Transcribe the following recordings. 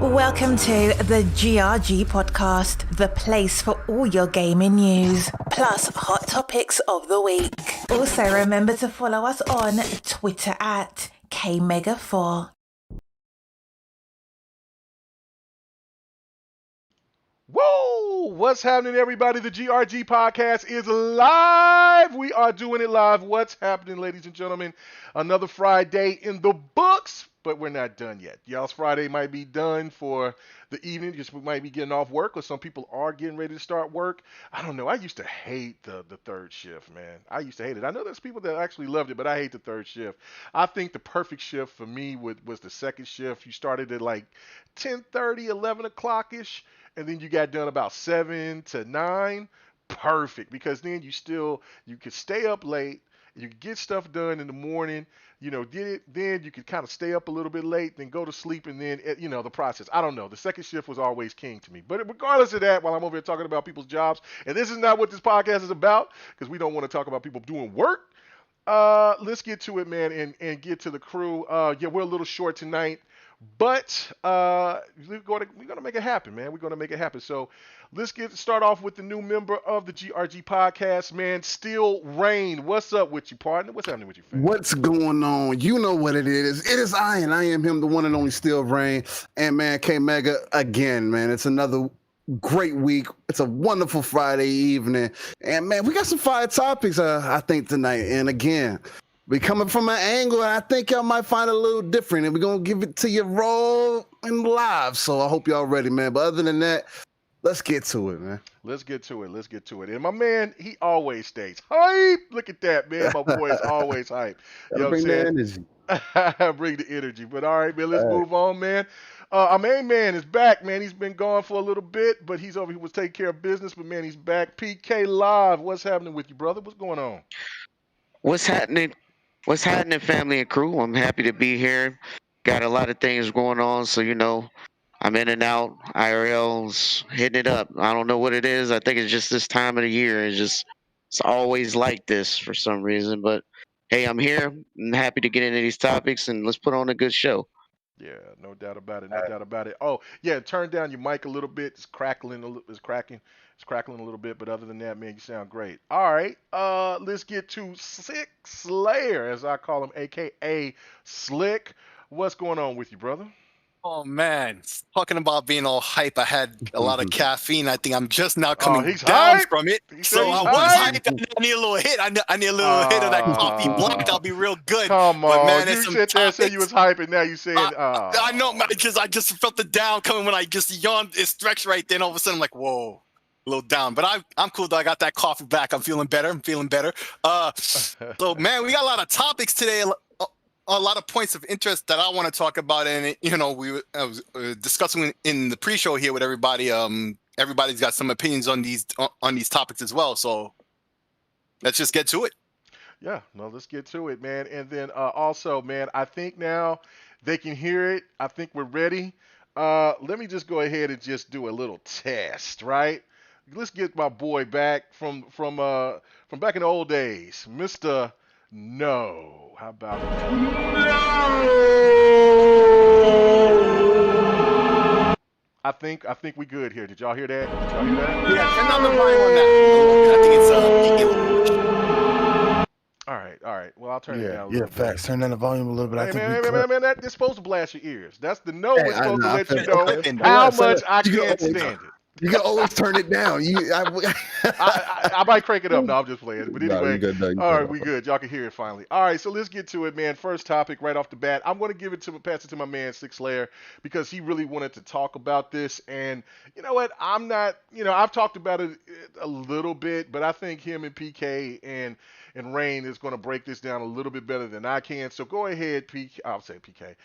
Welcome to the GRG Podcast, the place for all your gaming news, plus hot topics of the week. Also remember to follow us on Twitter at KMEGA4. Whoa! What's happening, everybody? The GRG podcast is live. We are doing it live. What's happening, ladies and gentlemen? Another Friday in the books, but we're not done yet. Y'all's Friday might be done for the evening. Just we might be getting off work, or some people are getting ready to start work. I don't know. I used to hate the third shift, man. I used to hate it. I know there's people that actually loved it, but I hate the third shift. I think the perfect shift for me was the second shift. You started at like 10:30, 11 o'clock-ish. And then you got done about 7 to 9. Perfect, because then you could stay up late, you could get stuff done in the morning, then you could kind of stay up a little bit late, then go to sleep, and then the process. I don't know. The second shift was always king to me. But regardless of that, while I'm over here talking about people's jobs, and this is not what this podcast is about, because we don't want to talk about people doing work. Let's get to it, man, and get to the crew. We're a little short tonight. But we're gonna make it happen, man. We're gonna make it happen. So let's start off with the new member of the GRG podcast, man. Still Rain. What's up with you, partner? What's happening with you, fam? What's going on? You know what it is. It is I, and I am him, the one and only Still Rain. And man, KMEGA again, man. It's another great week. It's a wonderful Friday evening, and man, we got some fire topics. I think tonight, and again. We coming from an angle, and I think y'all might find it a little different, and we're going to give it to you raw and live. So I hope y'all ready, man. But other than that, let's get to it, man. Let's get to it. And my man, he always stays hype. Look at that, man. My boy is always hype. You know what I'm saying? Bring the energy. But all right, man, let's move on, man. Our main man is back, man. He's been gone for a little bit, but he was taking care of business. But, man, he's back. PK Live, what's happening with you, brother? What's going on? What's happening? What's happening, family and crew? I'm happy to be here. Got a lot of things going on, so I'm in and out. IRL's hitting it up. I don't know what it is. I think it's just this time of the year. It's always like this for some reason. But hey, I'm here. I'm happy to get into these topics, and let's put on a good show. Yeah, no doubt about it. No doubt about it. Oh, yeah, turn down your mic a little bit. It's cracking a little bit, but other than that, man, you sound great. All right, let's get to Sick Slayer, as I call him, aka Slick. What's going on with you, brother? Oh man, talking about being all hype. I had a lot of caffeine. I think I'm just now coming down hype. from it. So I was hype. I need a little hit. I need a little hit of that coffee black. I'll be real good. Come on, but man, you sit there and say you was hype, and now you saying, I know, man, because I just felt the down coming when I just yawned. It stretched right then. All of a sudden, I'm like, whoa. A little down, but I'm cool though. I got that coffee back. I'm feeling better. So man, we got a lot of topics today. A lot of points of interest that I want to talk about, and I was discussing in the pre-show here with everybody. Everybody's got some opinions on these topics as well. So let's just get to it. Yeah, no, let's get to it, man. And then also, man, I think now they can hear it. I think we're ready. Let me just go ahead and just do a little test, right? Let's get my boy back from back in the old days, Mr. No. How about that? No! I think we good here. Did y'all hear that? Yeah, turn down the volume on that. I think it's All right. Well, I'll turn it down a little bit. Facts. Turn down the volume a little bit. Man, that's supposed to blast your ears. That's the no is supposed to let you know know. how much I can't stand it. You can always turn it down. I might crank it up. No, I'm just playing. But anyway, all right, we good. good. Y'all can hear it finally. All right, so let's get to it, man. First topic right off the bat. I'm going to pass it to my man, Sick Slayer, because he really wanted to talk about this. And you know what? I'm not, I've talked about it a little bit, but I think him and PK and Rain is going to break this down a little bit better than I can. So go ahead, I'll say PK.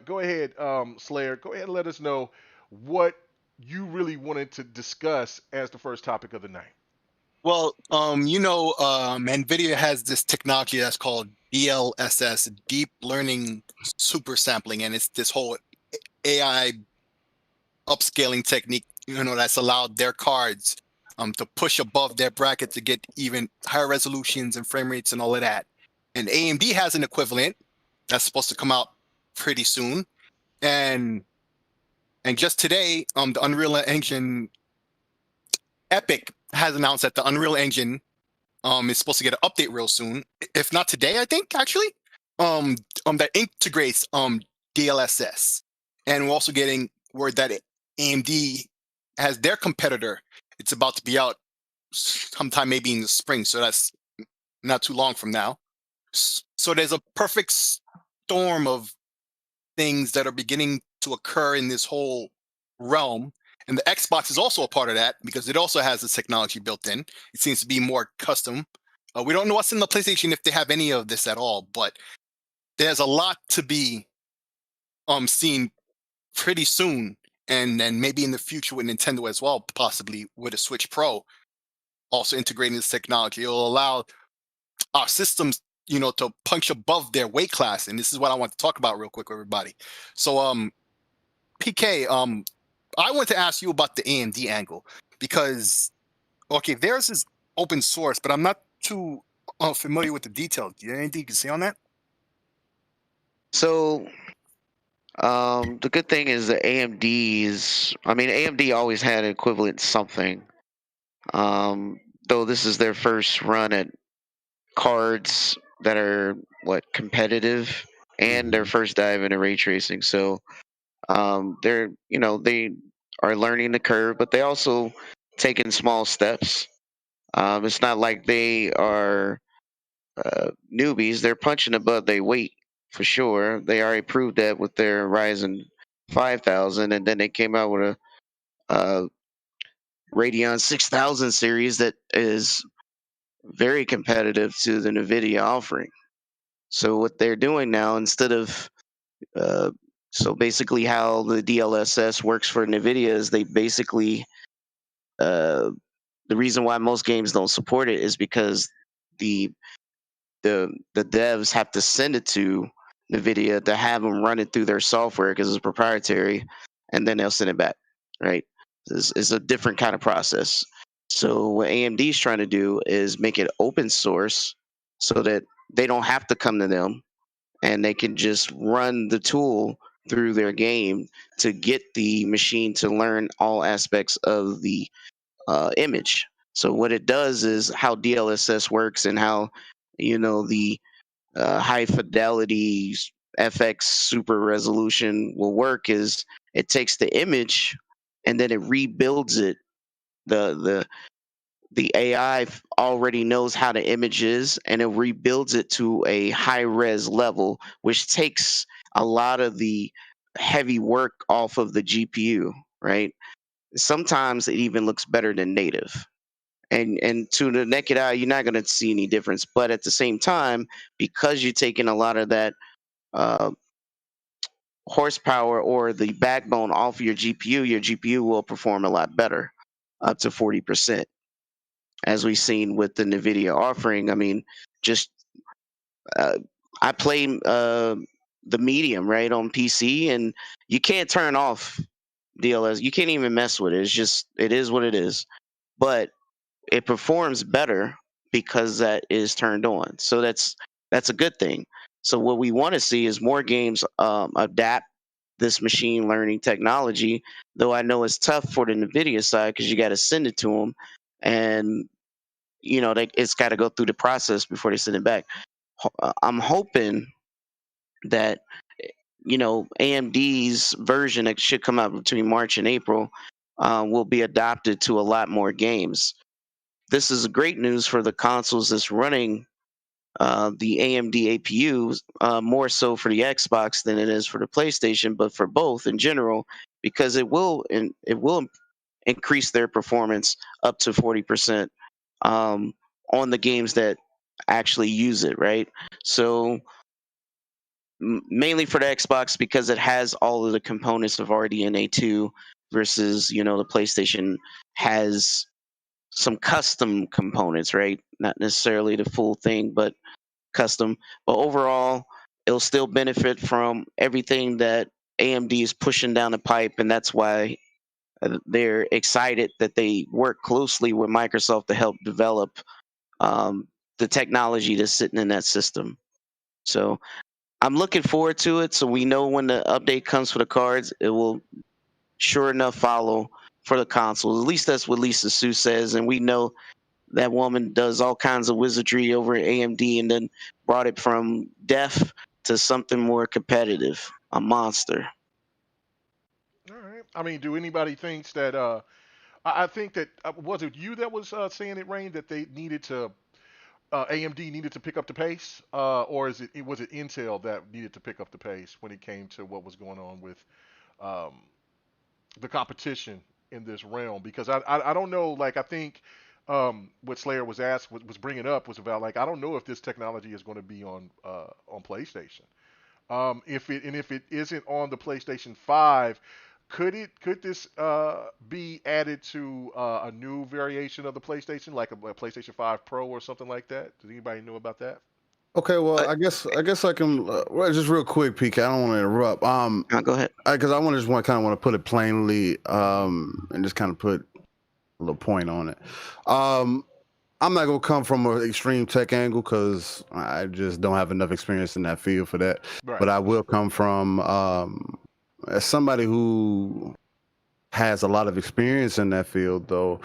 Go ahead, Slayer. Go ahead and let us know what you really wanted to discuss as the first topic of the night. Well, NVIDIA has this technology that's called DLSS, Deep Learning Super Sampling, and it's this whole AI upscaling technique, that's allowed their cards to push above their bracket to get even higher resolutions and frame rates and all of that. And AMD has an equivalent that's supposed to come out pretty soon. And And just today, the Unreal Engine Epic has announced that the Unreal Engine is supposed to get an update real soon. If not today, I think actually. That integrates DLSS, and we're also getting word that AMD has their competitor. It's about to be out sometime maybe in the spring, so that's not too long from now. So there's a perfect storm of things that are beginning to occur in this whole realm. And the Xbox is also a part of that because it also has this technology built in. It seems to be more custom. We don't know what's in the PlayStation if they have any of this at all, but there's a lot to be seen pretty soon, and then maybe in the future with Nintendo as well, possibly with a Switch Pro also integrating this technology. It'll allow our systems, to punch above their weight class, and this is what I want to talk about real quick with everybody. So, PK, I want to ask you about the AMD angle because, okay, theirs is open source, but I'm not too familiar with the details. Do you have anything you can say on that? So, the good thing is that AMD always had equivalent something. Though this is their first run at cards that are competitive, and their first dive into ray tracing. So, they are learning the curve, but they also taking small steps. It's not like they are newbies. They're punching above their weight for sure. They already proved that with their Ryzen 5000, and then they came out with a Radeon 6000 series that is very competitive to the NVIDIA offering. So what they're doing now, instead of so basically how the DLSS works for NVIDIA is they basically the reason why most games don't support it is because the devs have to send it to NVIDIA to have them run it through their software because it's proprietary, and then they'll send it back, right? It's a different kind of process. So what AMD is trying to do is make it open source so that they don't have to come to them, and they can just run the tool through their game to get the machine to learn all aspects of the image. So what it does is how DLSS works and how the high fidelity FX super resolution will work is it takes the image and then it rebuilds it. The AI already knows how the image is, and it rebuilds it to a high res level, which takes a lot of the heavy work off of the GPU, right? Sometimes it even looks better than native. And to the naked eye, you're not going to see any difference. But at the same time, because you're taking a lot of that horsepower or the backbone off your GPU will perform a lot better, up to 40%. As we've seen with the NVIDIA offering, I mean, just I play the medium, right, on PC, and you can't turn off DLS. You can't even mess with it. It is what it is. But it performs better because that is turned on. So that's a good thing. So what we want to see is more games adapt this machine learning technology, though I know it's tough for the NVIDIA side because you got to send it to them, and it's got to go through the process before they send it back. I'm hoping that AMD's version that should come out between March and April will be adopted to a lot more games. This is great news for the consoles that's running the AMD APUs, more so for the Xbox than it is for the PlayStation, but for both in general, because it will increase their performance up to 40% on the games that actually use it, right? So mainly for the Xbox because it has all of the components of RDNA 2 versus the PlayStation has some custom components, right? Not necessarily the full thing, but custom. But overall, it'll still benefit from everything that AMD is pushing down the pipe, and that's why they're excited that they work closely with Microsoft to help develop the technology that's sitting in that system. So I'm looking forward to it. So we know when the update comes for the cards, it will sure enough follow for the consoles. At least that's what Lisa Su says, and we know that woman does all kinds of wizardry over at AMD and then brought it from deaf to something more competitive, a monster. All right. I mean, do anybody thinks that? I think that was it you that was saying it, Rain, that they needed to AMD needed to pick up the pace, or was it Intel that needed to pick up the pace when it came to what was going on with um, the competition in this realm? Because I don't know. Like I think what Slayer was bringing up was about like I don't know if this technology is going to be on PlayStation. If it isn't on the PlayStation 5, could this be added to a new variation of the PlayStation, like a PlayStation 5 Pro or something like that? Does anybody know about that? Okay, well, I guess I can well, just real quick, PK. I don't want to interrupt. Go ahead. Because I want to just kind of want to put it plainly, and just kind of put a little point on it. I'm not gonna come from an extreme tech angle because I just don't have enough experience in that field for that. Right. But I will come from as somebody who has a lot of experience in that field, though.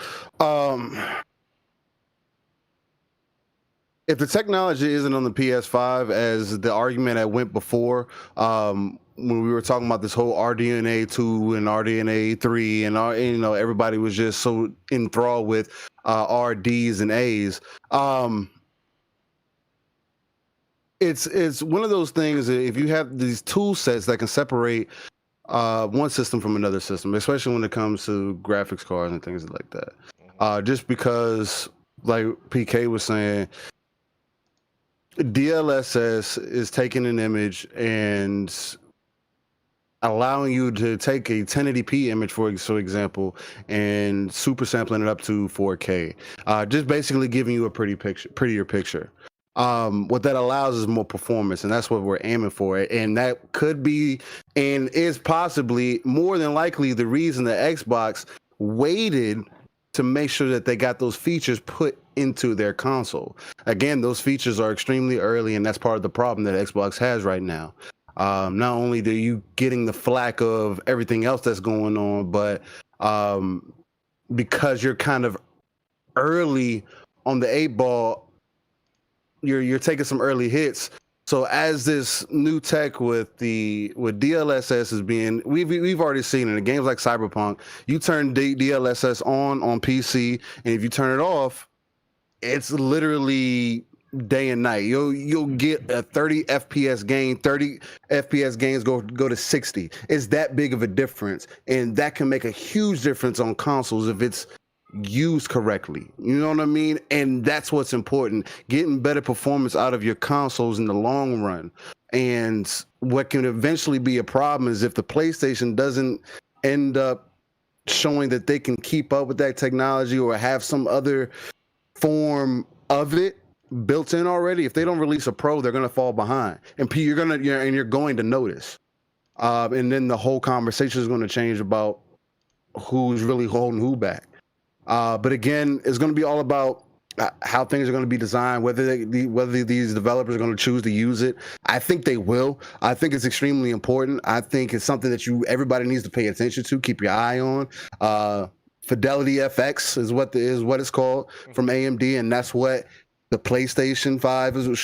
If the technology isn't on the PS5, as the argument that went before, when we were talking about this whole RDNA 2 and RDNA 3, and everybody was just so enthralled with RDs and A's. It's one of those things that if you have these tool sets that can separate one system from another system, especially when it comes to graphics cards and things like that. Just because, like PK was saying, DLSS is taking an image and allowing you to take a 1080p image, for example, and super sampling it up to 4K. Just basically giving you a prettier picture. What that allows is more performance, and that's what we're aiming for. And that could be and is possibly more than likely the reason that Xbox waited to make sure that they got those features put into their console. Again, those features are extremely early, and that's part of the problem that Xbox has right now. Not only are you getting the flack of everything else that's going on, but because you're kind of early on the 8-ball, you're taking some early hits. So as this new tech with DLSS is being, we've already seen it in games like Cyberpunk. You turn DLSS on PC, and if you turn it off, it's literally day and night. You'll get a 30 FPS gain, 30 FPS gains go to 60. It's that big of a difference, and that can make a huge difference on consoles if it's used correctly. You know what I mean? And that's what's important, getting better performance out of your consoles in the long run. And what can eventually be a problem is if the PlayStation doesn't end up showing that they can keep up with that technology or have some other form of it built in already. If they don't release a Pro, they're going to fall behind, and you're going to notice. And then the whole conversation is going to change about who's really holding who back. But again, it's going to be all about how things are going to be designed, whether these developers are going to choose to use it. I think they will. I think it's extremely important. I think it's something that everybody needs to pay attention to, keep your eye on. Fidelity FX is what it's called from AMD, and that's what the PlayStation 5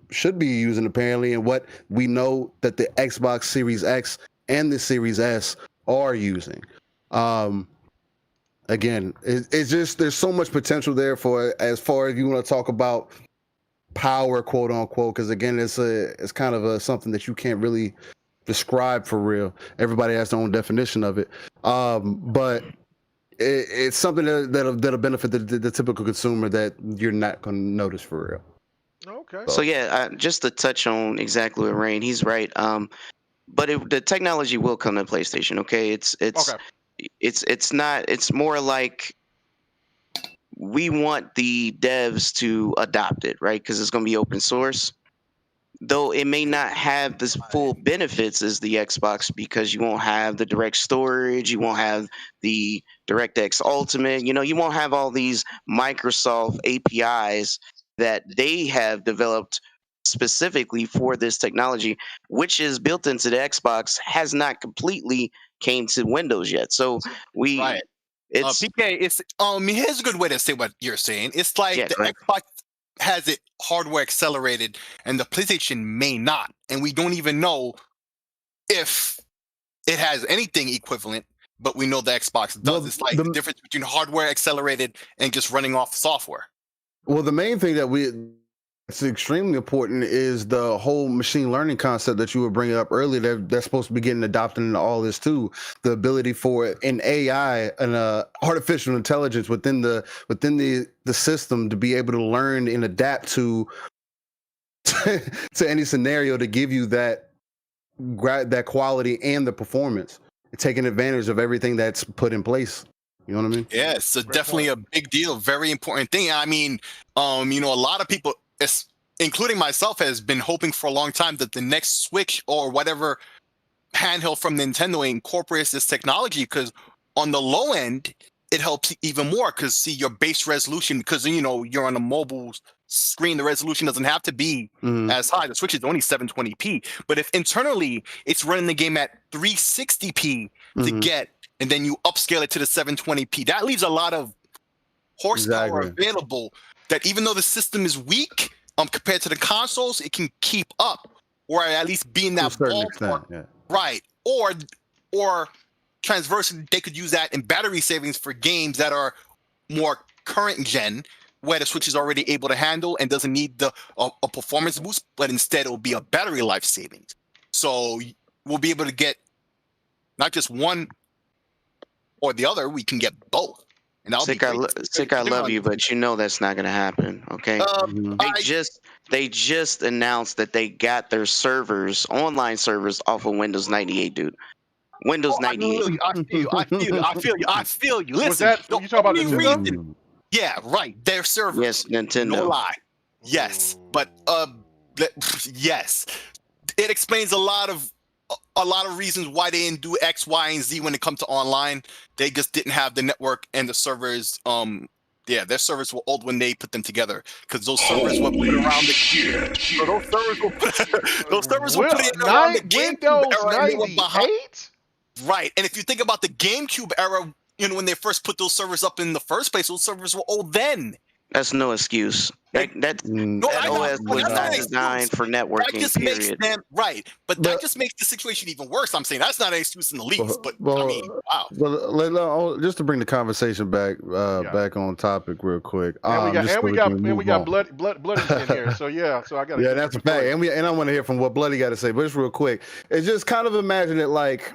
should be using apparently, and what we know that the Xbox Series X and the Series S are using. Again, it's just there's so much potential there for as far as you want to talk about power, quote unquote, because again, it's kind of something that you can't really describe for real. Everybody has their own definition of it, but it's something that'll benefit the typical consumer that you're not going to notice for real. Okay. So yeah, just to touch on exactly what Rain, he's right. But the technology will come to PlayStation. Okay, Okay. It's not. It's more like we want the devs to adopt it, right? Because it's going to be open source. Though it may not have the full benefits as the Xbox, because you won't have the direct storage, you won't have the DirectX Ultimate, you won't have all these Microsoft APIs that they have developed specifically for this technology, which is built into the Xbox, has not completely came to Windows yet. So Right. it's PK, it's here's a good way to say what you're saying. It's like yeah, the correct. Xbox has it hardware accelerated and the PlayStation may not. And we don't even know if it has anything equivalent, but we know the Xbox does. Well, It's like the difference between hardware accelerated and just running off software. Well, the main thing it's extremely important is the whole machine learning concept that you were bringing up earlier. That's supposed to be getting adopted into all this too. The ability for an AI and artificial intelligence within the system to be able to learn and adapt to any scenario to give you that quality and the performance, taking advantage of everything that's put in place. You know what I mean? Yeah, it's definitely a big deal, very important thing. I mean, a lot of people, including myself, has been hoping for a long time that the next Switch or whatever handheld from Nintendo incorporates this technology, because on the low end, it helps even more because see your base resolution, because you're on a mobile screen, the resolution doesn't have to be as high. The Switch is only 720p, but if internally it's running the game at 360p to get, and then you upscale it to the 720p, that leaves a lot of horsepower available that even though the system is weak compared to the consoles, it can keep up or at least be in that ballpark. Right. Or transversely, they could use that in battery savings for games that are more current gen, where the Switch is already able to handle and doesn't need a performance boost, but instead it will be a battery life savings. So we'll be able to get not just one or the other, we can get both. And Sick, I love you, but that's not gonna happen. Okay, they just announced that they got their online servers off of Windows 98, dude. Windows 98. I feel you. Listen, was that you talking about Nintendo? Yeah, right. Their servers. Yes, Nintendo. No lie. Yes, but yes, it explains a lot of reasons why they didn't do X, Y, and Z when it comes to online. They just didn't have the network and the servers. Their servers were old when they put them together because those servers were put around the shit. So those servers were put in around the Windows 98. Right, and if you think about the GameCube era, when they first put those servers up in the first place, those servers were old then. That's no excuse. That OS was not designed for networking. That just makes them right, but that just makes the situation even worse. I'm saying that's not an excuse in the least. But I mean, wow. Well, just to bring the conversation back on topic real quick. And we got Bloody's in here. So so I got. Yeah, that's a fact. And I want to hear from what Bloody got to say. But just real quick, it's just kind of imagine it like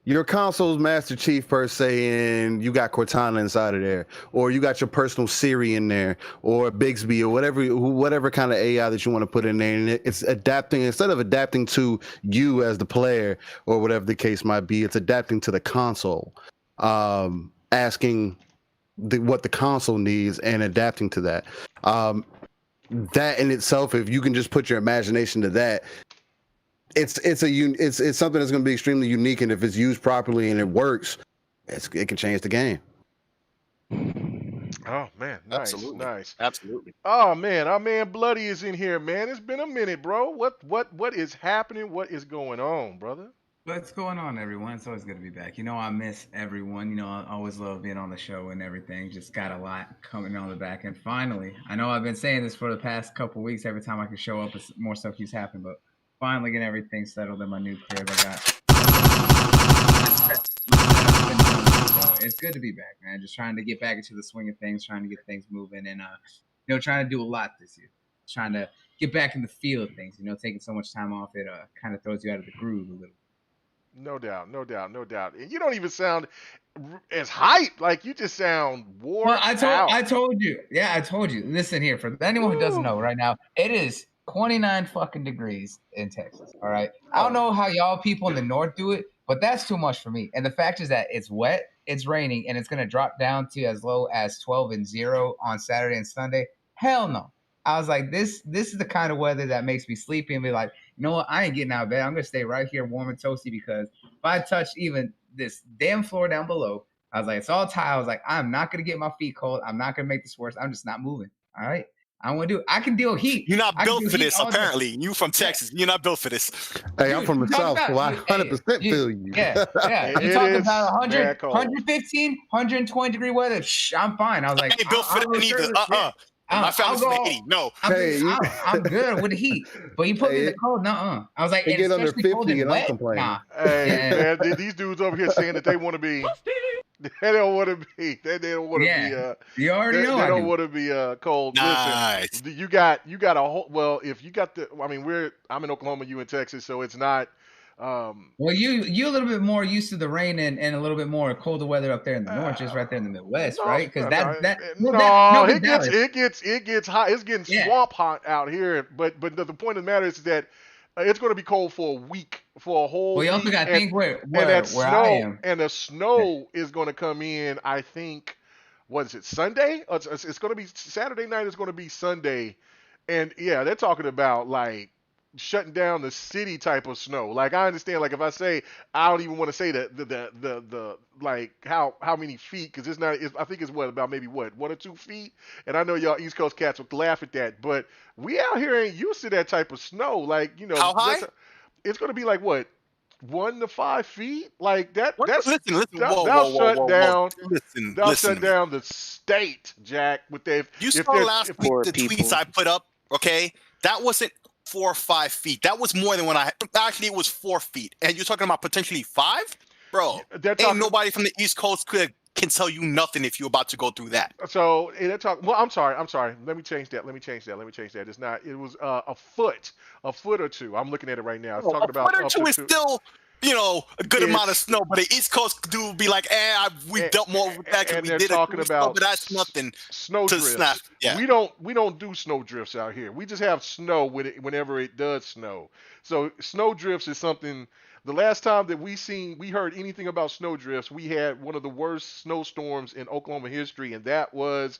your console's Master Chief per se, and you got Cortana inside of there, or you got your personal Siri in there, or Bixby, or whatever kind of AI that you want to put in there, and it's adapting instead of adapting to you as the player or whatever the case might be. It's adapting to the console, asking what the console needs and adapting to that. That in itself, if you can just put your imagination to that. It's something that's going to be extremely unique, and if it's used properly and it works, it can change the game. Oh man, nice. Absolutely. Oh man, our man Bloody is in here, man. It's been a minute, bro. What is happening? What is going on, brother? What's going on, everyone? It's always good to be back. I miss everyone. I always love being on the show and everything. Just got a lot coming on the back, and finally, I know I've been saying this for the past couple of weeks. Every time I can show up, more stuff keeps happening, but finally getting everything settled in my new crib. It's good to be back, man. Just trying to get back into the swing of things, trying to get things moving, and trying to do a lot this year. Trying to get back in the feel of things. Taking so much time off, it kind of throws you out of the groove a little. No doubt. And you don't even sound as hyped. Like you just sound wore out. I told you. Yeah, I told you. Listen here, for anyone who doesn't know, right now it is 29 fucking degrees in Texas. All right. I don't know how y'all people in the north do it, but that's too much for me. And the fact is that it's wet, it's raining, and it's going to drop down to as low as 12 and 0 on Saturday and Sunday. Hell no. I was like, this is the kind of weather that makes me sleepy and be like, you know what? I ain't getting out of bed. I'm going to stay right here warm and toasty, because if I touch even this damn floor down below, I was like, it's all tile. I was like, I'm not going to get my feet cold. I'm not going to make this worse. I'm just not moving. All right. I don't want to do it. I can deal with heat. You're not I can built do for heat this, all day. apparently. You from Texas. You're not built for this. Hey, I'm Dude, from the you talk South, about- so I you- hey, 100% feel you. Yeah. It You talking is about 100, that cold. 115, 120 degree weather? Shh, I'm fine. I was I like, ain't built for that either. My family's from Haiti. No. I'm good with the heat. But you put me in the cold, nuh-uh. I was like, It and get under especially cold 50 and and I'm wet? complaining. Nah. Hey, Yeah. man, these dudes over here saying that they want to be. They don't want to be. They don't want to Yeah. be. You already know They I don't do. want to be cold. Nice. Listen, you got a whole. Well, if you got the, I mean, I'm in Oklahoma, you in Texas, so it's not. Well, you a little bit more used to the rain and a little bit more colder weather up there in the north, just right there in the Midwest, right? Because it gets hot. It's getting swamp hot out here. But the point of the matter is that it's going to be cold for a week, for a whole Well, you week. also got to think where snow, I am. And the snow is going to come in, I think, what is it, Sunday? It's going to be Saturday night. It's going to be Sunday. And yeah, they're talking about like shutting down the city type of snow. Like I understand, like if I say I don't even want to say the like how many feet, because it's not. I think it's about maybe 1 or 2 feet. And I know y'all East Coast cats will laugh at that, but we out here ain't used to that type of snow. Like How high? It's gonna be like what, 1 to 5 feet, like that. Listen. That'll shut down. Listen. Shut down the state, Jack. You saw last week the tweets I put up. Okay, that wasn't 4 or 5 feet. That was more than actually it was 4 feet. And you're talking about potentially 5, bro. Ain't nobody from the East Coast can tell you nothing if you're about to go through that. So they're talking. Well, I'm sorry. Let me change that. It's not. It was a foot or two. I'm looking at it right now. It's talking about a foot or two is still, a good amount of snow. But the East Coast dude be like, we dealt more with that because we did talking about but that's nothing. Snow to drifts. Snap. Yeah. We don't do snow drifts out here. We just have snow with it whenever it does snow. So snow drifts is something. The last time that we heard anything about snow drifts, we had one of the worst snowstorms in Oklahoma history, and that was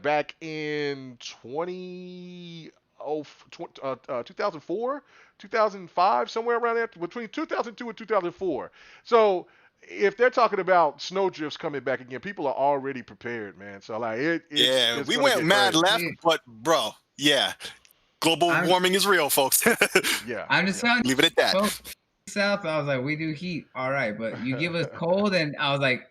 back in 2004, 2005, somewhere around there, between 2002 and 2004. So if they're talking about snow drifts coming back again, people are already prepared, man. So like it's we went mad left, but bro, global warming is real, folks. Yeah, I'm just telling you, leave it at that. Well, South, I was like, we do heat, all right, but you give us cold, and I was like,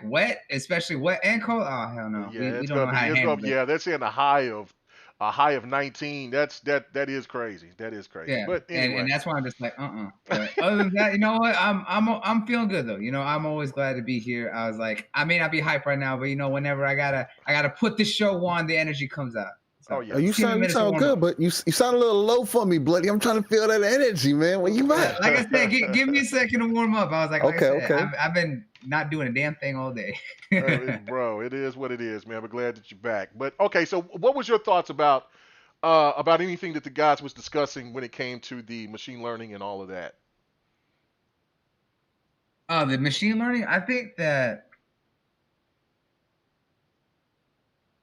wet, especially wet and cold. Oh hell no, yeah, we don't know how to handle it. Yeah, they're saying a high of 19. That is crazy. That is crazy. Yeah, but anyway. and that's why I'm just like, But other than that, you know what? I'm feeling good though. I'm always glad to be here. I was like, I may not be hyped right now, but whenever I gotta put the show on, the energy comes out. So, oh yeah, you sound good, but you sound a little low for me, Bloody. I'm trying to feel that energy, man. Where you at? Like I said, give me a second to warm up. I was like, okay. I've been not doing a damn thing all day. Bro, it is what it is, man. We're glad that you're back. But okay, so what was your thoughts about anything that the guys was discussing when it came to the machine learning and all of that? The machine learning, I think that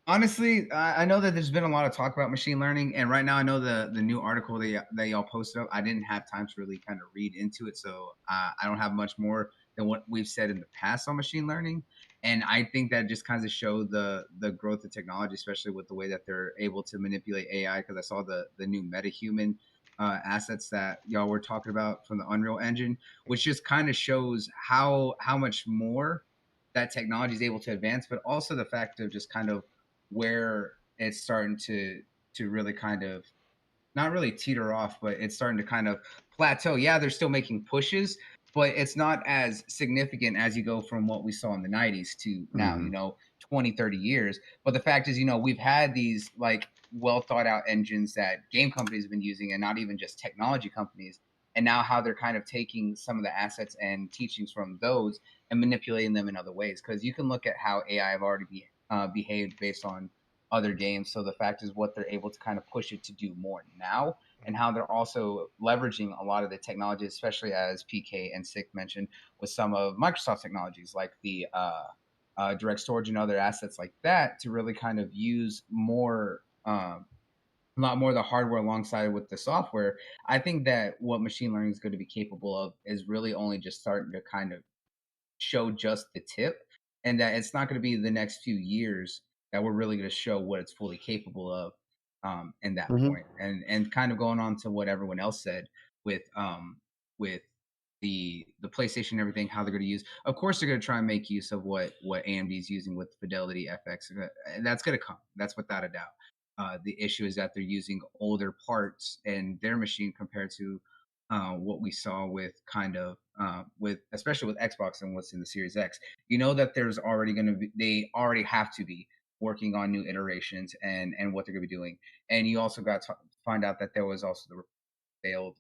honestly, I know that there's been a lot of talk about machine learning, and right now I know the new article that y'all posted up. I didn't have time to really kind of read into it, so I don't have much more than what we've said in the past on machine learning. And I think that just kind of showed the growth of technology, especially with the way that they're able to manipulate AI. Because I saw the new MetaHuman assets that y'all were talking about from the Unreal Engine, which just kind of shows how much more that technology is able to advance, but also the fact of just kind of where it's starting to really kind of not really teeter off, but it's starting to kind of plateau. Yeah, they're still making pushes, but it's not as significant as you go from what we saw in the 90s to now, 20, 30 years. But the fact is, we've had these like well thought out engines that game companies have been using, and not even just technology companies. And now how they're kind of taking some of the assets and teachings from those and manipulating them in other ways. Because you can look at how AI have already behaved based on other games. So the fact is what they're able to kind of push it to do more now, and how they're also leveraging a lot of the technology, especially as PK and Sick mentioned, with some of Microsoft technologies like the direct storage and other assets like that to really kind of use more, a lot more of the hardware alongside with the software. I think that what machine learning is going to be capable of is really only just starting to kind of show just the tip, and that it's not going to be the next few years that we're really going to show what it's fully capable of. in that Mhm. point. And kind of going on to what everyone else said with the PlayStation and everything, how they're going to use. Of course, they're going to try and make use of what AMD is using with Fidelity FX, and that's going to come. That's without a doubt. The issue is that they're using older parts in their machine compared to what we saw with with especially with Xbox and what's in the Series X. You know that there's already going to be, they already have to be working on new iterations and what they're going to be doing. And you also got to find out that there was also the failed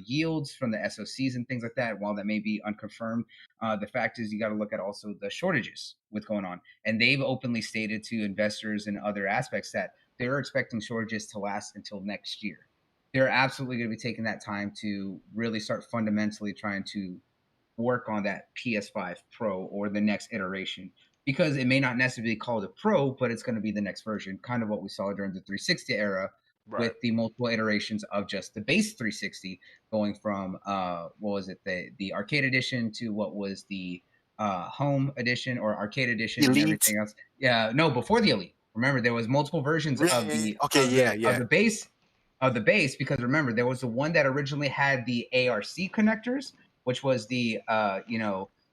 yields from the SOCs and things like that. While that may be unconfirmed, the fact is you got to look at also the shortages with going on. And they've openly stated to investors and other aspects that they're expecting shortages to last until next year. They're absolutely going to be taking that time to really start fundamentally trying to work on that PS5 Pro or the next iteration, because it may not necessarily be called a Pro, but it's going to be the next version, kind of what we saw during the 360 era Right. with the multiple iterations of just the base 360, going from what was it, the arcade edition to what was the home edition or arcade edition Elite. and everything else. Yeah, no, before the Elite. Remember, there was multiple versions of the of the base, because remember, there was the one that originally had the ARC connectors, which was the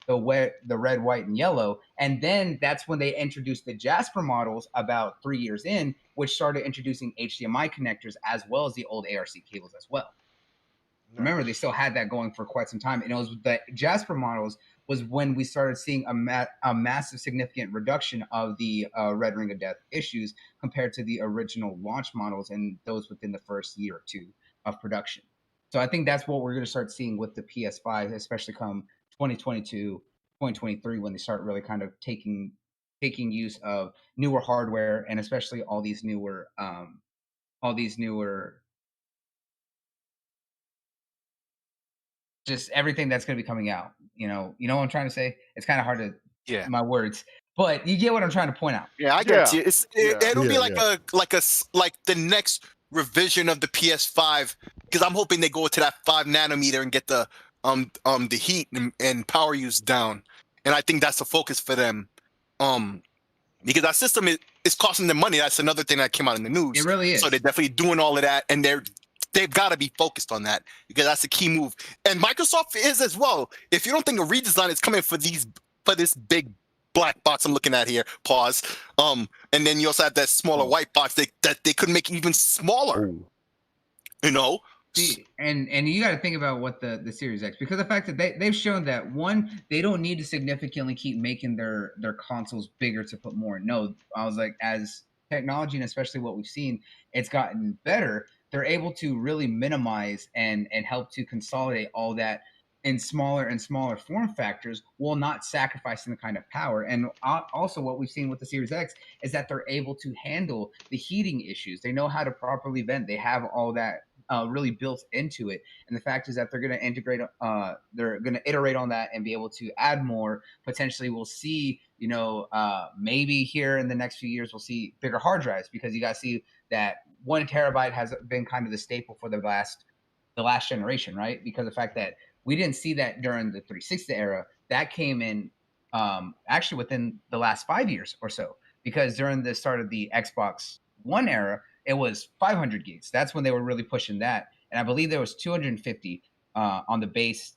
the red, white, and yellow, and then that's when they introduced the Jasper models about 3 years in, which started introducing HDMI connectors as well as the old ARC cables as well. Remember, they still had that going for quite some time, and it was the Jasper models was when we started seeing a massive significant reduction of the Red Ring of Death issues compared to the original launch models and those within the first year or two of production. So I think that's what we're going to start seeing with the PS5, especially come 2022, 2023, when they start really kind of taking use of newer hardware, and especially all these newer just everything that's going to be coming out. You know what I'm trying to say? It's kind of hard to my words, but you get what I'm trying to point out. Yeah, I get Yeah. you. It'll be Yeah, like like the next revision of the PS5, because I'm hoping they go to that 5 nanometer and get the heat and power use down, and I think that's the focus for them, because that system is costing them money. That's another thing that came out in the news. It really is. So they're definitely doing all of that, and they've got to be focused on that, because that's the key move. And Microsoft is as well. If you don't think a redesign is coming for this big black box I'm looking at here, pause. And then you also have that smaller white box that they could make even smaller. Ooh. You know? See, and you got to think about what the Series X, because the fact that they've shown that, one, they don't need to significantly keep making their consoles bigger to put more. No, I was like, as technology and especially what we've seen, it's gotten better. They're able to really minimize and help to consolidate all that in smaller and smaller form factors, while not sacrificing the kind of power. And also what we've seen with the Series X is that they're able to handle the heating issues. They know how to properly vent. They have all that really built into it. And the fact is that they're going to integrate, they're going to iterate on that and be able to add more. Potentially we'll see, maybe here in the next few years, we'll see bigger hard drives, because you got to see that 1 terabyte has been kind of the staple for the last generation, right? Because the fact that we didn't see that during the 360 era, that came in actually within the last 5 years or so, because during the start of the Xbox One era, it was 500 gigs. That's when they were really pushing that. And I believe there was 250 on the base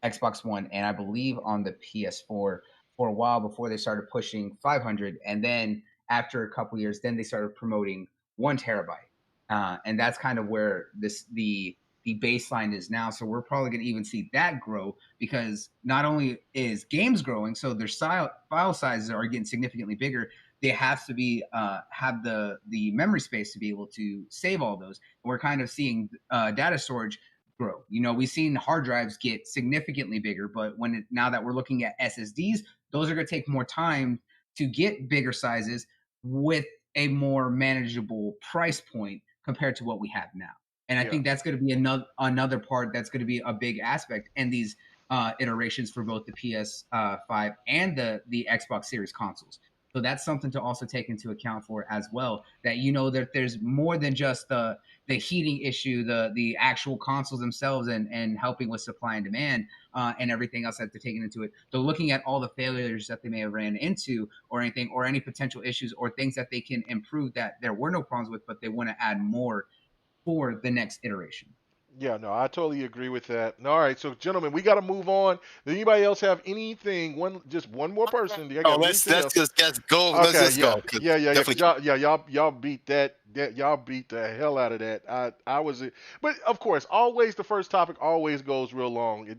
Xbox One, and I believe on the PS4 for a while before they started pushing 500. And then after a couple years, then they started promoting 1 terabyte. And that's kind of where the baseline is now. So we're probably going to even see that grow, because not only is games growing, so their file sizes are getting significantly bigger. They have to be have the memory space to be able to save all those. And we're kind of seeing data storage grow. We've seen hard drives get significantly bigger, but now that we're looking at SSDs, those are going to take more time to get bigger sizes with a more manageable price point compared to what we have now. And I think that's going to be another part that's going to be a big aspect in these iterations for both the PS5 and the Xbox Series consoles. So that's something to also take into account for as well. That that there's more than just the heating issue, the actual consoles themselves, and helping with supply and demand, and everything else that they're taking into it. They're looking at all the failures that they may have ran into, or anything, or any potential issues, or things that they can improve that there were no problems with, but they want to add more for the next iteration. Yeah, no, I totally agree with that. All right, so gentlemen, we got to move on. Does anybody else have anything? Just one more person. I got let's anything else? just go. Okay, Let's just yeah, go. 'Cause yeah. 'Cause definitely. y'all beat that. Y'all beat the hell out of that. I was, but of course, always the first topic always goes real long.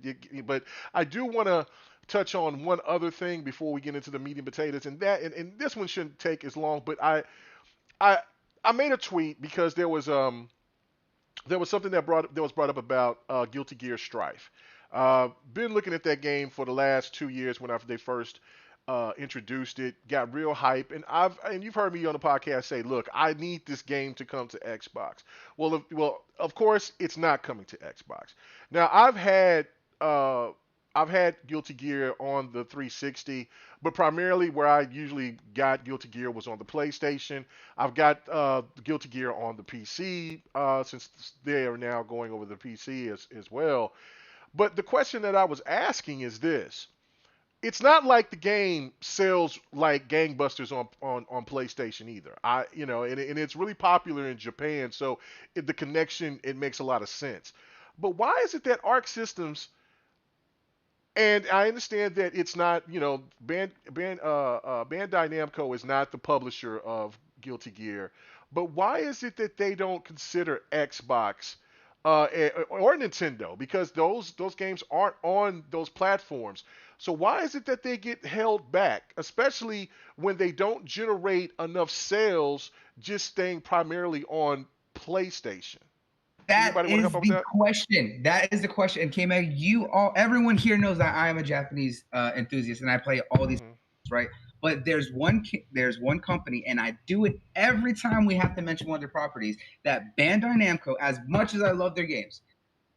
But I do want to touch on one other thing before we get into the meat and potatoes, and this one shouldn't take as long. But I I made a tweet because there was something that was brought up about Guilty Gear Strife. Been looking at that game for the last 2 years when they first introduced it, got real hype, and you've heard me on the podcast say, look, I need this game to come to Xbox. Well, of course, it's not coming to Xbox. Now, I've had Guilty Gear on the 360, but primarily where I usually got Guilty Gear was on the PlayStation. I've got Guilty Gear on the PC since they are now going over the PC as well. But the question that I was asking is this. It's not like the game sells like gangbusters on PlayStation either. And it's really popular in Japan, so the connection, it makes a lot of sense. But why is it that Arc Systems, and I understand that it's not, Bandai Namco is not the publisher of Guilty Gear, but why is it that they don't consider Xbox or Nintendo? Because those games aren't on those platforms. So why is it that they get held back, especially when they don't generate enough sales just staying primarily on PlayStation? That Anybody want to is help out with the that? question. That is the question. And KMEGA, everyone here knows that I am a Japanese enthusiast and I play all these, Hmm. right? But there's one company, and I do it every time we have to mention one of their properties. That Bandai Namco, as much as I love their games,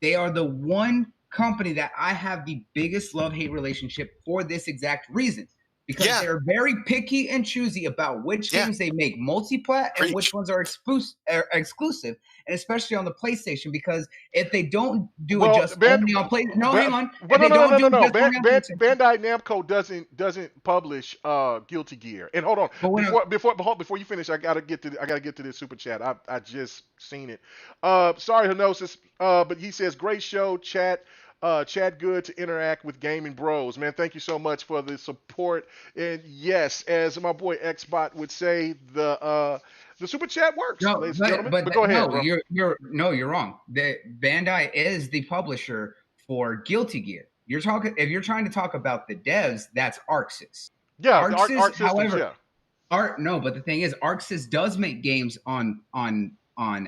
they are the one company that I have the biggest love-hate relationship for this exact reason. Because Yeah. they're very picky and choosy about which Yeah. games they make multi-plat and which Preach. ones are exclusive, and especially on the PlayStation. Because if they don't do it Well, just only on play, no, hang on. Well, If they don't do it no. just only on PlayStation, Bandai Namco doesn't publish Guilty Gear. And hold on, but when before you finish, I gotta get to this super chat. I just seen it. Sorry, Henosis. But he says great show, chat. Chat good to interact with gaming bros, man. Thank you so much for the support. And yes, as my boy Xbot would say, the super chat works, no, ladies and gentlemen. But go ahead, no, bro. you're wrong. The Bandai is the publisher for Guilty Gear. If you're trying to talk about the devs, that's Arxis. Yeah, the Arxis, Arc Systems. however, Yeah. No, but the thing is, Arxis does make games on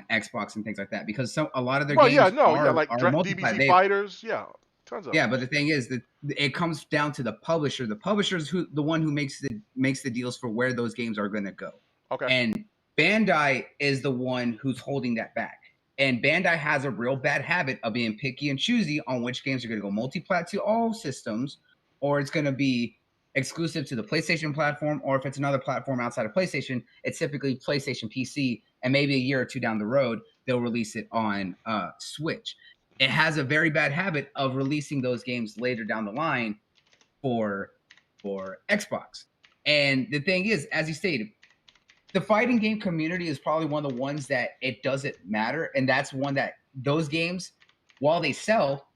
Xbox and things like that, because a lot of their Well, yeah, games no, yeah, like are multiplayer. DBZ Fighters, yeah, tons of Yeah, them. but the thing is that it comes down to the publisher. The publisher is the one who makes the deals for where those games are going to go. Okay. And Bandai is the one who's holding that back. And Bandai has a real bad habit of being picky and choosy on which games are going to go multi-plat to all systems, or it's going to be exclusive to the PlayStation platform, or if it's another platform outside of PlayStation, it's typically PlayStation PC, and maybe a year or two down the road, they'll release it on Switch. It has a very bad habit of releasing those games later down the line for Xbox. And the thing is, as you stated, the fighting game community is probably one of the ones that it doesn't matter. And that's one that those games, while they sell,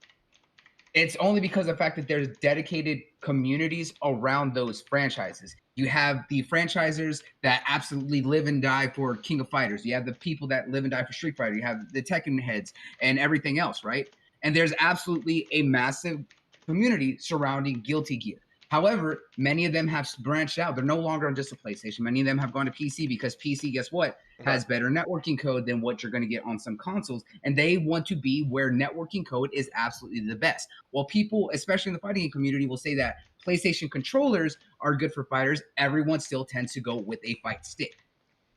it's only because of the fact that there's dedicated communities around those franchises. You have the franchisers that absolutely live and die for King of Fighters. You have the people that live and die for Street Fighter. You have the Tekken heads and everything else, right? And there's absolutely a massive community surrounding Guilty Gear. However, many of them have branched out. They're no longer on just a PlayStation. Many of them have gone to PC because PC, guess what, has better networking code than what you're going to get on some consoles. And they want to be where networking code is absolutely the best. While people, especially in the fighting community, will say that PlayStation controllers are good for fighters, everyone still tends to go with a fight stick.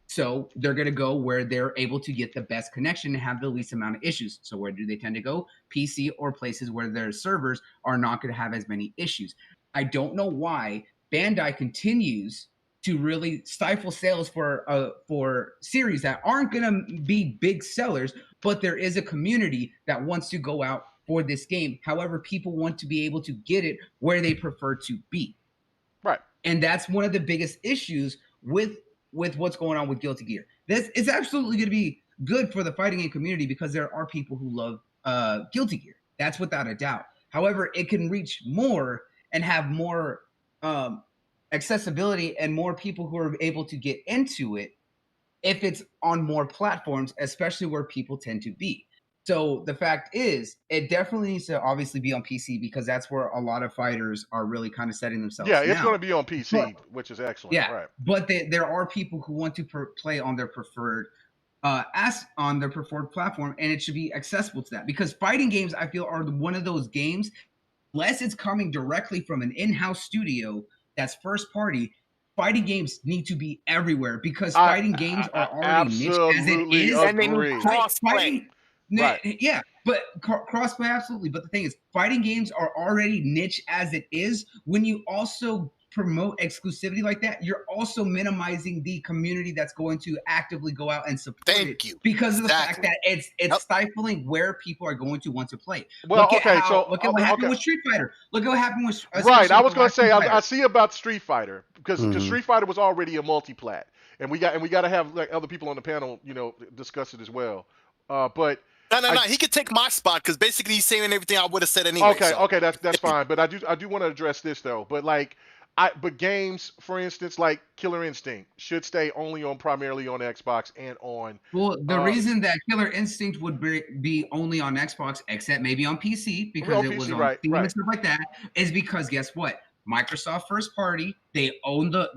So they're going to go where they're able to get the best connection and have the least amount of issues. So where do they tend to go? PC or places where their servers are not going to have as many issues. I don't know why Bandai continues to really stifle sales for series that aren't going to be big sellers, but there is a community that wants to go out for this game. However, people want to be able to get it where they prefer to be. Right. And that's one of the biggest issues with what's going on with Guilty Gear. This is absolutely going to be good for the fighting game community because there are people who love Guilty Gear. That's without a doubt. However, it can reach more and have more accessibility and more people who are able to get into it if it's on more platforms, especially where people tend to be. So the fact is, it definitely needs to obviously be on PC because that's where a lot of fighters are really kind of setting themselves. Yeah, it's now. going to be on PC, which is excellent. Yeah, right. But there are people who want to play on their preferred platform, and it should be accessible to that because fighting games, I feel, are one of those games, unless it's coming directly from an in-house studio that's first party. Fighting games need to be everywhere because fighting games are already niche as it is, and they need crossplay. Right. Yeah, but crossplay absolutely. But the thing is, fighting games are already niche as it is. When you also promote exclusivity like that, you're also minimizing the community that's going to actively go out and support it because of the fact that it's stifling where people are going to want to play. Well, look at what happened with Street Fighter. Look at what happened with right. I was going to say I see about Street Fighter because Street Fighter was already a multi-plat, and we got to have like other people on the panel, discuss it as well. But no. He could take my spot because basically he's saying everything I would have said anyway. Okay, that's fine. But I do want to address this though. But but games, for instance, like Killer Instinct, should stay primarily on Xbox and on. Well, the reason that Killer Instinct would be only on Xbox, except maybe on PC, because it was on Steam and stuff like that, is because guess what? Microsoft first party, they own the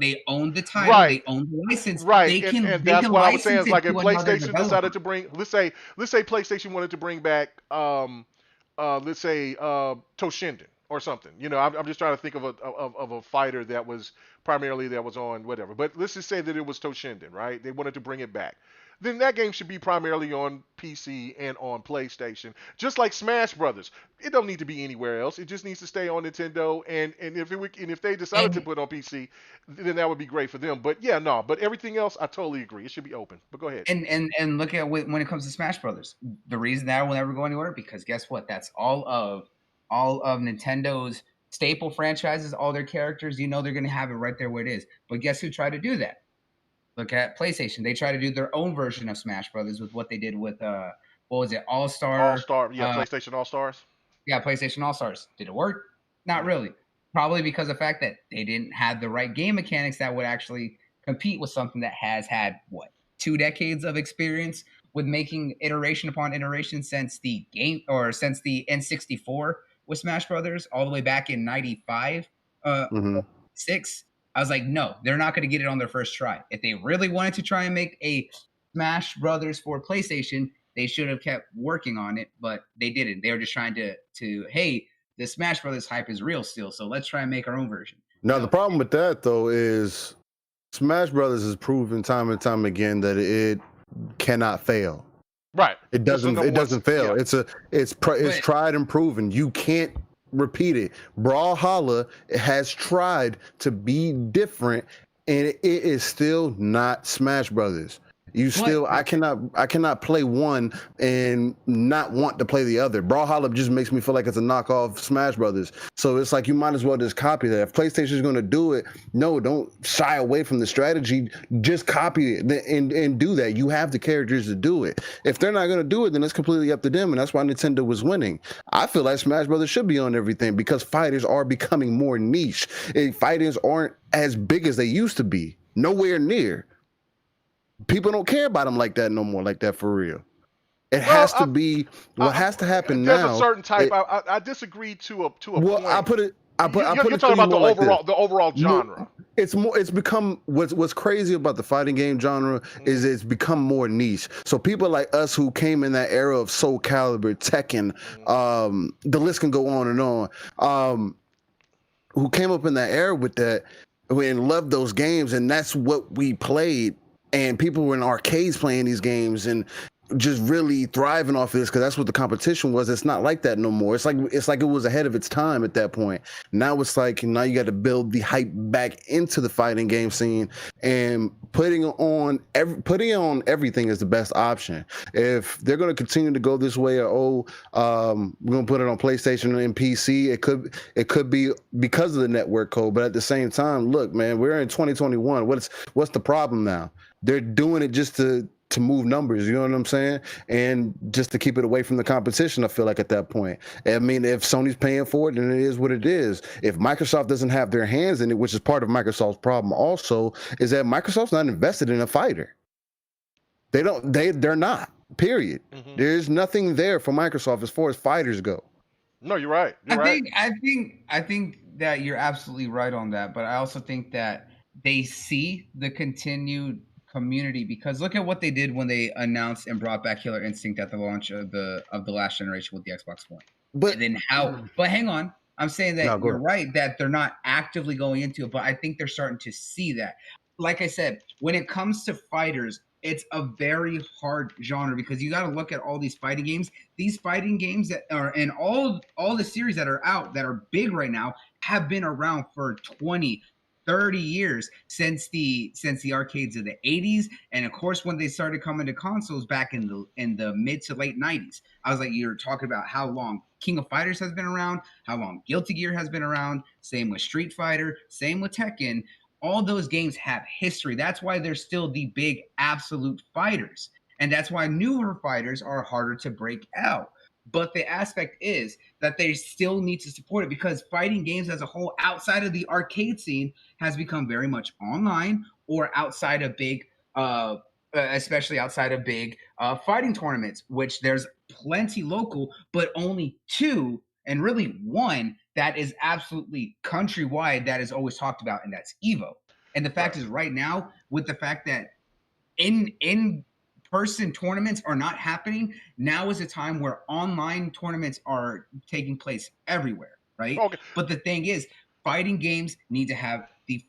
title, they own the license. Right, and that's what I was saying. Is like if PlayStation decided to bring, let's say PlayStation wanted to bring back, let's say Toshinden or something. I'm just trying to think of a fighter that was primarily on whatever. But let's just say that it was Toshinden, right? They wanted to bring it back. Then that game should be primarily on PC and on PlayStation. Just like Smash Brothers. It don't need to be anywhere else. It just needs to stay on Nintendo. And if they decided to put it on PC, then that would be great for them. But but everything else, I totally agree. It should be open. But go ahead. And look at when it comes to Smash Brothers. The reason that will never go anywhere, because guess what? That's all of Nintendo's staple franchises, all their characters. They're going to have it right there where it is. But guess who tried to do that? Look at PlayStation. They try to do their own version of Smash Brothers with what they did with what was it? All-Star, PlayStation All-Stars. Yeah, PlayStation All-Stars. Did it work? Not really. Probably because of the fact that they didn't have the right game mechanics that would actually compete with something that has had 2 decades of experience with making iteration upon iteration since the N64 with Smash Brothers all the way back in 95, 6. I was like, no, they're not going to get it on their first try. If they really wanted to try and make a Smash Brothers for PlayStation, they should have kept working on it, but they didn't. They were just trying to hey, the Smash Brothers hype is real still, so let's try and make our own version. Now, the problem with that, though, is Smash Brothers has proven time and time again that it cannot fail. Right. It doesn't fail. Yeah. It's tried and proven. You can't repeat it. Brawlhalla has tried to be different, and it is still not Smash Brothers. I cannot play one and not want to play the other. Brawlhalla just makes me feel like it's a knockoff Smash Brothers. So it's like you might as well just copy that. If PlayStation is going to do it, no, don't shy away from the strategy. Just copy it and do that. You have the characters to do it. If they're not going to do it, then it's completely up to them, and that's why Nintendo was winning. I feel like Smash Brothers should be on everything because fighters are becoming more niche. Fighters aren't as big as they used to be. Nowhere near. People don't care about them like that no more, like that for real. It has to be what has to happen now. There's a certain type. I disagree to a point. Well, you're talking about the overall genre. It's become what's crazy about the fighting game genre is it's become more niche. So people like us who came in that era of Soul Calibur, Tekken, the list can go on and on. Who came up in that era with that and loved those games, and that's what we played. And people were in arcades playing these games, and just really thriving off of this because that's what the competition was. It's not like that no more. It's like it was ahead of its time at that point. Now it's like now you got to build the hype back into the fighting game scene, and putting on everything is the best option. If they're going to continue to go this way, or we're going to put it on PlayStation and PC, it could be because of the network code. But at the same time, look, man, we're in 2021. What's the problem now? They're doing it just to move numbers, you know what I'm saying? And just to keep it away from the competition, I feel like at that point. I mean, if Sony's paying for it, then it is what it is. If Microsoft doesn't have their hands in it, which is part of Microsoft's problem also, is that Microsoft's not invested in a fighter. They're not, period. Mhm. There's nothing there for Microsoft as far as fighters go. No, you're right. You're right. I think that you're absolutely right on that, but I also think that they see the continued community, because look at what they did when they announced and brought back Killer Instinct at the launch of the last generation with the Xbox One. But And then but hang on, I'm saying that No, go you're ahead. right that they're not actively going into it, but I think they're starting to see that. Like I said, when it comes to fighters, it's a very hard genre because you got to look at all these fighting games. These fighting games that are, and all the series that are out that are big right now have been around for 20, 30 years, since the arcades of the 80s, and of course when they started coming to consoles back in the mid to late 90s. I was like, you're talking about how long King of Fighters has been around, how long Guilty Gear has been around, same with Street Fighter, same with Tekken. All those games have history. That's why they're still the big absolute fighters, and that's why newer fighters are harder to break out. But the aspect is that they still need to support it, because fighting games as a whole outside of the arcade scene has become very much online, or outside of big especially outside of big fighting tournaments, which there's plenty local, but only two, and really one that is absolutely countrywide that is always talked about, and that's Evo. And the fact Right. is, right now, with the fact that in person tournaments are not happening, now is a time where online tournaments are taking place everywhere, right? Okay. But the thing is, fighting games need to have the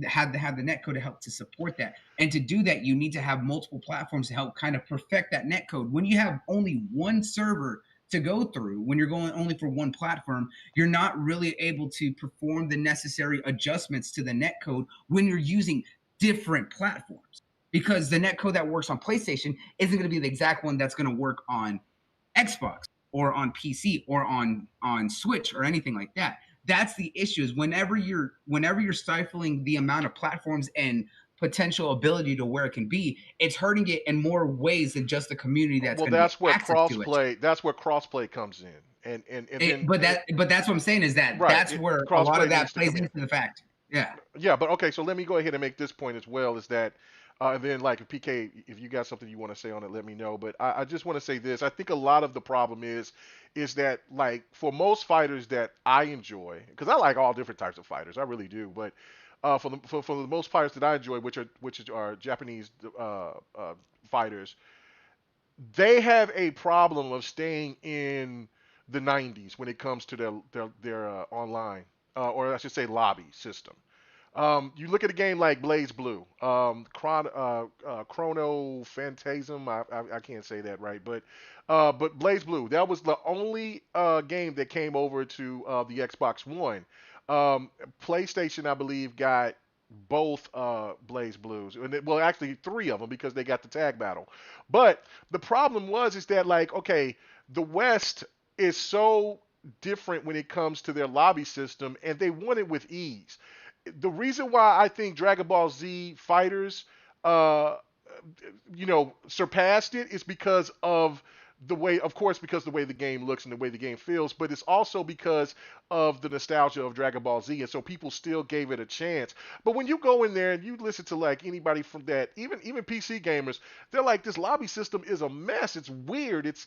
have the netcode to help to support that. And to do that, you need to have multiple platforms to help kind of perfect that netcode. When you have only one server to go through, when you're going only for one platform, you're not really able to perform the necessary adjustments to the netcode when you're using different platforms, because the netcode that works on PlayStation isn't going to be the exact one that's going to work on Xbox or on PC or on Switch or anything like that. That's the issue, is whenever you're stifling the amount of platforms and potential ability to where it can be, it's hurting it in more ways than just the community that's Well, going to be that's where access to it. crossplay. That's where crossplay comes in, and then But that's what I'm saying, is that right. that's where a lot Crossplay of needs that to plays come in. into the fact. Yeah. Yeah, but okay. So let me go ahead and make this point as well. Is that and then like PK, if you got something you want to say on it, let me know. But I just want to say this. I think a lot of the problem is that like for most fighters that I enjoy, because I like all different types of fighters, I really do. But for the most fighters that I enjoy, which are Japanese fighters, they have a problem of staying in the 90s when it comes to their online, or I should say lobby system. You look at a game like Blaze Blue, Chrono Phantasm. I can't say that right, but Blaze Blue. That was the only game that came over to the Xbox One. PlayStation, I believe, got both Blaze Blues, and well, actually three of them because they got the tag battle. But the problem is that like okay, the West is so different when it comes to their lobby system, and they want it with ease. The reason why I think Dragon Ball Z Fighters, uh, surpassed it is because of the way, of course, because the way the game looks and the way the game feels, but it's also because of the nostalgia of Dragon Ball Z, and so people still gave it a chance. But when you go in there and you listen to like anybody from that, even PC gamers, they're like, this lobby system is a mess. It's weird. It's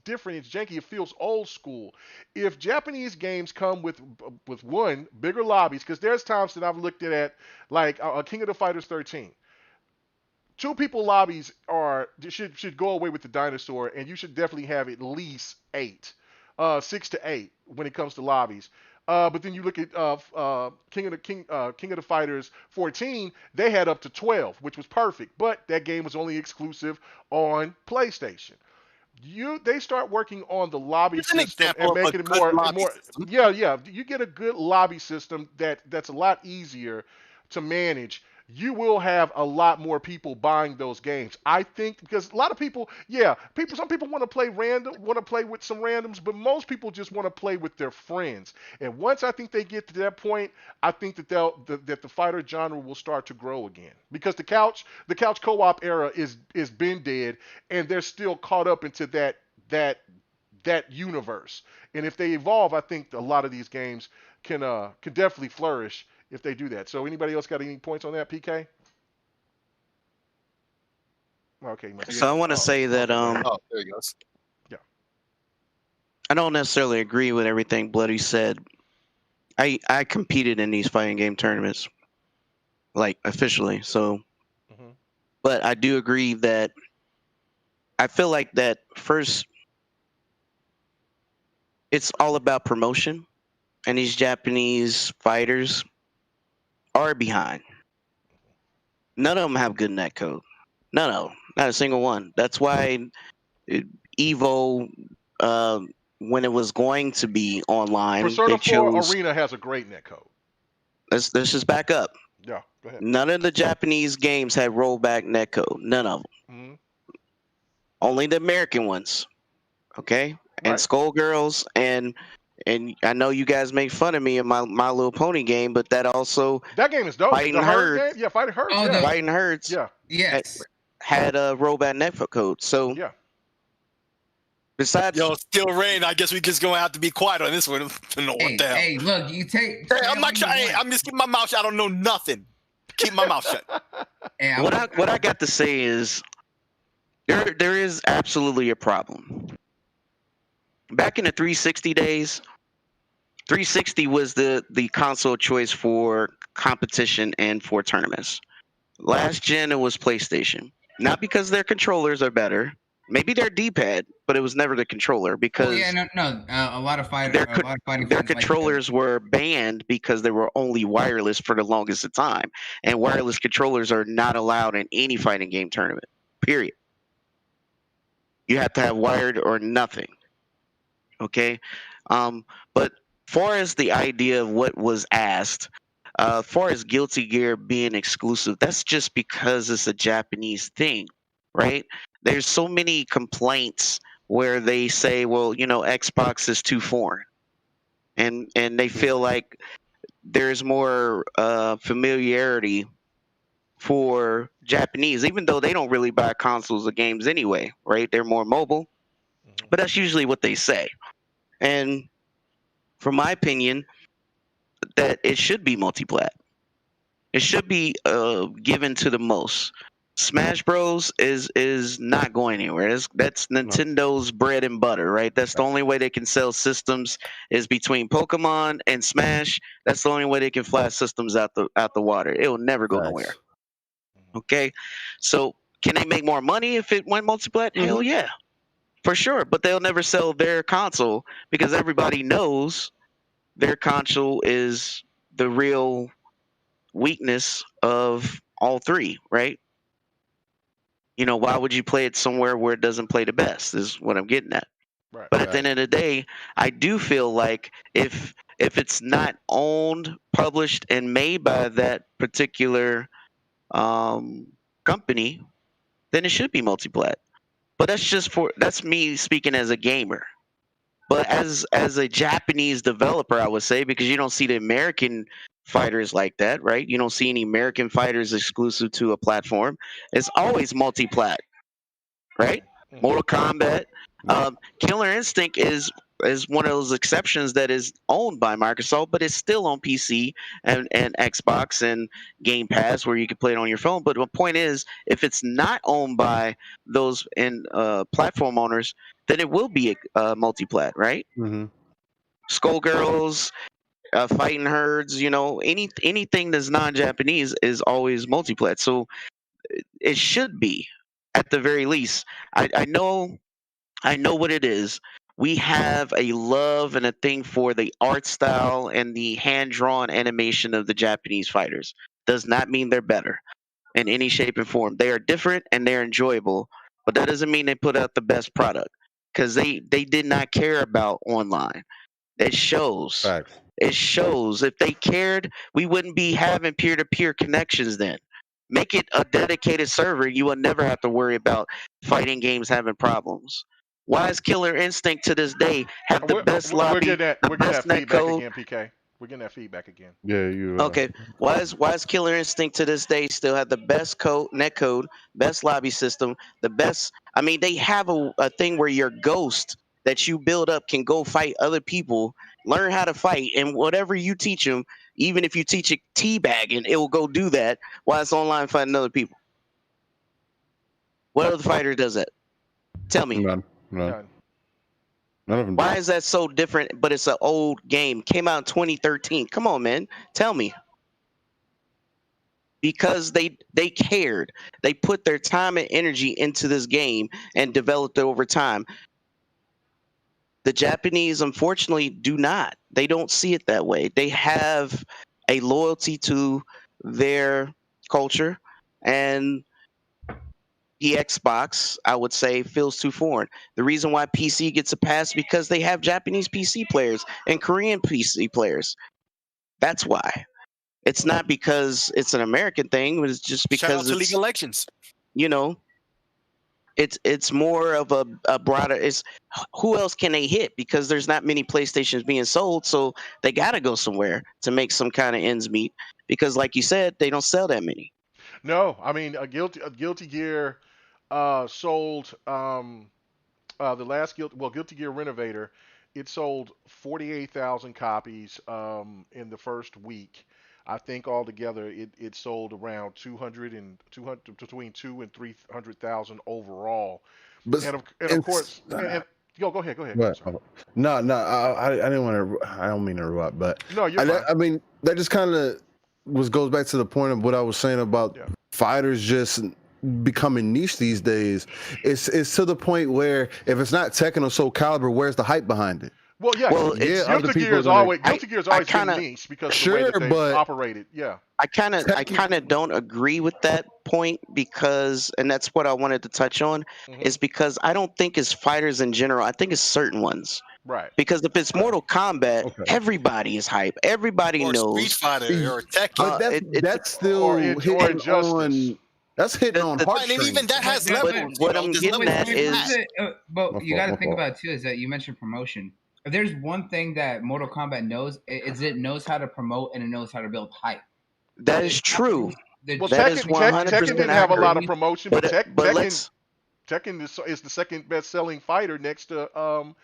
different. It's janky. It feels old school. If Japanese games come with one bigger lobbies, because there's times that I've looked at like King of the Fighters 13. Two people lobbies should go away with the dinosaur, and you should definitely have at least eight, 6 to 8 when it comes to lobbies. But then you look at King of the Fighters 14, they had up to 12, which was perfect. But that game was only exclusive on PlayStation. They start working on the lobby Here's an system example and of a making it good more lobby more. system. Yeah. You get a good lobby system that's a lot easier to manage. You will have a lot more people buying those games. I think because a lot of people, some people want to play random, want to play with some randoms, but most people just want to play with their friends. And once I think they get to that point, I think that that the fighter genre will start to grow again because the couch co-op era is been dead, and they're still caught up into that that universe. And if they evolve, I think a lot of these games can definitely flourish if they do that. So anybody else got any points on that, PK? Okay, must So I want to say that okay, go ahead. Oh, there he goes. Yeah. I don't necessarily agree with everything Bloody said. I competed in these fighting game tournaments, like officially. So, Mhm. but I do agree that I feel like that first, it's all about promotion, and these Japanese fighters are behind. None of them have good net code. None of them. Not a single one. That's why Evo, uh, when it was going to be online, Persona they 4 chose. Arena has a great netcode. Let's just back up. Yeah, go ahead. None of the Japanese games had rollback netcode. None of them. Hmm. Only the American ones. Okay, and Right. Skullgirls and I know you guys make fun of me in my Little Pony game, but that also That game is dope. Fighting The Herd Herds. game? Yeah, Fighting Herds. Oh, Yeah. Fighting Herds Yeah. Yes. had a rollback netcode code. So Yeah. besides, Yo, still rain. I guess we just gonna have to be quiet on this one. I don't know what the hell. Hey, look, you take. Hey, I'm not trying. Hey, I'm just keeping my mouth shut. I don't know nothing. Keep my mouth shut. Hey, what I got to say is there is absolutely a problem. Back in the 360 days, 360 was the console choice for competition and for tournaments. Last gen, it was PlayStation. Not because their controllers are better. Maybe their D-pad, but it was never the controller because Oh yeah, no. A lot of fighting their fans controllers were banned because they were only wireless for the longest of time, and wireless controllers are not allowed in any fighting game tournament. Period. You have to have wired or nothing. Okay, but far as the idea of what was asked, far as Guilty Gear being exclusive, that's just because it's a Japanese thing, right? There's so many complaints where they say, well, Xbox is too foreign, and they feel like there's more familiarity for Japanese, even though they don't really buy consoles or games anyway, right? They're more mobile, Mhm. but that's usually what they say. And from my opinion, that it should be multi-plat. It should be given to the most. Smash Bros is not going anywhere. That's Nintendo's bread and butter, right? That's the only way they can sell systems is between Pokemon and Smash. That's the only way they can fly systems out the water. It will never go nowhere. Okay, so can they make more money if it went multi-plat? Hell yeah, for sure. But they'll never sell their console because everybody knows their console is the real weakness of all three, right? Why would you play it somewhere where it doesn't play the best is what I'm getting at. Right. But at the end of the day, I do feel like if it's not owned, published, and made by that particular company, then it should be multi-plat. But that's me speaking as a gamer. But as a Japanese developer, I would say, because you don't see the American fighters like that, right? You don't see any American fighters exclusive to a platform. It's always multi-plat, right? Mhm. Mortal Kombat, Killer Instinct is one of those exceptions that is owned by Microsoft, but it's still on PC and Xbox and Game Pass where you can play it on your phone. But the point is, if it's not owned by those platform owners, then it will be a multi-plat, right? Mm-hmm. Skullgirls, Fighting Herds, anything that's non-Japanese is always multi-plat. So it should be, at the very least. I know what it is we have a love and a thing for the art style and the hand-drawn animation of the Japanese fighters. Does not mean they're better in any shape and form. They are different and they're enjoyable, but that doesn't mean they put out the best product because they did not care about online. It shows. Facts. It shows. If they cared, we wouldn't be having peer-to-peer connections then. Make it a dedicated server. You will never have to worry about fighting games having problems. Why is Killer Instinct to this day have the best We're lobby, getting that. the We're getting best that feedback netcode? again, PK. We're getting that feedback again. Yeah, you. Okay, why is Killer Instinct to this day still have the best netcode, best lobby system, the best? I mean, they have a thing where your ghost that you build up can go fight other people, learn how to fight, and whatever you teach them, even if you teach it teabagging, it will go do that while it's online fighting other people. What other fighter does that? Tell me. None. None. None of them. Why is that so different? But it's an old game. Came out in 2013. Come on, man. Tell me. Because they cared. They put their time and energy into this game and developed it over time. The Japanese, unfortunately, do not. They don't see it that way. They have a loyalty to their culture, and the Xbox, I would say, feels too foreign. The reason why PC gets a pass because they have Japanese PC players and Korean PC players. That's why. It's not because it's an American thing, but it's just Shout out because to League it's, of Legends. you know, it's more of a broader. It's who else can they hit because there's not many PlayStations being sold, so they got to go somewhere to make some kind of ends meet. Because, like you said, they don't sell that many. No, I mean a Guilty Gear sold the last Guilty Gear Renovator. It sold 48,000 copies in the first week. I think altogether it sold around 200 between 2 and 300,000 overall. But And of course, go ahead. What? No, I didn't want to. I don't mean to interrupt, but No, you're fine. I mean, that just kind of goes back to the point of what I was saying about fighters just becoming niche these days. It's to the point where if it's not Tekken or Soul Calibur, where's the hype behind it? Well, yeah, Well, Guilty Gear's always been niche because of the way that they but operated. Yeah. I kind of don't agree with that point because, and that's what I wanted to touch on, is because I don't think it's fighters in general. I think it's certain ones. Right. Because if it's Mortal Kombat, everybody is hype. Everybody Or knows. Street Fighter or Tekken. But that's still or hitting Injustice. on. That's hitting on And heartstrings. even that has levels. what I'm getting at is- but you got to think about too is that you mentioned promotion. If there's one thing that Mortal Kombat knows, is it knows how to promote and it knows how to build hype. That is true. Well, That is Tekken 100% didn't have a lot of accurate. promotion, But Tekken is the second best-selling fighter next to the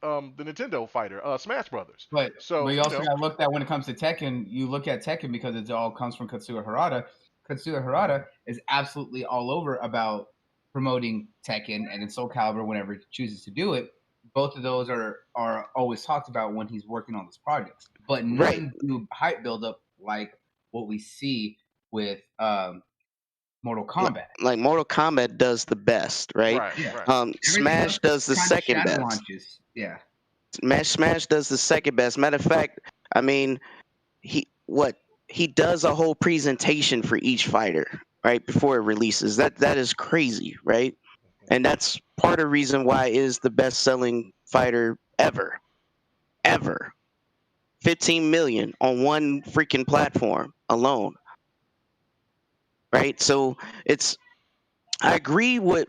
Nintendo fighter, Smash Brothers. But So, you you also know. got to look at when it comes to Tekken. You look at Tekken because it all comes from Katsuya Harada. Katsuya Harada is absolutely all over about promoting Tekken and in Soul Calibur whenever he chooses to do it. Both of those are always talked about when he's working on these projects, but nothing do hype build up like what we see with Mortal Kombat. Like Mortal Kombat does the best, right? Right, Yeah. right. Smash does the Kind of second shadow best. launches. Yeah. Smash does the second best. Matter of fact, I mean, he does a whole presentation for each fighter, right, before it releases. That is crazy, right? And that's part of the reason why it is the best-selling fighter ever. 15 million on one freaking platform alone. Right? So I agree with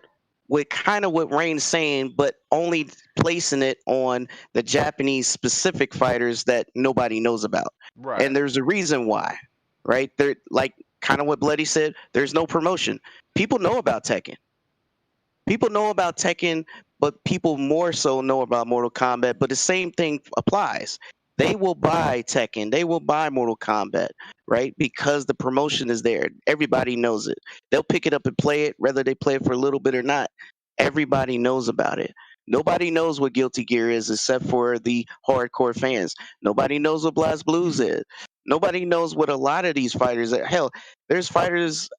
kind of what Rain's saying, but only placing it on the Japanese specific fighters that nobody knows about. Right. And there's a reason why, right? There, like kind of what Bloody said, there's no promotion. People know about Tekken. But people more so know about Mortal Kombat. But the same thing applies. They will buy Tekken. They will buy Mortal Kombat, right? Because the promotion is there. Everybody knows it. They'll pick it up and play it, whether they play it for a little bit or not. Everybody knows about it. Nobody knows what Guilty Gear is except for the hardcore fans. Nobody knows what Blast Blues is. Nobody knows what a lot of these fighters are. Hell, there's fighters,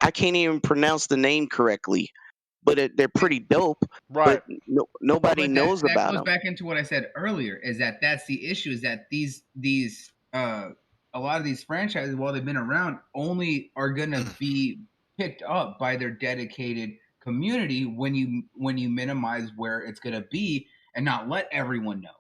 I can't even pronounce the name correctly, but they're pretty dope. Right. But nobody But knows that about goes them. back into what I said earlier, is that's the issue, is that these a lot of these franchises, while they've been around, only are gonna be picked up by their dedicated community when you minimize where it's gonna be and not let everyone know.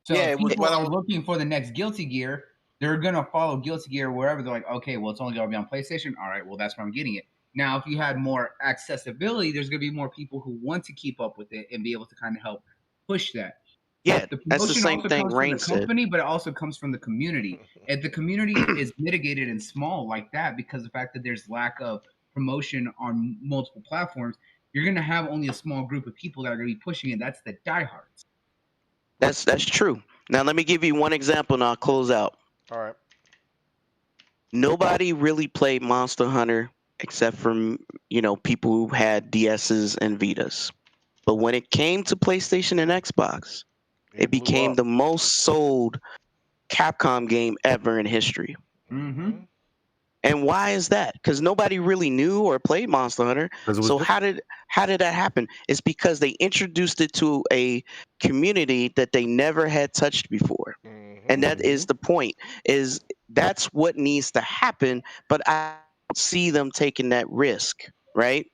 So Yeah, if people are looking for the next Guilty Gear, they're gonna follow Guilty Gear wherever. They're like, okay, well, it's only gonna be on PlayStation. All right, well, that's where I'm getting it. Now, if you had more accessibility, there's gonna be more people who want to keep up with it and be able to kind of help push that. Yeah, The that's the promotion same also thing comes from Rain the said. company, but it also comes from the community. If the community is mitigated and small like that because of the fact that there's lack of promotion on multiple platforms, you're going to have only a small group of people that are going to be pushing it. That's the diehards. That's true. Now let me give you one example and I'll close out. All right. Nobody really played Monster Hunter except for people who had DSs and Vitas. But when it came to PlayStation and Xbox, it blew became up. the most sold Capcom game ever in history. Mm-hmm. And why is that? Because nobody really knew or played Monster Hunter. So how did that happen? It's because they introduced it to a community that they never had touched before. And that is the point. That's what needs to happen, but I don't see them taking that risk, right?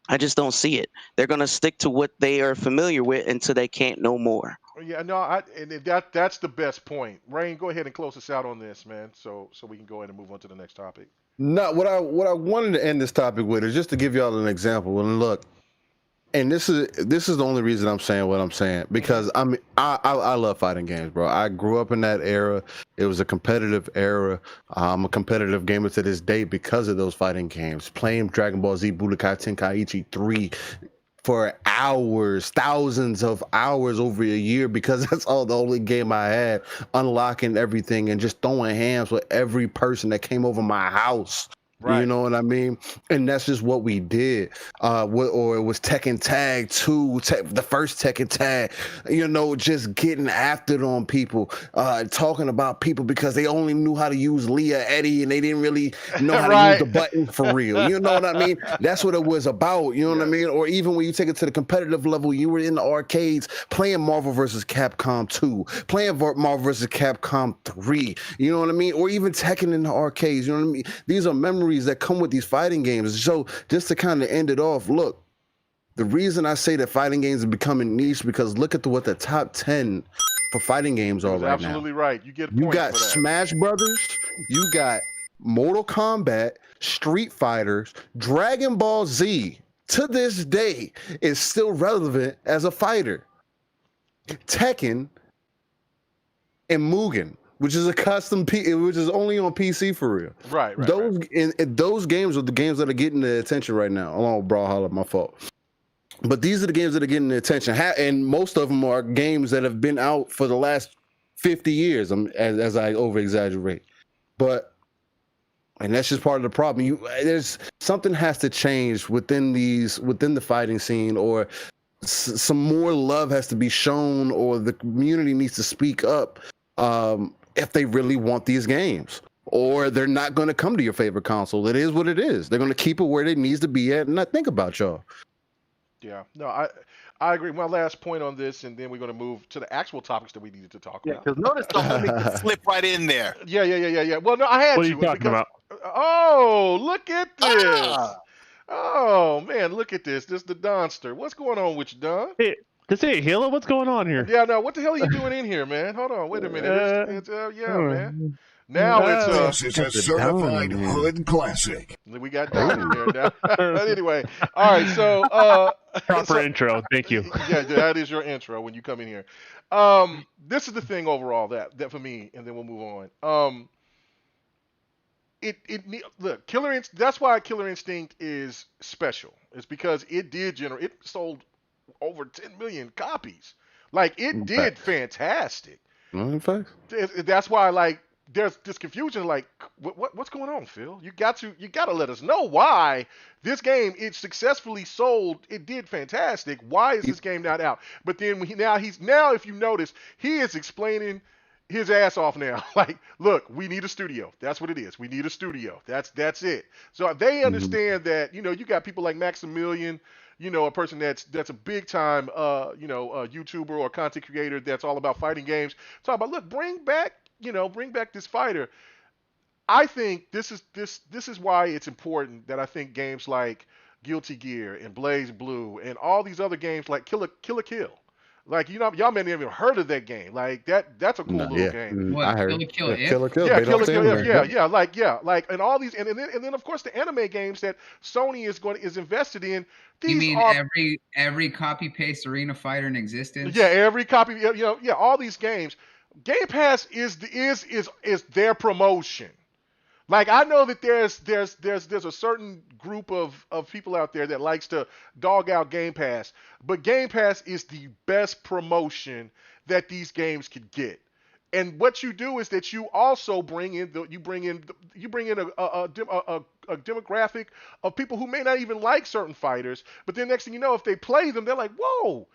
I just don't see it. They're gonna stick to what they are familiar with until they can't no more. Yeah, no, and that's the best point. Rain, go ahead and close us out on this, man, so we can go ahead and move on to the next topic. No, what I wanted to end this topic with is just to give y'all an example. And look, and this is the only reason I'm saying what I'm saying, because I love fighting games, bro. I grew up in that era. It was a competitive era. I'm a competitive gamer to this day because of those fighting games. Playing Dragon Ball Z Budokai Tenkaichi 3 for hours, thousands of hours over a year, because that's all the only game I had, unlocking everything and just throwing hands with every person that came over my house. Right. You know what I mean? And that's just what we did. Or it was Tekken Tag 2, the first Tekken Tag, just getting after it on people, talking about people because they only knew how to use Leah Eddie and they didn't really know how to use the button for real. You know what I mean? That's what it was about. You know what I mean? Or even when you take it to the competitive level, you were in the arcades playing Marvel vs. Capcom 2, playing Marvel vs. Capcom 3. You know what I mean? Or even Tekken in the arcades. You know what I mean? These are memories that come with these fighting games. So just to kind of end it off, look, the reason I say that fighting games are becoming niche, because look at what the top 10 for fighting games are right now. Absolutely right. You got Smash Brothers, you got Mortal Kombat, Street Fighters, Dragon Ball Z. To this day is still relevant as a fighter. Tekken and Mugen, which is a custom which is only on PC for real. Right. Those games are the games that are getting the attention right now, along with Brawlhalla, my fault. But these are the games that are getting the attention, and most of them are games that have been out for the last 50 years, as I over-exaggerate. And that's just part of the problem. There's something has to change within the fighting scene, or some more love has to be shown, or the community needs to speak up. If they really want these games, or they're not going to come to your favorite console. It is what it is. They're going to keep it where it needs to be at and not think about y'all. Yeah, no, I agree. My last point on this, and then we're going to move to the actual topics that we needed to talk about. Because notice the homie could slip right in there. Yeah. Well, no, I had to. What are you talking about? Oh, look at this. Oh, man, look at this. This is the Donster. What's going on with you, Don? Hey, Hilo, what's going on here? Yeah, no, what the hell are you doing in here, man? Hold on, wait a minute. Man. Now this is a certified hood classic. We got Don in here now. But anyway, all right, so proper intro. Thank you. Yeah, that is your intro when you come in here. This is the thing overall that for me, and then we'll move on. Look, that's why Killer Instinct is special. It's because it sold over 10 million copies. Like, it did fantastic. That's why, like, there's this confusion. Like, what's going on, Phil? You got to let us know why this game, it successfully sold. It did fantastic. Why is this game not out? But then now if you notice, he is explaining his ass off now. Like, look, we need a studio. That's what it is. We need a studio. That's it. So they Mhm. understand that, you got people like Maximilian, a person that's a big time YouTuber or content creator that's all about fighting games. Talk about, look, bring back this fighter. I think this is why it's important that I think games like Guilty Gear and Blaze Blue and all these other games like Kill a Kill. Like, y'all may not even heard of that game. Like that's a cool No, little yeah, game. What, I heard. Kill Kill Yeah, If? Killer Kill, Yeah, based off Kill a the Kill If, anime. yeah, Yep. like, and all these, and then of course the anime games that Sony is invested in. You These mean are, every copy paste Arena Fighter in yeah, existence? every copy, yeah, all these games. Game Pass is their promotion. Like, I know that there's a certain group of people out there that likes to dog out Game Pass, but Game Pass is the best promotion that these games could get. And what you do is that you also bring in a demographic of people who may not even like certain fighters, but then next thing you know, if they play them, they're like, whoa,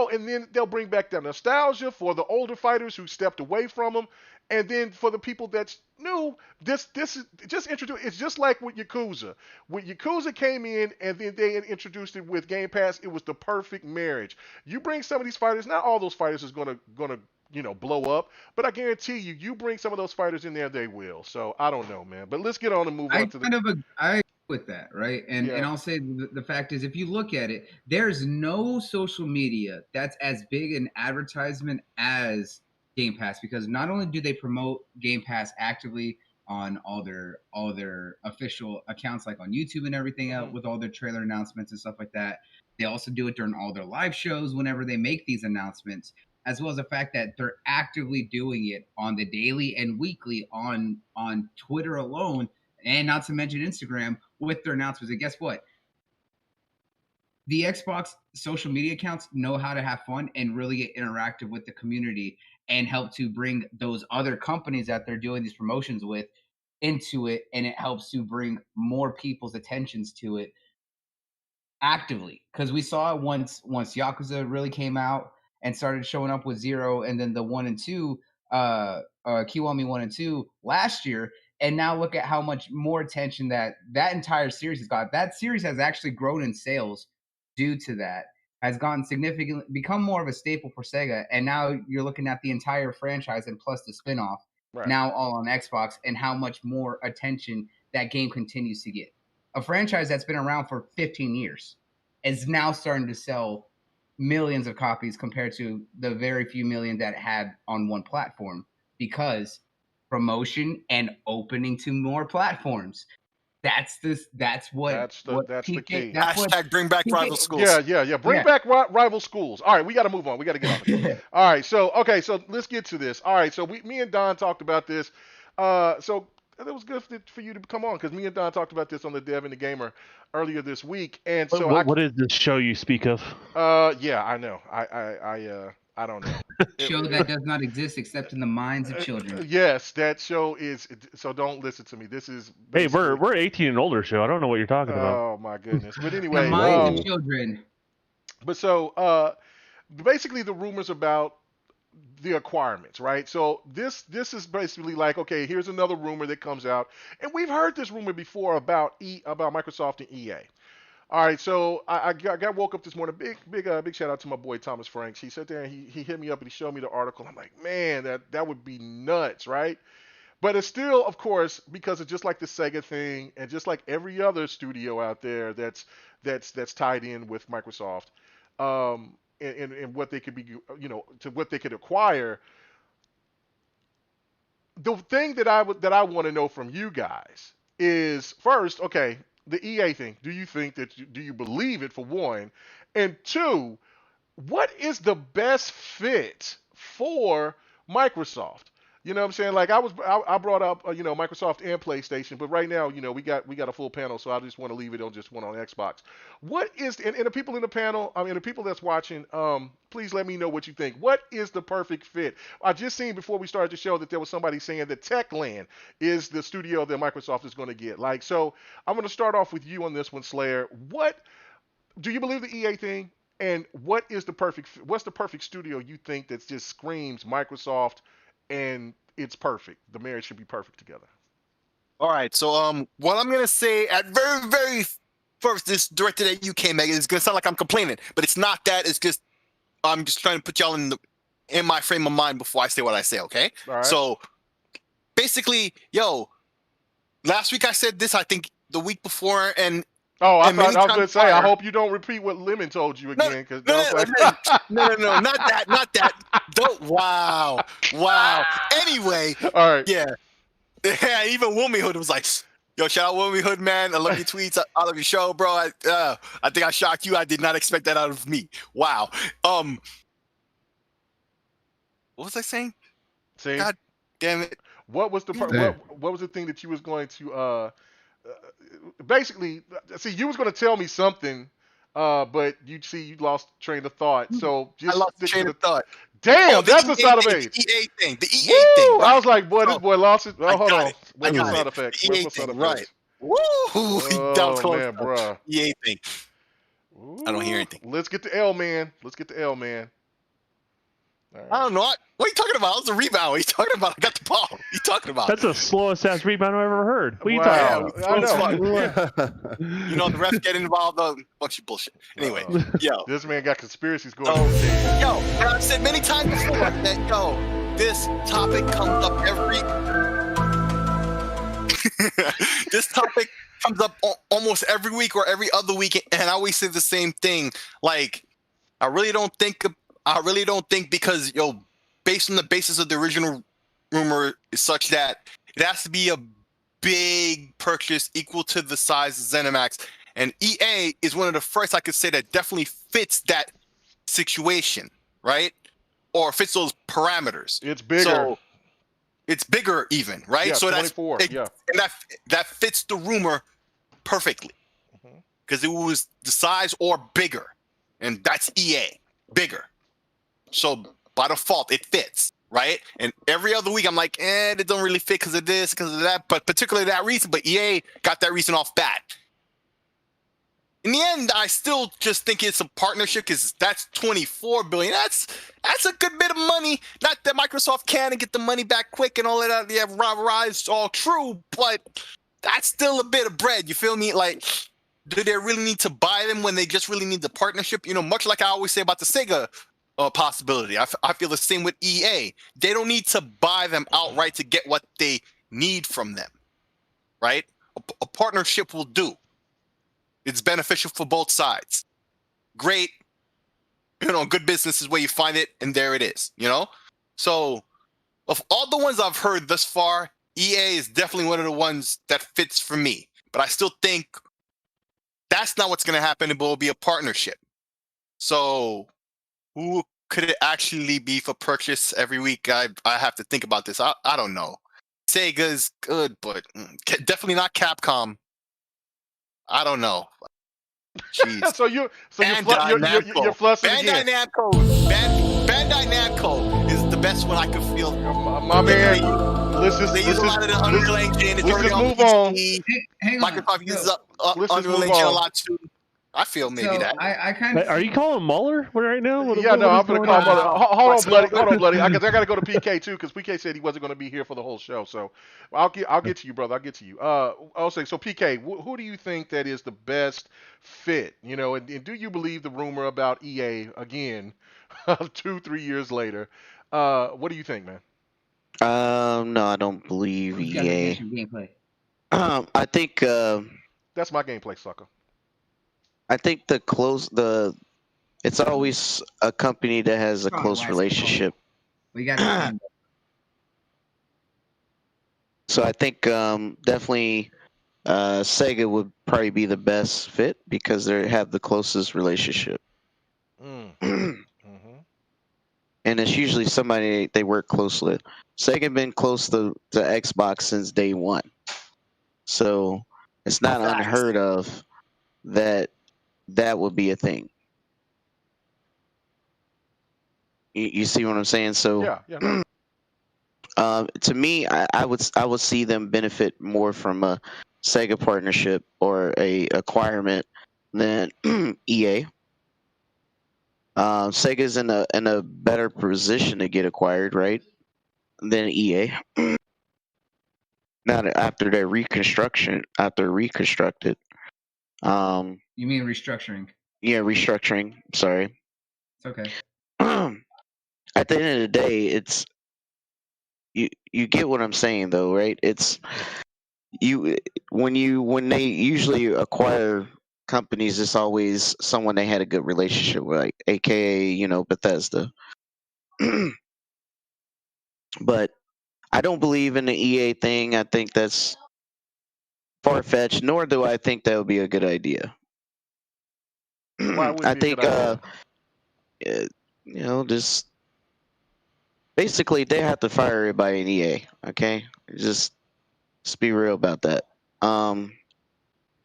and then they'll bring back that nostalgia for the older fighters who stepped away from them, and then for the people that's new, this is just introduced. It's just like with Yakuza. When Yakuza came in and then they introduced it with Game Pass, it was the perfect marriage. You bring some of these fighters, not all those fighters is gonna blow up, but I guarantee you bring some of those fighters in there, they will. So I don't know, man. But let's get on and move on to the. I agree with that, right? And Yeah. I'll say the fact is, if you look at it, there's no social media that's as big an advertisement as Game Pass, because not only do they promote Game Pass actively on all their official accounts, like on YouTube and everything else, with all their trailer announcements and stuff like that. They also do it during all their live shows whenever they make these announcements, as well as the fact that they're actively doing it on the daily and weekly on Twitter alone, and not to mention Instagram with their announcements. And guess what? The Xbox social media accounts know how to have fun and really get interactive with the community and help to bring those other companies that they're doing these promotions with into it, and it helps to bring more people's attentions to it actively, because we saw it once Yakuza really came out and started showing up with Zero, and then the 1 and 2, Kiwami 1 and 2 last year, and now look at how much more attention that entire series has got. That series has actually grown in sales due to that, has gotten significantly, become more of a staple for Sega, and now you're looking at the entire franchise and plus the spinoff Right. now all on Xbox, and how much more attention that game continues to get. A franchise that's been around for 15 years is now starting to sell millions of copies compared to the very few million that it had on one platform, because promotion and opening to more platforms. That's this. That's what That's the PK. key. That's what Hashtag bring back rival PK. schools. Yeah. Bring Yeah. back rival schools. All right, we got to move on. We got to get off of this. All right, so let's get to this. All right, so me and Don talked about this. So it was good for you to come on, because me and Don talked about this on the Dev and the Gamer earlier this week, and so What is this show you speak of? yeah, I know. I don't know. Show that does not exist except in the minds of children. Yes, that show is. So don't listen to me. This is Hey, basically. we're 18 and older show. I don't know what you're talking about. Oh my goodness. But The anyway, minds of children. but so basically the rumors about the acquirements, right? So this is basically like, okay, here's another rumor that comes out, and we've heard this rumor before about Microsoft and EA. All right, so I got woke up this morning. Big shout out to my boy Thomas Franks. He sat there and he hit me up and he showed me the article. I'm like, man, that would be nuts, right? But it's still, of course, because it's just like the Sega thing, and just like every other studio out there that's tied in with Microsoft, and what they could be, to what they could acquire. The thing that I want to know from you guys is, first, okay, the EA thing. Do you believe it, for one, and two, what is the best fit for Microsoft? You know what I'm saying? Like, I brought up Microsoft and PlayStation, but right now, we got a full panel, so I just want to leave it on just one on Xbox. What is, and the people in the panel, I mean the people that's watching, please let me know what you think. What is the perfect fit? I just seen before we started the show that there was somebody saying that Techland is the studio that Microsoft is going to get. Like, so I'm going to start off with you on this one, Slayer. What do you believe the EA thing? And what's the perfect studio you think that just screams Microsoft and it's perfect. The marriage should be perfect together. All right. So what I'm gonna say at very very first, this directed at you, KMEGA, is gonna sound like I'm complaining, but it's not that. It's just I'm just trying to put y'all in my frame of mind before I say what I say. Okay. All right. So basically, last week I said this. I think the week before, and I and many was going times to say, I prior. hope you don't repeat what Lemon told you No, again, because no, not that. Don't. Wow. Anyway, all right. yeah, even Woomy Hood was like, yo, shout out Woomy Hood, man. I love your tweets. I love your show, bro. I think I shocked you. I did not expect that out of me. Wow. What was I saying? See, God damn it. what was the what was the thing that you was going to basically see? You was going to tell me something, but you lost train of thought. So just I lost stick train to of thought. Damn, The that's a side thing, effect. The EA thing. The EA Woo! thing. Right? I was like, boy, this So, boy lost it. Oh, I hold got on. it. Where's my got sound it. effects? The Where's EA my sound thing, effects? Woo! That was Oh close. man, bruh. EA thing. I don't hear Ooh, anything. let's get to L, man. Let's get to L, man. All right. I don't know. What are you talking about? It was a rebound. What are you talking about? I got the ball. What are you talking about? That's the slowest ass rebound I've ever heard. What are you Wow. talking I about? know. You know, the refs get involved. Bunch of bullshit. Anyway, This man got conspiracies going Oh, on. and I've said many times before that, this topic comes up this topic comes up almost every week or every other week, and I always say the same thing. Like, I really don't think because based on the basis of the original rumor is such that it has to be a big purchase equal to the size of ZeniMax, and EA is one of the first I could say that definitely fits that situation, right? Or fits those parameters. It's bigger. So it's bigger even, right? Yeah, So 24. Yeah. And that fits the rumor perfectly. Because it was the size or bigger. And that's EA. Bigger. So by default, it fits, right? And every other week I'm like, it don't really fit because of this, because of that, but particularly that reason. But EA got that reason off bat. In the end, I still just think it's a partnership because that's $24 billion. That's a good bit of money. Not that Microsoft can and get the money back quick and all of that. Yeah, rah, it's all true, but that's still a bit of bread. You feel me? Like, do they really need to buy them when they just really need the partnership? Much like I always say about the Sega possibility. I feel the same with EA. They don't need to buy them outright to get what they need from them, right? A partnership will do. It's beneficial for both sides. Great. Good business is where you find it, and there it is, So, of all the ones I've heard thus far, EA is definitely one of the ones that fits for me. But I still think that's not what's going to happen. It will be a partnership. So, who could it actually be for purchase every week? I have to think about this. I don't know. Sega's good, but definitely not Capcom. I don't know. Jeez. so you're flustered Bandai again. Bandai Namco is the best one I could feel. My man, let's just They use a lot of the Unreal Engine. It's already on move on. Hang on. Microsoft uses Let's just Unreal move Engine a on. lot too. I feel maybe that. I kind of. Are you calling Mueller right now? I'm gonna call Mother. Hold on, bloody. I gotta go to PK too, because PK said he wasn't gonna be here for the whole show. So I'll get to you, brother. I'll get to you. I'll say so. PK, who do you think that is the best fit? And do you believe the rumor about EA again, 2-3 years later? What do you think, man? No, I don't believe Who's got the EA. gameplay? I think That's my gameplay, sucker. I think it's always a company that has a close relationship. We got. So I think definitely Sega would probably be the best fit because they have the closest relationship. And it's usually somebody they work closely with. Sega been close to Xbox since day one. So it's not unheard of that would be a thing. You see what I'm saying? So yeah. to me, I would see them benefit more from a Sega partnership or a acquirement than EA. Sega's in a better position to get acquired, right? than EA. Not after their reconstruction. After reconstructed. You mean restructuring? Yeah, restructuring. Sorry. It's okay. At the end of the day, it's you get what I'm saying though, right? It's when they usually acquire companies, it's always someone they had a good relationship with, like aka Bethesda. But I don't believe in the EA thing. I think that's far-fetched, nor do I think that would be a good idea. Why would I it be a think good idea? just basically they have to fire everybody in EA. Okay, just be real about that.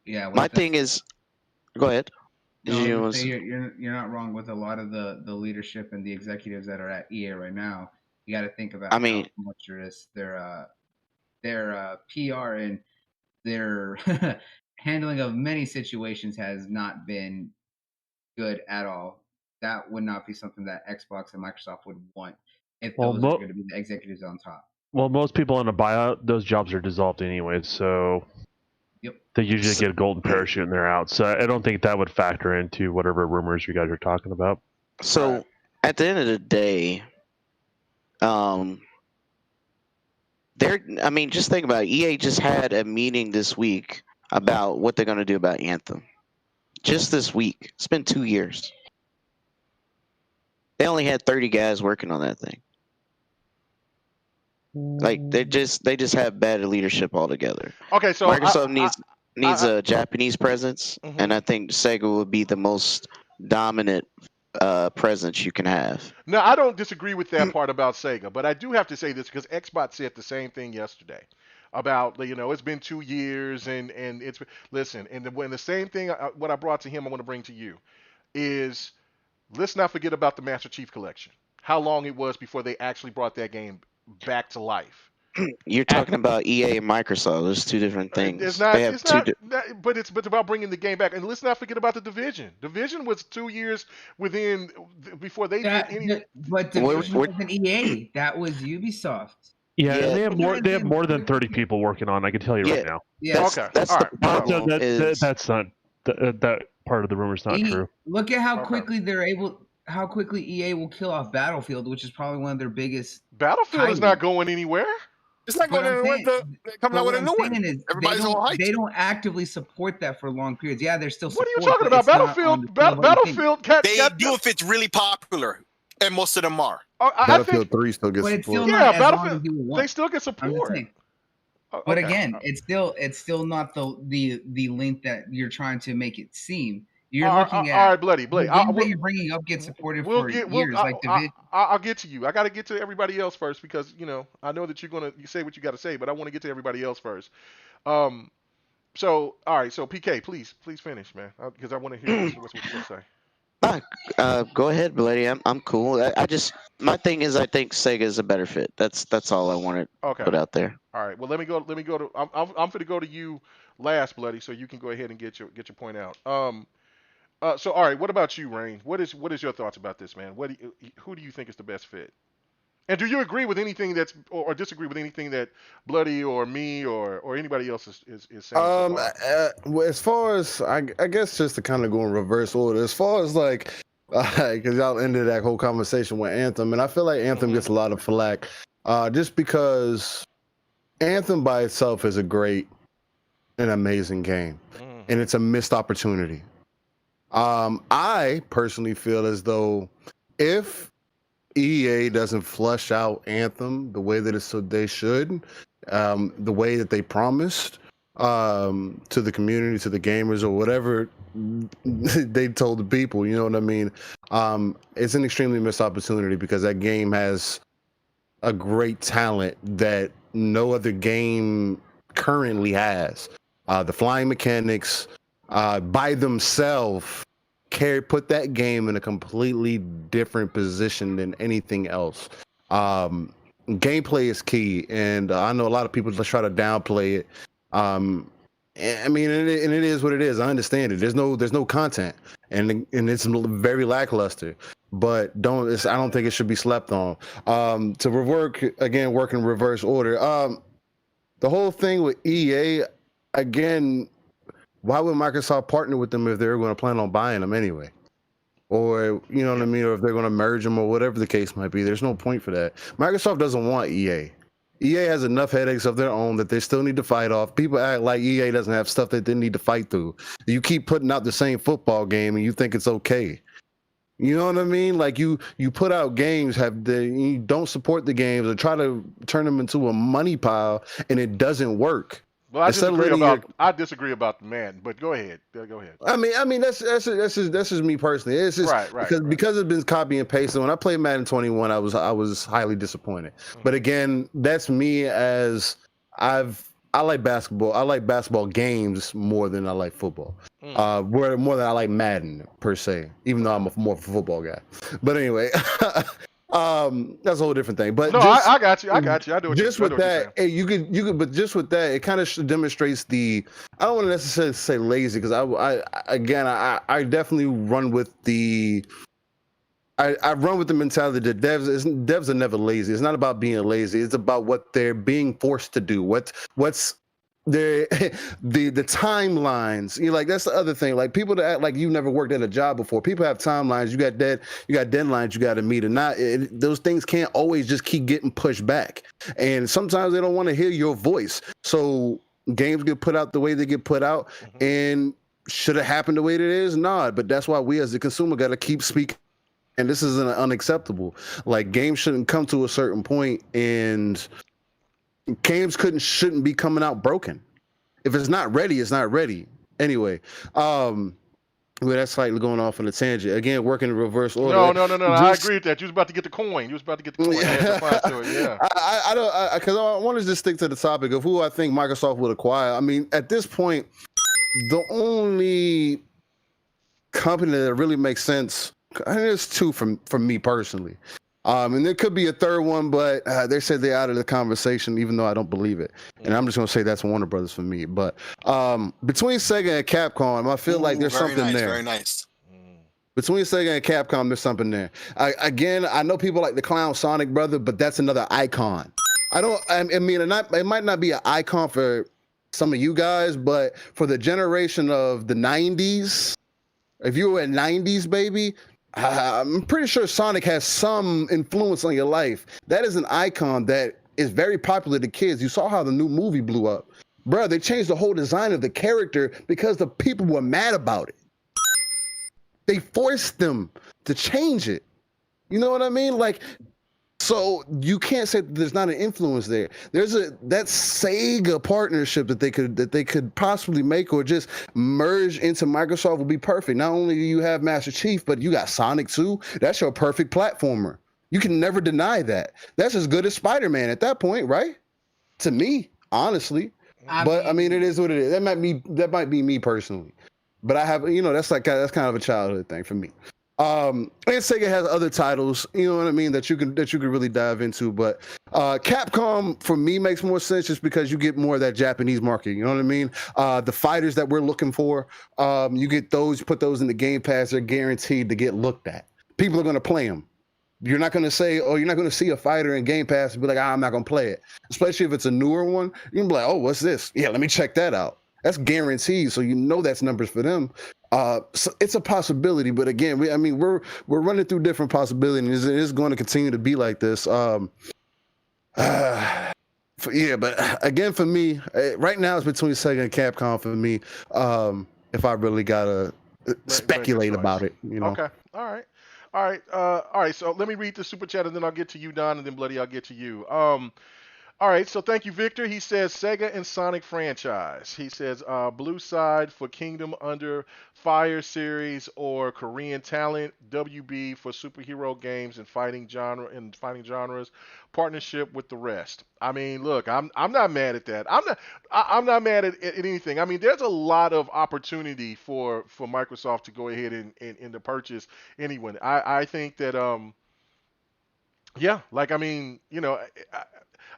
Yeah. My thing is, go ahead. No, I was gonna say you're not wrong with a lot of the leadership and the executives that are at EA right now. You got to think about how much their PR and their handling of many situations has not been good at all. That would not be something that Xbox and Microsoft would want if those are going to be the executives on top. Well, most people in a buyout, those jobs are dissolved anyway, so they usually get a golden parachute and they're out. So I don't think that would factor into whatever rumors you guys are talking about. So at the end of the day, just think about it. EA just had a meeting this week about what they're going to do about Anthem. Just this week. It's been 2 years. They only had 30 guys working on that thing. Like they just have bad leadership altogether. Okay, so Microsoft needs a Japanese presence, and I think Sega would be the most dominant presence you can have. No, I don't disagree with that part about Sega, but I do have to say this because Xbox said the same thing yesterday about it's been 2 years and it's listen, and when the same thing what I brought to him I want to bring to you is let's not forget about the Master Chief Collection. How long it was before they actually brought that game back to life. You're talking about EA and Microsoft. There's two different things. It's not. But it's about bringing the game back. And let's not forget about the Division. Division was 2 years before they did any. But Division wasn't EA. That was Ubisoft. Yeah, they have more than 30 people working on. I can tell you right now. Yeah. Okay. All right. That's not that part of the rumor is not true. Look at how quickly how quickly EA will kill off Battlefield, which is probably one of their biggest. Battlefield is not going anywhere. It's not going anywhere. They're coming out with a new one. Everybody's all hyped. They don't actively support that for long periods. Yeah, they're still. What are you talking about? Battlefield. Battlefield. They do if it's really popular, and most of them are. Battlefield 3 still gets support. Battlefield. They still get support. But again, it's still not the link that you're trying to make it seem. You're looking at all right, Bloody. The games that you're bringing up get supported for years. I'll get to you. I got to get to everybody else first because I know that you say what you got to say, but I want to get to everybody else first. So all right, so PK, please finish, man, because I want to hear what you're gonna say. Go ahead, Bloody. I'm cool. My thing is I think Sega is a better fit. That's all I wanted to put out there. All right. Well, let me go to. I'm going to go to you last, Bloody, so you can go ahead and get your point out. So all right, what about you, Rain? What is your thoughts about this, man? Who do you think is the best fit? And do you agree with anything or disagree with anything that Bloody or me or anybody else is saying? As far as I guess just to kind of go in reverse order, as far as like, because y'all ended that whole conversation with Anthem, and I feel like Anthem gets a lot of flack, just because Anthem by itself is a great and amazing game, and it's a missed opportunity. I personally feel as though if EA doesn't flush out Anthem the way that they should, the way that they promised to the community, to the gamers, or whatever they told the people, you know what I mean? It's an extremely missed opportunity because that game has a great talent that no other game currently has. The flying mechanics, by themselves, put that game in a completely different position than anything else. Gameplay is key, and I know a lot of people just try to downplay it. I mean, and it is what it is. I understand it. There's no content, and it's very lackluster. but I don't think it should be slept on. To work in reverse order. The whole thing with EA, again, why would Microsoft partner with them if they're going to plan on buying them anyway? Or, you know what I mean? Or if they're going to merge them or whatever the case might be, there's no point for that. Microsoft doesn't want EA. EA has enough headaches of their own that they still need to fight off. People act like EA doesn't have stuff that they need to fight through. You keep putting out the same football game and you think it's okay. You know what I mean? Like you put out games, you don't support the games or try to turn them into a money pile, and it doesn't work. Well, I disagree about the man, but go ahead. Go ahead. I mean that's just me personally. It's just because it's been copy and pasted. When I played Madden 21, I was highly disappointed. But again, that's me as I like basketball. I like basketball games more than I like football. More than I like Madden per se, even though I'm more of a football guy. But anyway, that's a whole different thing. But no, I got you. I do. Just with that, you could. But just with that, it kind of demonstrates the. I don't want to necessarily say lazy because I definitely run with the. I run with the mentality that devs are never lazy. It's not about being lazy. It's about what they're being forced to do. What's the timelines. That's the other thing. Like people that act like you've never worked at a job before. People have timelines. You got deadlines you got to meet, and those things can't always just keep getting pushed back. And sometimes they don't want to hear your voice. So games get put out the way they get put out, and should it happen the way it is? Nah, but that's why we as the consumer got to keep speaking. And this is unacceptable. Like games shouldn't come to a certain point, and games shouldn't be coming out broken. If it's not ready, it's not ready. Anyway, well, that's slightly going off on a tangent. Again, working in reverse order. No. I agree with that. You was about to get the coin. Yeah. Because I want to just stick to the topic of who I think Microsoft would acquire. I mean, at this point, the only company that really makes sense. I think there's two from me personally. And there could be a third one, but they said they're out of the conversation, even though I don't believe it. And I'm just going to say that's Warner Brothers for me. But between Sega and Capcom, I feel like there's something there. Very nice. Between Sega and Capcom, there's something there. I know people like the clown Sonic brother, but that's another icon. It might not be an icon for some of you guys, but for the generation of the 90s, if you were a 90s baby, I'm pretty sure Sonic has some influence on your life. That is an icon that is very popular to kids. You saw how the new movie blew up. Bro, they changed the whole design of the character because the people were mad about it. They forced them to change it. You know what I mean? So you can't say that there's not an influence there. There's that Sega partnership that they could possibly make or just merge into Microsoft would be perfect. Not only do you have Master Chief, but you got Sonic too. That's your perfect platformer. You can never deny that. That's as good as Spider-Man at that point, right? To me, honestly. I mean, it is what it is. That might be me personally. But I have, that's kind of a childhood thing for me. And Sega has other titles, you know what I mean, that you could really dive into. But Capcom for me makes more sense just because you get more of that Japanese market. You know what I mean? The fighters that we're looking for, you get those, put those in the Game Pass, they're guaranteed to get looked at. People are going to play them. You're not going to say, you're not going to see a fighter in Game Pass and be like, I'm not going to play it. Especially if it's a newer one. You can be like, oh, what's this? Yeah, let me check that out. That's guaranteed, so that's numbers for them. So it's a possibility, but again, we're running through different possibilities. It's going to continue to be like this. But again, for me, right now it's between Sega and Capcom for me. If I really gotta speculate about it, Okay, all right. So let me read the super chat, and then I'll get to you, Don, and then Bloody, I'll get to you. All right, so thank you, Victor. He says Sega and Sonic franchise. He says Blue Side for Kingdom Under Fire series or Korean talent. WB for superhero games and fighting genres. Partnership with the rest. I mean, look, I'm not mad at that. I'm not mad at anything. I mean, there's a lot of opportunity for Microsoft to go ahead and to purchase anyone. I think that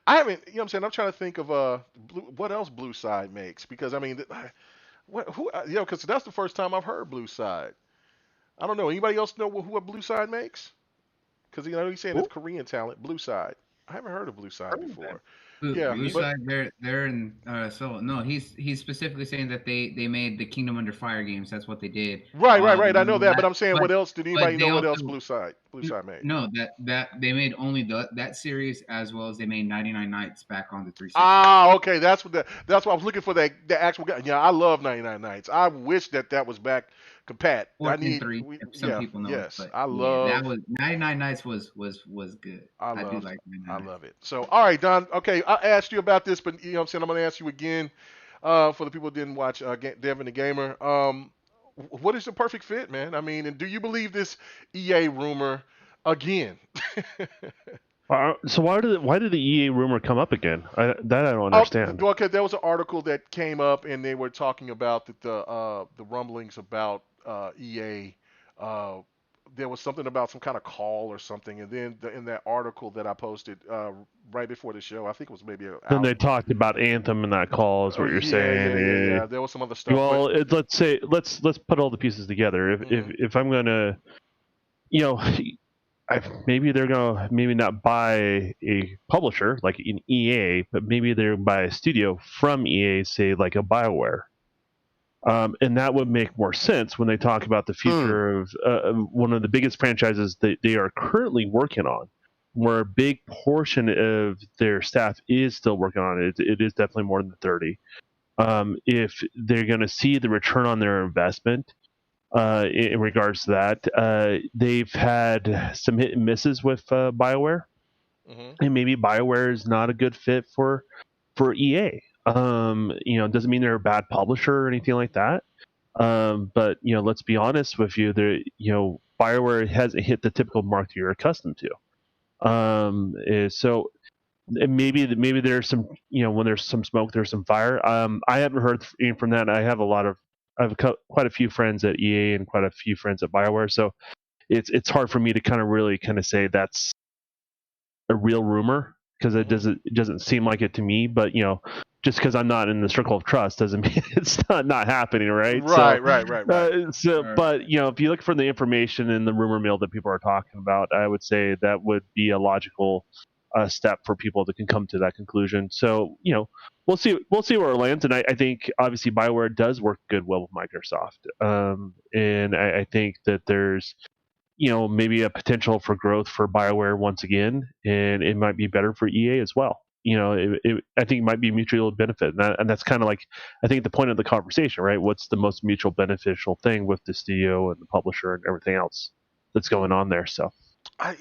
I haven't, you know what I'm saying? I'm trying to think of what else Blue Side makes, because I mean, because that's the first time I've heard Blue Side. I don't know. Anybody else know what Blue Side makes? Because you know he's saying Who? it's Korean talent. Blue Side. I haven't heard of Blue Side Heard of that. before. Yeah, Blue but Side, they're in so no, he's specifically saying that they made the Kingdom Under Fire games. That's what they did. right. I know that, but That, I'm saying, what else? Did but anybody know they what also else Blue Side made? no that they made only that series as well as they made 99 Nights back on the 360. Ah, okay. That's what I was looking for. The actual guy. Yeah, I love 99 Nights. I wish that was back. Compat. I need. 14-3. Some people know it, Yes. but I yeah, that love. was 99 Nights was good. I do like 99 I Nights. love it. So, all right, Don. Okay, I asked you about this, but you know what I'm saying. I'm going to ask you again. For the people who didn't watch Devin the Gamer. What is the perfect fit, man? I mean, and do you believe this EA rumor again? So why did the EA rumor come up again? I don't understand. Okay, there was an article that came up, and they were talking about the rumblings about EA. There was something about some kind of call or something, and then in that article that I posted right before the show, I think it was maybe an Then hour. they talked about Anthem in that call, is what you're saying. Yeah. There was some other stuff. Well, let's put all the pieces together. If I'm gonna, you know, maybe they're gonna maybe not buy a publisher like an EA, but maybe they're gonna buy a studio from EA, say like a BioWare. And that would make more sense when they talk about the future of one of the biggest franchises that they are currently working on, where a big portion of their staff is still working on it. It is definitely more than 30. If they're going to see the return on their investment in regards to that, they've had some hit and misses with BioWare, and maybe BioWare is not a good fit for EA. Doesn't mean they're a bad publisher or anything like that. But let's be honest with you, BioWare hasn't hit the typical mark that you're accustomed to. So maybe there's some, when there's some smoke, there's some fire. I haven't heard from that. I have quite a few friends at EA and quite a few friends at BioWare, so it's hard for me to kind of say that's a real rumor, because it doesn't seem like it to me. But just because I'm not in the circle of trust doesn't mean it's not happening, right? Right. But if you look for the information in the rumor mill that people are talking about, I would say that would be a logical step for people that can come to that conclusion. So we'll see where it lands, and I think obviously BioWare does work good well with Microsoft, and I think that there's maybe a potential for growth for BioWare once again, and it might be better for EA as well. I think it might be mutual benefit, and that's kind of like, I think, the point of the conversation, right? What's the most mutual beneficial thing with the studio and the publisher and everything else that's going on there? So, But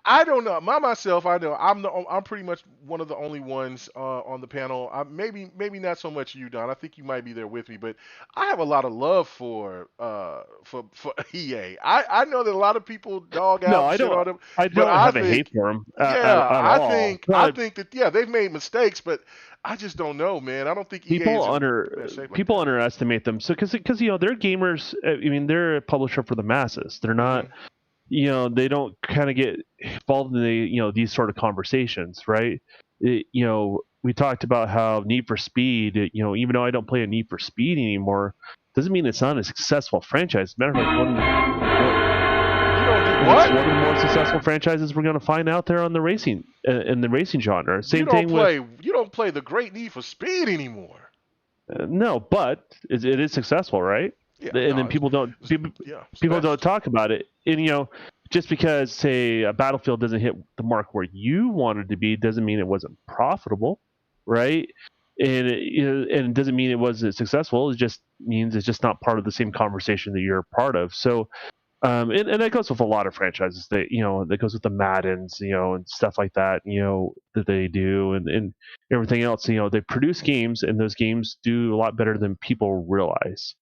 I don't know. Myself, I know I'm pretty much one of the only ones on the panel. Maybe not so much you, Don. I think you might be there with me, but I have a lot of love for EA. I know that a lot of people dog out. No, I don't. On them, I don't have a hate for them. I think that they've made mistakes, but I just don't know, man. I don't think people underestimate them. So because they're gamers. I mean, they're a publisher for the masses. They're not. They don't kind of get involved in these sort of conversations, right? We talked about how Need for Speed, even though I don't play a Need for Speed anymore, doesn't mean it's not a successful franchise. As a matter of fact, one of the more successful franchises we're going to find out there on the racing in the racing genre. You don't play the great Need for Speed anymore. No, but it is successful, right? Then people don't talk about it. And just because, say, a Battlefield doesn't hit the mark where you wanted to be, doesn't mean it wasn't profitable, right? And it doesn't mean it wasn't successful. It just means it's just not part of the same conversation that you're a part of. So, and that goes with a lot of franchises. That goes with the Maddens, and stuff like that, that they do, and everything else. They produce games, and those games do a lot better than people realize.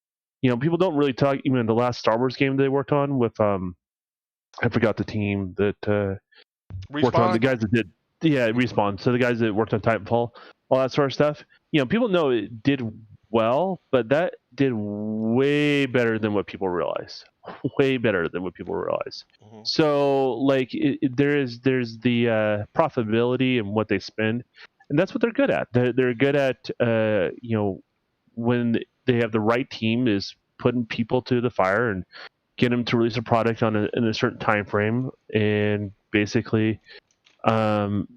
People don't really talk. Even the last Star Wars game they worked on with, I forgot the team that worked on, the guys that did, Respawn. So the guys that worked on Titanfall, all that sort of stuff. People know it did well, but that did way better than what people realize. Way better than what people realize. So, like, there's the profitability and what they spend, and that's what they're good at. They're good at, when they have the right team is putting people to the fire and get them to release a product in a certain time frame, and basically, in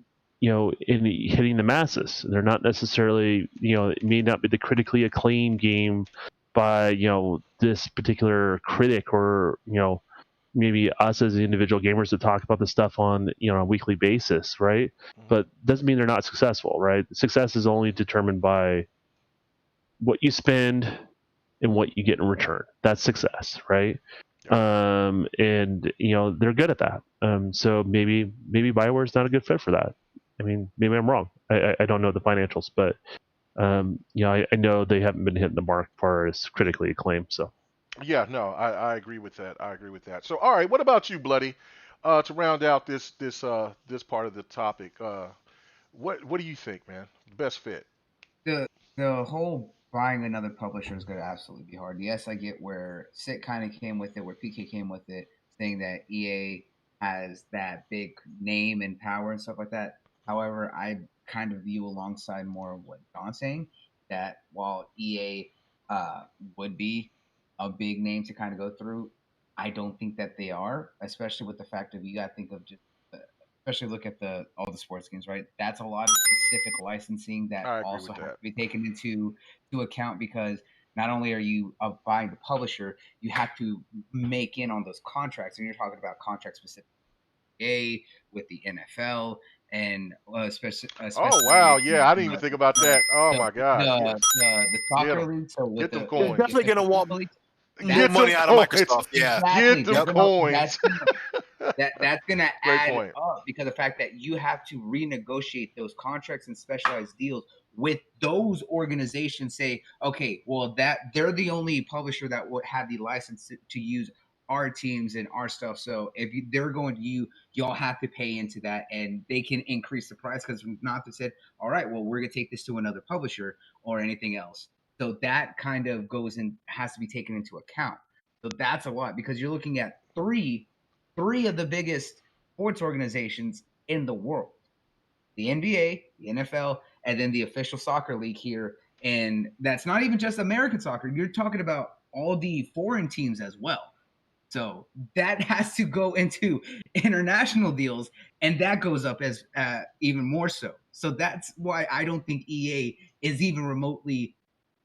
hitting the masses. They're not necessarily, it may not be the critically acclaimed game by this particular critic, or maybe us as individual gamers that talk about this stuff on a weekly basis, right? But doesn't mean they're not successful, right? Success is only determined by what you spend and what you get in return. That's success, right? And they're good at that. So maybe Bioware's not a good fit for that. I mean, maybe I'm wrong. I don't know the financials, but I know they haven't been hitting the mark as far as critically acclaimed. So Yeah, no, I agree with that. I agree with that. So, all right, what about you, Bloody? To round out this part of the topic, what do you think, man? Best fit? The whole buying another publisher is going to absolutely be hard. Yes, I get where Sit kind of came with it, where PK came with it, saying that EA has that big name and power and stuff like that. However, I kind of view alongside more of what Don's saying, that while EA would be a big name to kind of go through, I don't think that they are, especially with the fact of you got to think of just especially look at all the sports games, right? That's a lot of specific licensing that I agree also with has that. to be taken into account, because not only are you buying the publisher, you have to make in on those contracts, and you're talking about contract specific with the NFL, and especially Oh wow, with yeah, I didn't even think about that. Oh my God, yes, the get soccer them, league. So with get them They're coins, definitely going to want league, more get them money out of coins, Microsoft. Yeah. exactly, get them coins. that's gonna Great add point. up, because the fact that you have to renegotiate those contracts and specialized deals with those organizations, say, okay, well, that they're the only publisher that would have the license to use our teams and our stuff. So if they're going to y'all have to pay into that, and they can increase the price, because not to say, all right, well, we're gonna take this to another publisher or anything else. So that kind of goes in, has to be taken into account. So that's a lot, because you're looking at three of the biggest sports organizations in the world: the NBA, the NFL, and then the official soccer league here. And that's not even just American soccer. You're talking about all the foreign teams as well. So that has to go into international deals, and that goes up as even more so. So that's why I don't think EA is even remotely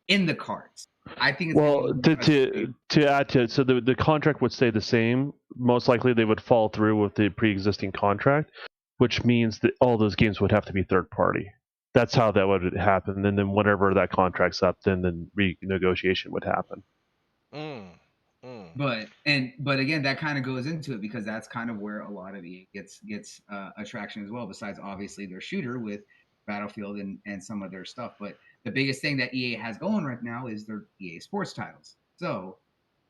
in the cards. I think it's well, to add to it, so the contract would stay the same. Most likely, they would follow through with the pre-existing contract, which means that all those games would have to be third party. That's how that would happen. And then whenever that contract's up, then the renegotiation would happen. Mm, mm. But again, that kind of goes into it, because that's kind of where a lot of EA gets attraction as well. Besides, obviously, their shooter with Battlefield and some of their stuff. But the biggest thing that EA has going right now is their EA Sports titles. So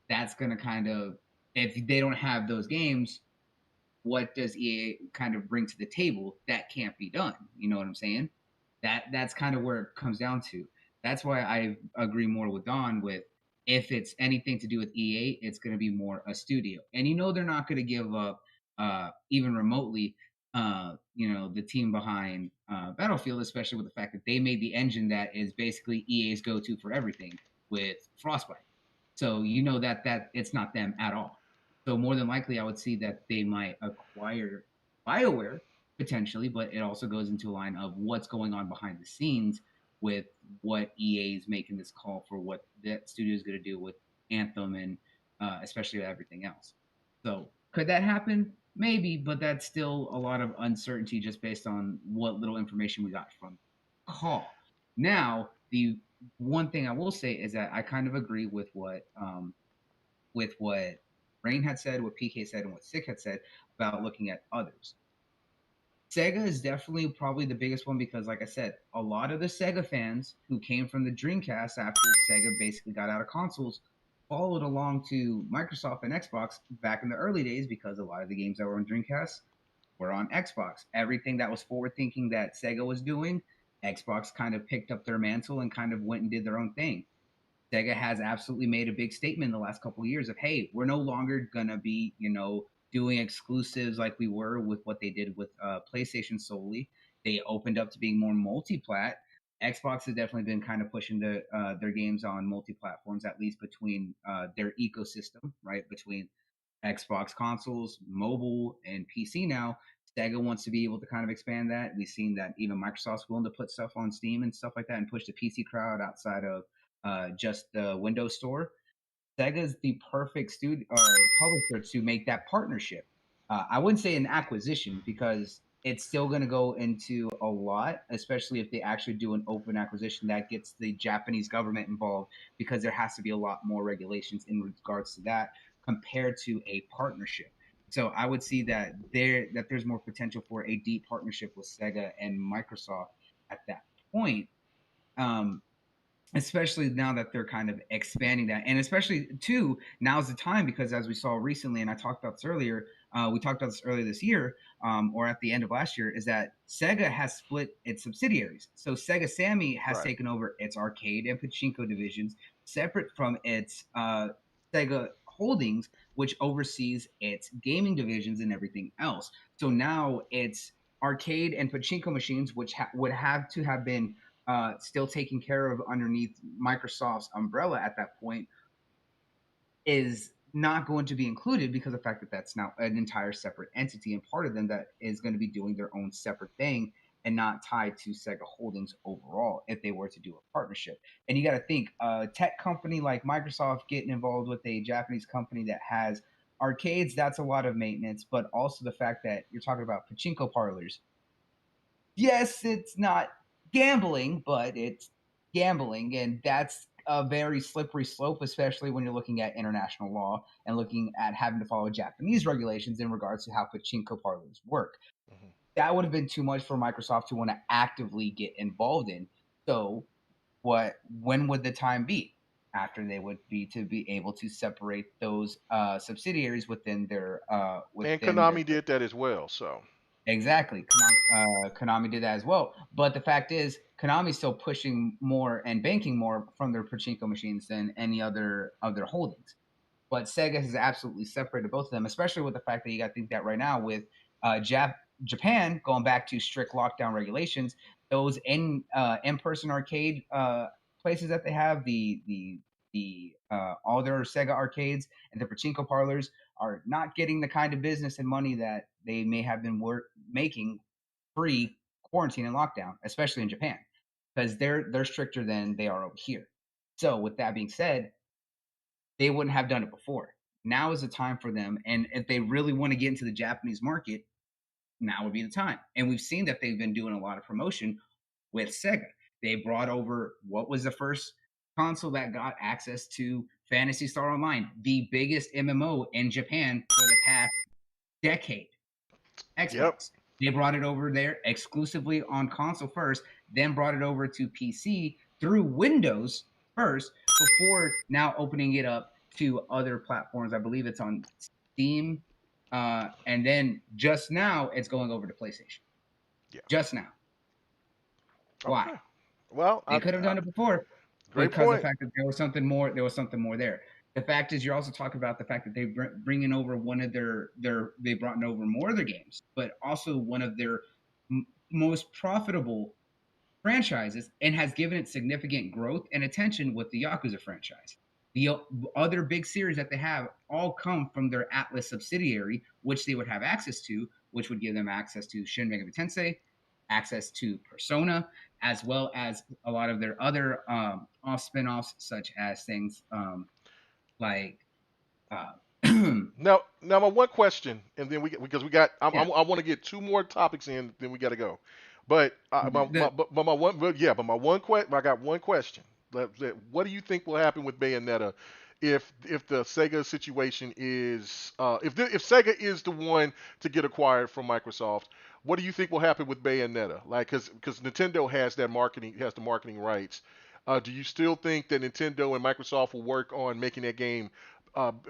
that's going to kind of, if they don't have those games, what does EA kind of bring to the table that can't be done? You know what I'm saying? That's kind of where it comes down to. That's why I agree more with Don with, if it's anything to do with EA, it's going to be more a studio. And they're not going to give up even remotely the team behind Battlefield, especially with the fact that they made the engine that is basically EA's go-to for everything with Frostbite. So that it's not them at all. So more than likely, I would see that they might acquire BioWare potentially, but it also goes into a line of what's going on behind the scenes with what EA is making this call for, what that studio is going to do with Anthem, and especially everything else. So could that happen? Maybe, but that's still a lot of uncertainty just based on what little information we got from the call. Now, the one thing I will say is that I kind of agree with what Rain had said, what PK said, and what Sick had said about looking at others. Sega is definitely probably the biggest one, because, like I said, a lot of the Sega fans who came from the Dreamcast after Sega basically got out of consoles followed along to Microsoft and Xbox back in the early days, because a lot of the games that were on Dreamcast were on Xbox. Everything that was forward thinking that Sega was doing, Xbox kind of picked up their mantle and kind of went and did their own thing. Sega has absolutely made a big statement in the last couple of years of, hey, we're no longer gonna be, doing exclusives like we were with what they did with PlayStation solely. They opened up to being more multi-plat. Xbox has definitely been kind of pushing their games on multi-platforms, at least between their ecosystem, right? Between Xbox consoles, mobile, and PC now. Sega wants to be able to kind of expand that. We've seen that even Microsoft's willing to put stuff on Steam and stuff like that and push the PC crowd outside of just the Windows Store. Sega's the perfect studio or publisher to make that partnership. I wouldn't say an acquisition because it's still going to go into a lot, especially if they actually do an open acquisition that gets the Japanese government involved, because there has to be a lot more regulations in regards to that compared to a partnership. So I would see that there's more potential for a deep partnership with Sega and Microsoft at that point. Especially now that they're kind of expanding that, and especially too, now's the time, because as we saw recently, and I talked about this earlier, we talked about this earlier this year, or at the end of last year, is that Sega has split its subsidiaries. So Sega Sammy has taken over its arcade and pachinko divisions, separate from its Sega Holdings, which oversees its gaming divisions and everything else. So now it's arcade and pachinko machines, which would have to have been still taken care of underneath Microsoft's umbrella at that point, is not going to be included because of the fact that that's now an entire separate entity and part of them that is going to be doing their own separate thing and not tied to Sega Holdings overall if they were to do a partnership. And you got to think, a tech company like Microsoft getting involved with a Japanese company that has arcades, that's a lot of maintenance, but also the fact that you're talking about pachinko parlors. Yes, it's not gambling, but it's gambling, and that's a very slippery slope, especially when you're looking at international law and looking at having to follow Japanese regulations in regards to how pachinko parlors work. Mm-hmm. That would have been too much for Microsoft to want to actively get involved in. So when would the time be? After they would be to be able to separate those subsidiaries within their and Konami did that as well, so exactly. Konami did that as well. But the fact is, Konami's still pushing more and banking more from their pachinko machines than any other of their holdings. But Sega has absolutely separated both of them, especially with the fact that you got to think that right now with Japan going back to strict lockdown regulations, those in-person arcade places that they have, the all their Sega arcades and the pachinko parlors are not getting the kind of business and money that they may have been making pre-quarantine and lockdown, especially in Japan, because they're stricter than they are over here. So with that being said, they wouldn't have done it before. Now is the time for them, and if they really want to get into the Japanese market, now would be the time. And we've seen that they've been doing a lot of promotion with Sega. They brought over what was the first console that got access to Phantasy Star Online, the biggest MMO in Japan for the past decade. Xbox. Yep. They brought it over there exclusively on console first, then brought it over to PC through Windows first, before now opening it up to other platforms. I believe it's on Steam. And then just now it's going over to PlayStation. Yeah. Just now. Why? Okay. Well, they could have done it before, because of the fact that there was something more there. The fact is, you're also talking about the fact that they bringing over one of they brought over more of their games, but also one of their most profitable franchises, and has given it significant growth and attention with the Yakuza franchise. The other big series that they have all come from their Atlas subsidiary, which they would have access to, which would give them access to Shin Megami Tensei, access to Persona, as well as a lot of their other spin-offs, such as things like now my one question, and then I want to get two more topics in, then we got to go. But I got one question. What do you think will happen with Bayonetta if the Sega situation is if Sega is the one to get acquired from Microsoft? What do you think will happen with Bayonetta? Like, because Nintendo has the marketing rights. Do you still think that Nintendo and Microsoft will work on making that game,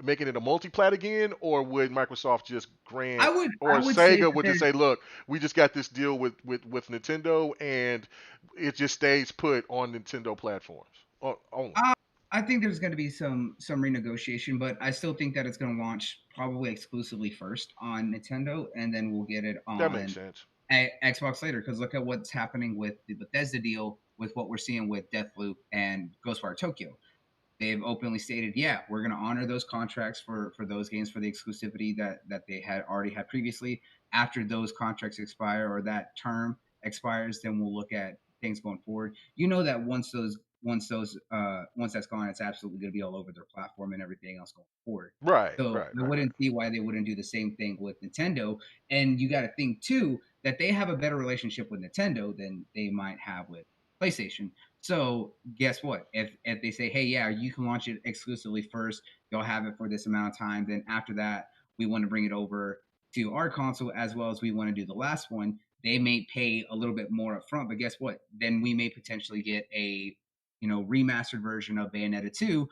making it a multi-plat again, or would Microsoft just grant, Sega would just say, look, we just got this deal with Nintendo, and it just stays put on Nintendo platforms only? I think there's going to be some renegotiation, but I still think that it's going to launch probably exclusively first on Nintendo, and then we'll get it on that makes sense. Xbox later. Because look at what's happening with the Bethesda deal with what we're seeing with Deathloop and Ghostwire Tokyo. They've openly stated, yeah, we're going to honor those contracts for those games for the exclusivity that they had already had previously. After those contracts expire or that term expires, then we'll look at things going forward. You know that once that's gone, it's absolutely going to be all over their platform and everything else going forward. Right. So I wouldn't see why they wouldn't do the same thing with Nintendo. And you got to think too that they have a better relationship with Nintendo than they might have with PlayStation. So guess what? If they say, hey, yeah, you can launch it exclusively first, you'll have it for this amount of time. Then after that, we want to bring it over to our console as well as we want to do the last one. They may pay a little bit more upfront, but guess what? Then we may potentially get a remastered version of Bayonetta 2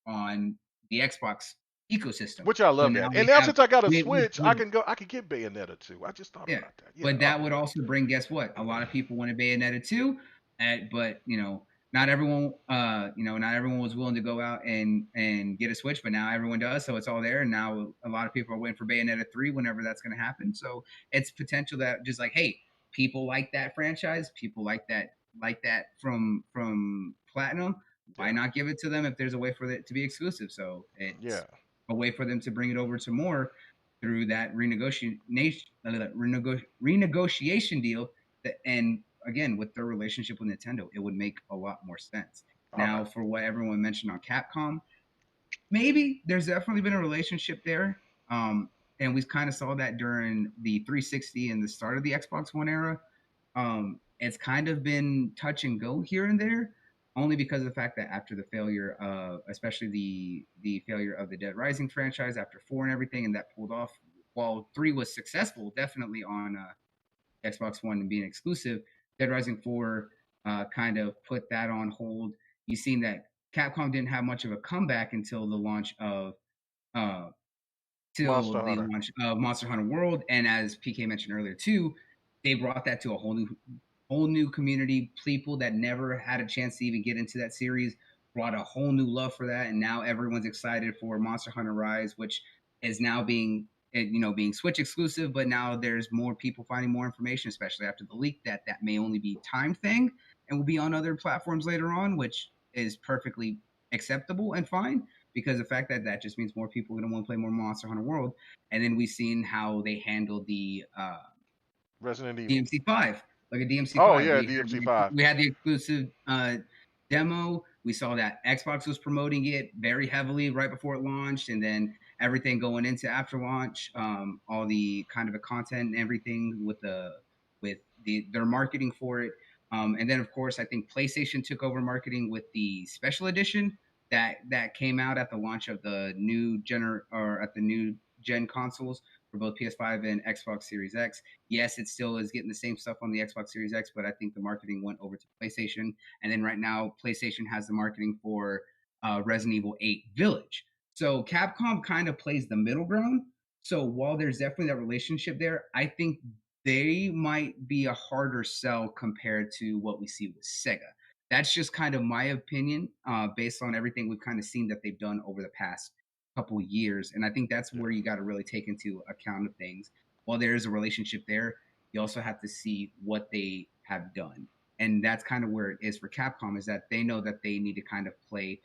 on the Xbox ecosystem. Which I love that. And now since I got a Switch, I can get Bayonetta 2. I just thought about that. Yeah, but that would also bring, guess what? A lot of people wanted Bayonetta 2, but not everyone was willing to go out and get a Switch, but now everyone does, so it's all there. And now a lot of people are waiting for Bayonetta 3 whenever that's going to happen. So it's potential that just like, hey, people like that franchise, people like that from Platinum. Why not give it to them if there's a way for it to be exclusive? So it's a way for them to bring it over to more through that renegotiation deal. And again, with their relationship with Nintendo, it would make a lot more sense. Now, for what everyone mentioned on Capcom, maybe there's definitely been a relationship there. And we kind of saw that during the 360 and the start of the Xbox One era. It's kind of been touch and go here and there, only because of the fact that after the failure of, especially the failure of the Dead Rising franchise after 4 and everything, and that pulled off, while 3 was successful, definitely on Xbox One and being exclusive, Dead Rising 4 kind of put that on hold. You've seen that Capcom didn't have much of a comeback until the launch of Monster Hunter World, and as PK mentioned earlier too, they brought that to a whole new community. People that never had a chance to even get into that series brought a whole new love for that, and now everyone's excited for Monster Hunter Rise, which is now being Switch exclusive, but now there's more people finding more information, especially after the leak, that may only be time thing and will be on other platforms later on, which is perfectly acceptable and fine, because the fact that just means more people are going to want to play more Monster Hunter World. And then we've seen how they handled the Resident Evil DMC5, like a DMC5. Oh yeah, DMC5. We had the exclusive demo. We saw that Xbox was promoting it very heavily right before it launched, and then everything going into after launch, all the kind of a content and everything with their marketing for it. And then of course, I think PlayStation took over marketing with the special edition that came out at the launch of the new gen consoles for both PS5 and Xbox Series X. Yes, it still is getting the same stuff on the Xbox Series X, but I think the marketing went over to PlayStation. And then right now, PlayStation has the marketing for Resident Evil 8 Village. So Capcom kind of plays the middle ground. So while there's definitely that relationship there, I think they might be a harder sell compared to what we see with Sega. That's just kind of my opinion, based on everything we've kind of seen that they've done over the past couple of years. And I think that's where you got to really take into account of things. While there is a relationship there, you also have to see what they have done. And that's kind of where it is for Capcom, is that they know that they need to kind of play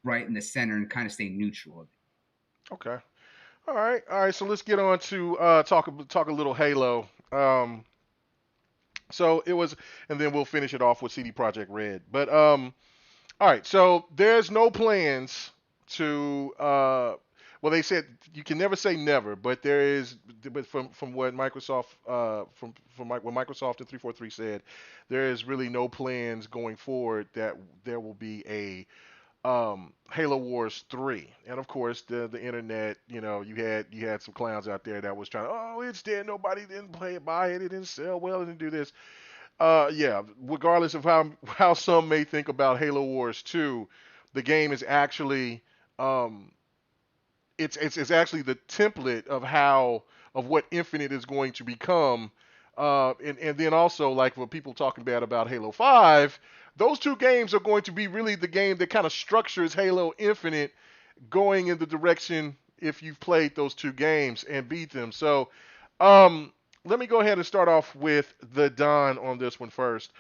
right in the center and kind of stay neutral. Okay. All right. So let's get on to talk a little Halo. So it was, and then we'll finish it off with CD Projekt Red. But all right. So there's no plans to well, they said you can never say never, but there is, but from what Microsoft from what Microsoft and 343 said, there is really no plans going forward that there will be a Halo Wars 3. And of course the internet, you had some clowns out there that was trying to, oh, it's dead, nobody didn't buy it, it didn't sell well, it didn't do this. Yeah, regardless of how some may think about Halo Wars 2, the game is actually it's actually the template of what Infinite is going to become. And then also, like, for people talking bad about Halo 5, those two games are going to be really the game that kind of structures Halo Infinite going in the direction, if you've played those two games and beat them. So let me go ahead and start off with the Don on this one first.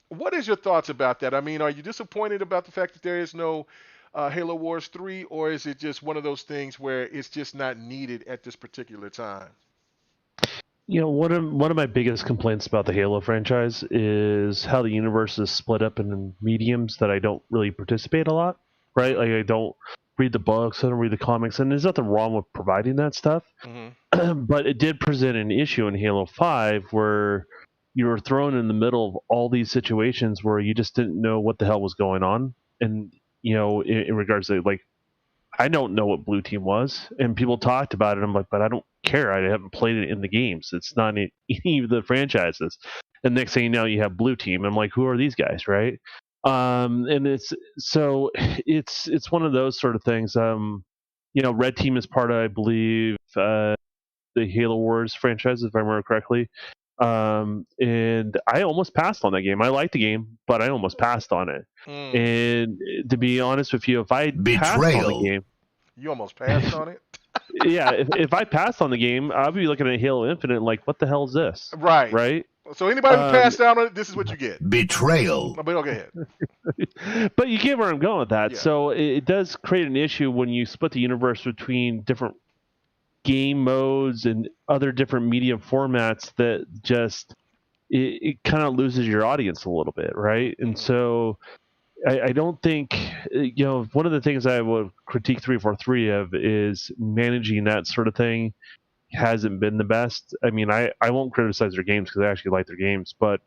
What is your thoughts about that? I mean, are you disappointed about the fact that there is no Halo Wars 3, or is it just one of those things where it's just not needed at this particular time? One of my biggest complaints about the Halo franchise is how the universe is split up in mediums that I don't really participate a lot, right? Like I don't read the books, I don't read the comics, and there's nothing wrong with providing that stuff. Mm-hmm. But it did present an issue in Halo 5 where you were thrown in the middle of all these situations where you just didn't know what the hell was going on. And, in regards to, like, I don't know what Blue Team was, and people talked about it. I'm like, but I don't care. I haven't played it in the games. It's not in any of the franchises. And next thing you know, you have Blue Team. I'm like, who are these guys, right? And it's one of those sort of things. Red Team is part of, I believe, the Halo Wars franchise, if I remember correctly. And I almost passed on that game. I liked the game, but I almost passed on it. And to be honest with you, if I passed on the game, you almost passed on it. Yeah, if I passed on the game, I'd be looking at Halo Infinite like, what the hell is this? Right. So anybody who passed out on it, this is what you get. Betrayal. But go ahead. But you get where I'm going with that. Yeah. So it does create an issue when you split the universe between different game modes and other different media formats that just it kind of loses your audience a little bit, right? And so I don't think, one of the things I would critique 343 of is managing that sort of thing hasn't been the best. I mean, I won't criticize their games because I actually like their games, but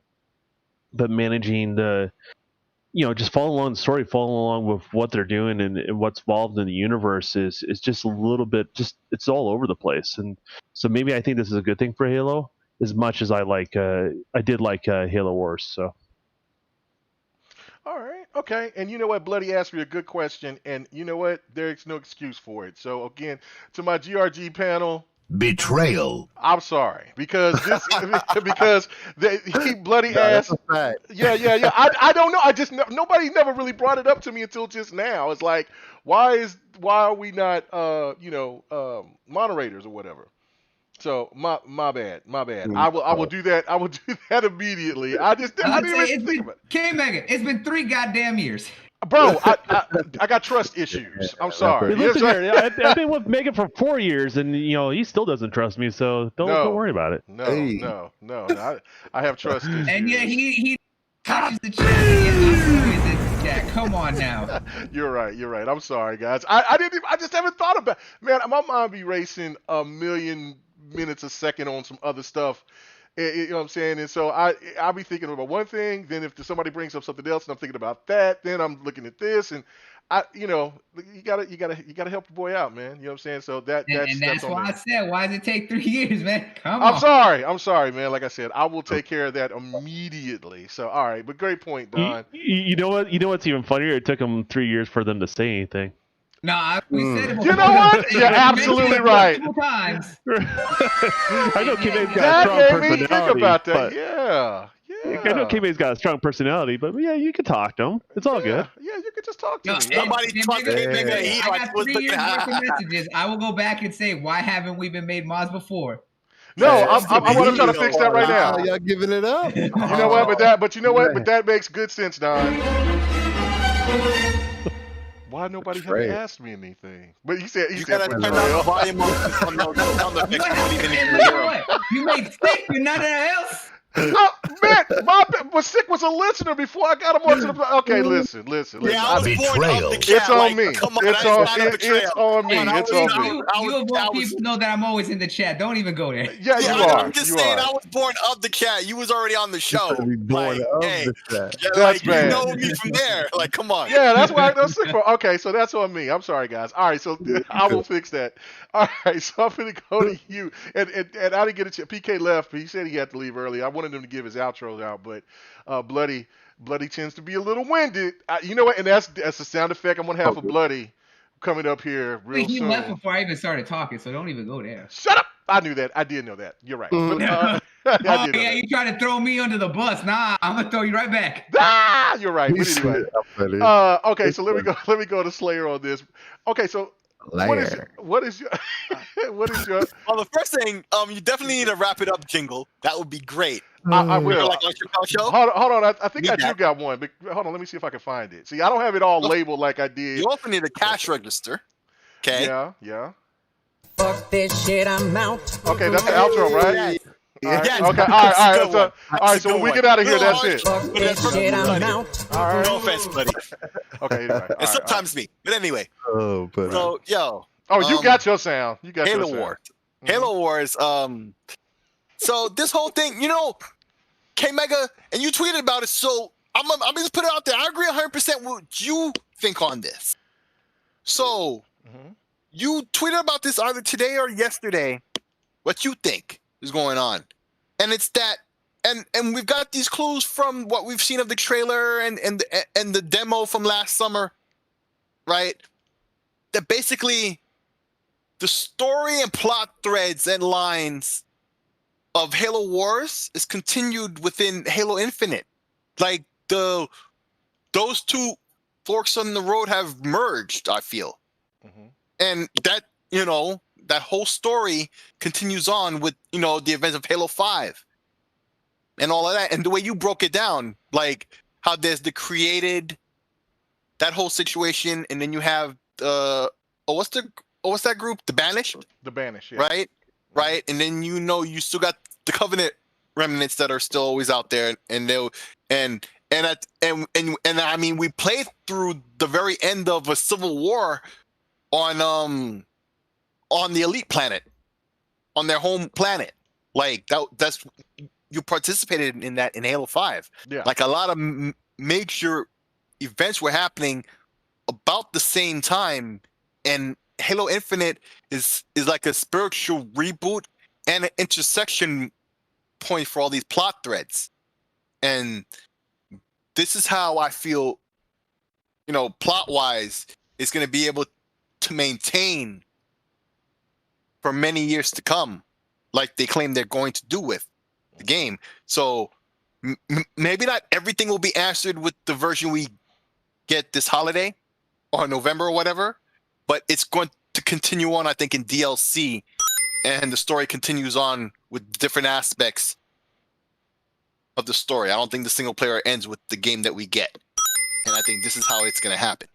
managing the, just follow along the story, follow along with what they're doing and what's involved in the universe is just a little bit, it's all over the place. And so maybe I think this is a good thing for Halo as much as I did like Halo Wars. So. All right. Okay. And you know what? Bloody asked me a good question. And you know what? There's no excuse for it. So, again, to my GRG panel. Betrayal. I'm sorry. Because he bloody asked. Yeah. I don't know. Nobody never really brought it up to me until just now. It's like, why are we not, moderators or whatever? So my bad. I will do that. I will do that immediately. I didn't even think about it. KMEGA, it's been 3 goddamn years. Bro, I got trust issues. I'm sorry. Listen here, I've been with Megan for 4 years, and he still doesn't trust me. So don't worry about it. No. I have trust issues. And yet he touches the chat. Come on now. You're right. I'm sorry, guys. I just haven't thought about. Man, my mind be racing a million minutes a second on some other stuff. You know what I'm saying? And so I'll be thinking about one thing, then if somebody brings up something else and I'm thinking about that, then I'm looking at this, and you gotta help the boy out, man. You know what I'm saying? So that's why I said, why does it take 3 years, man? Come on. I'm sorry, man. Like I said, I will take care of that immediately. So all right, but great point, Don. You know what's even funnier? It took them 3 years for them to say anything. No, we said it before. You know what? You're absolutely right. Times. I know KMEGA's got a strong personality. Think about that. Yeah. I know KMEGA's got a strong personality, but yeah, you can talk to him. It's all good. Yeah, you can just talk to him. Somebody talk to KMEGA. I got 3 years worth of messages. I will go back and say, why haven't we been made mods before? No, I want to try to fix that right now. Y'all giving it up. You know what? But that makes good sense, Don. Why nobody haven't asked me anything? But he said gotta turn down the volume on the mix. You made sick and nothing else. Man, but Sick was a listener before I got him onto the. Okay, listen. Yeah, I was born of the cat. It's on me. Come on, it's on me. It's on me. You people know that I'm always in the chat. Don't even go there. Yeah, you are. I'm just saying, I was born of the cat. You was already on the show. That's bad. You know me from there. Like, come on. Yeah, that's why I know Sick for. Okay, so that's on me. I'm sorry, guys. All right, so I will fix that. All right, so I'm gonna go to you. And I didn't get a chance. PK left, but he said he had to leave early. I wanted him to give his outros out, but Bloody tends to be a little winded. You know what? And that's a sound effect I'm gonna have for Bloody coming up here real soon. He left before I even started talking, so don't even go there. Shut up! I knew that. I did know that. You're right. But, you trying to throw me under the bus? Nah, I'm gonna throw you right back. You're right. But anyway, okay. So let me go to Slayer on this. Okay, so what is Lair. what is your what is your? Well, the first thing, you definitely need a wrap it up jingle. That would be great. I Remember, will. like on Chappelle Show. Hold on. I think Need I do that. got one. But hold on. Let me see if I can find it. See, I don't have it all Well, labeled like I did. You also need a cash register. Okay. Yeah. Fuck this shit, I'm out. Okay, that's the outro, right? All right, Yes, okay. that's a good So, one. all right. So when we get out of here, that's it. Fuck this shit, I'm out. All right. No offense, buddy. Okay. Anyway, all And right, sometimes me. But anyway, Oh, but so yo. Oh, you got your sound. You got your Halo sound. Wars. Mhm. Halo Wars. So this whole thing, KMEGA, and you tweeted about it. So I'm just put it out there. I agree 100% with what you think on this. So Mhm. you tweeted about this either today or yesterday. What you think is going on? And it's that, and we've got these clues from what we've seen of the trailer and the demo from last summer, right? That basically the story and plot threads and lines of Halo Wars is continued within Halo Infinite. Like those two forks on the road have merged, I feel. Mhm. And that, that whole story continues on with, the events of Halo 5 and all of that. And the way you broke it down, like how there's the created, that whole situation, and then you have what's that group? The Banished? The Banish, yeah. Right? And then you still got the Covenant remnants that are still always out there, and they'll and I mean, we played through the very end of a civil war on the Elite planet, on their home planet. Like that's you participated in that in Halo 5. Yeah. Like a lot of major events were happening about the same time, and Halo Infinite is like a spiritual reboot and an intersection point for all these plot threads. And this is how I feel, plot wise, it's going to be able to maintain for many years to come, like they claim they're going to do with the game. So maybe not everything will be answered with the version we get this holiday or November or whatever, but it's going to continue on, I think, in DLC, and the story continues on with different aspects of the story. I don't think the single player ends with the game that we get, and I think this is how it's going to happen.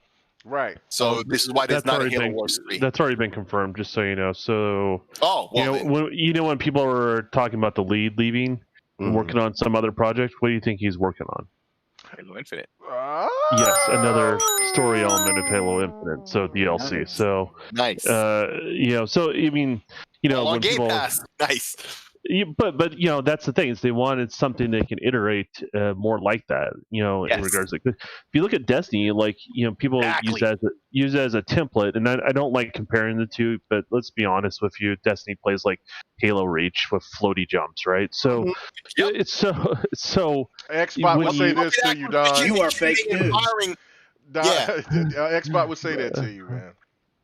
Right. So this is why there's That's not a already Halo been- Wars 3. That's already been confirmed, just so you know. So Oh, well, then. when people were talking about the lead leaving and working on some other project, what do you think he's working on? Halo Infinite. Yes, another story element of Halo Infinite, so DLC. Nice. So Nice. so I mean, on when Game people, Pass. Nice. but that's the thing, is they wanted something they can iterate more like that, in Yes. regards to, if you look at Destiny, like, people Exactly. use it as a template, and I don't like comparing the two, but let's be honest with you, Destiny plays like Halo Reach with floaty jumps, right? So Yep. it's so Xbox when will say you- this to you, Don. You are fake news. Xbox would say that to you, man.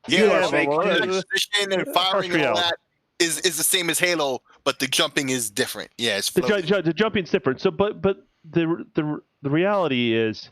You Yeah, are fake news. position and firing and all reality. that is the same as Halo, but the jumping is different. Yeah, it's the, floating. the jumping's different. So, but the reality is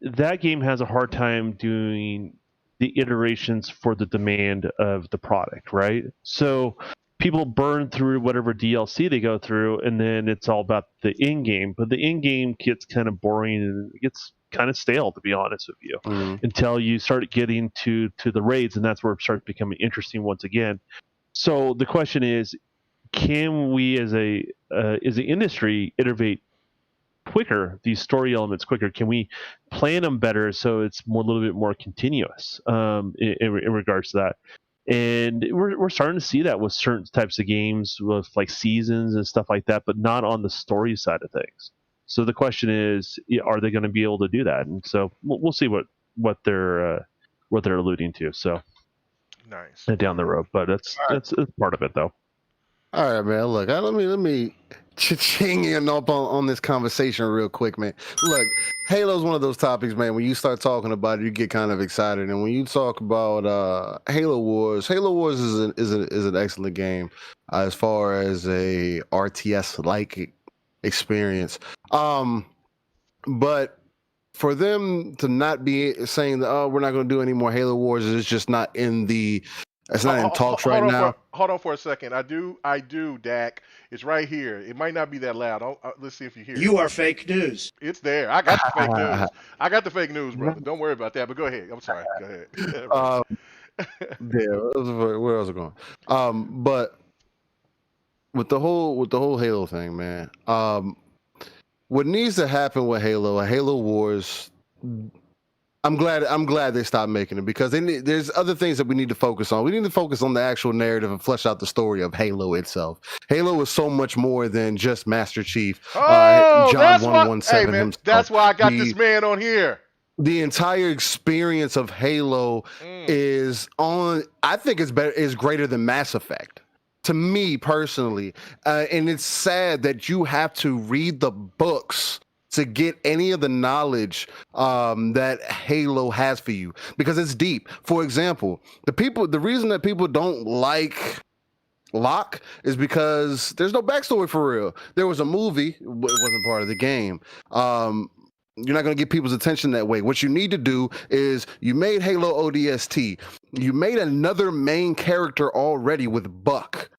that game has a hard time doing the iterations for the demand of the product, right? So people burn through whatever DLC they go through, and then it's all about the in-game. But the in-game gets kind of boring and it gets kind of stale, to be honest with you, until you start getting to the raids, and that's where it starts becoming interesting once again. So the question is, can we as an industry iterate quicker, these story elements quicker? Can we plan them better so it's a little bit more continuous in regards to that? And we're starting to see that with certain types of games, with like seasons and stuff like that, but not on the story side of things. So the question is, are they going to be able to do that? And so we'll see what they're alluding to. So Nice. down the road, but that's part of it, though. All right, man. Look, let me ching in up on this conversation real quick, man. Look, Halo's one of those topics, man. When you start talking about it, you get kind of excited. And when you talk about Halo Wars is an excellent game as far as a RTS like experience. But for them to not be saying that, oh, we're not going to do any more Halo Wars, it's just not in the, it's not in talks right now. Hold on for a second. I do, Dak. It's right here. It might not be that loud. Let's see if you hear it. You are fake news. It's there. I got the fake news. I got the fake news, brother. Don't worry about that. But go ahead. I'm sorry. Go ahead. Yeah, where else was it going? But with the whole Halo thing, man. What needs to happen with Halo Wars, I'm glad they stopped making it, because there's other things that we need to focus on. We need to focus on the actual narrative and flesh out the story of Halo itself. Halo is so much more than just Master Chief. Oh, John 117 himself. That's why I got this man on here. The entire experience of Halo I think is greater than Mass Effect. To me personally, and it's sad that you have to read the books to get any of the knowledge that Halo has for you, because it's deep. For example, the reason that people don't like Locke is because there's no backstory for real. There was a movie, it wasn't part of the game. You're not going to get people's attention that way. What you need to do is, you made Halo ODST. You made another main character already with Buck.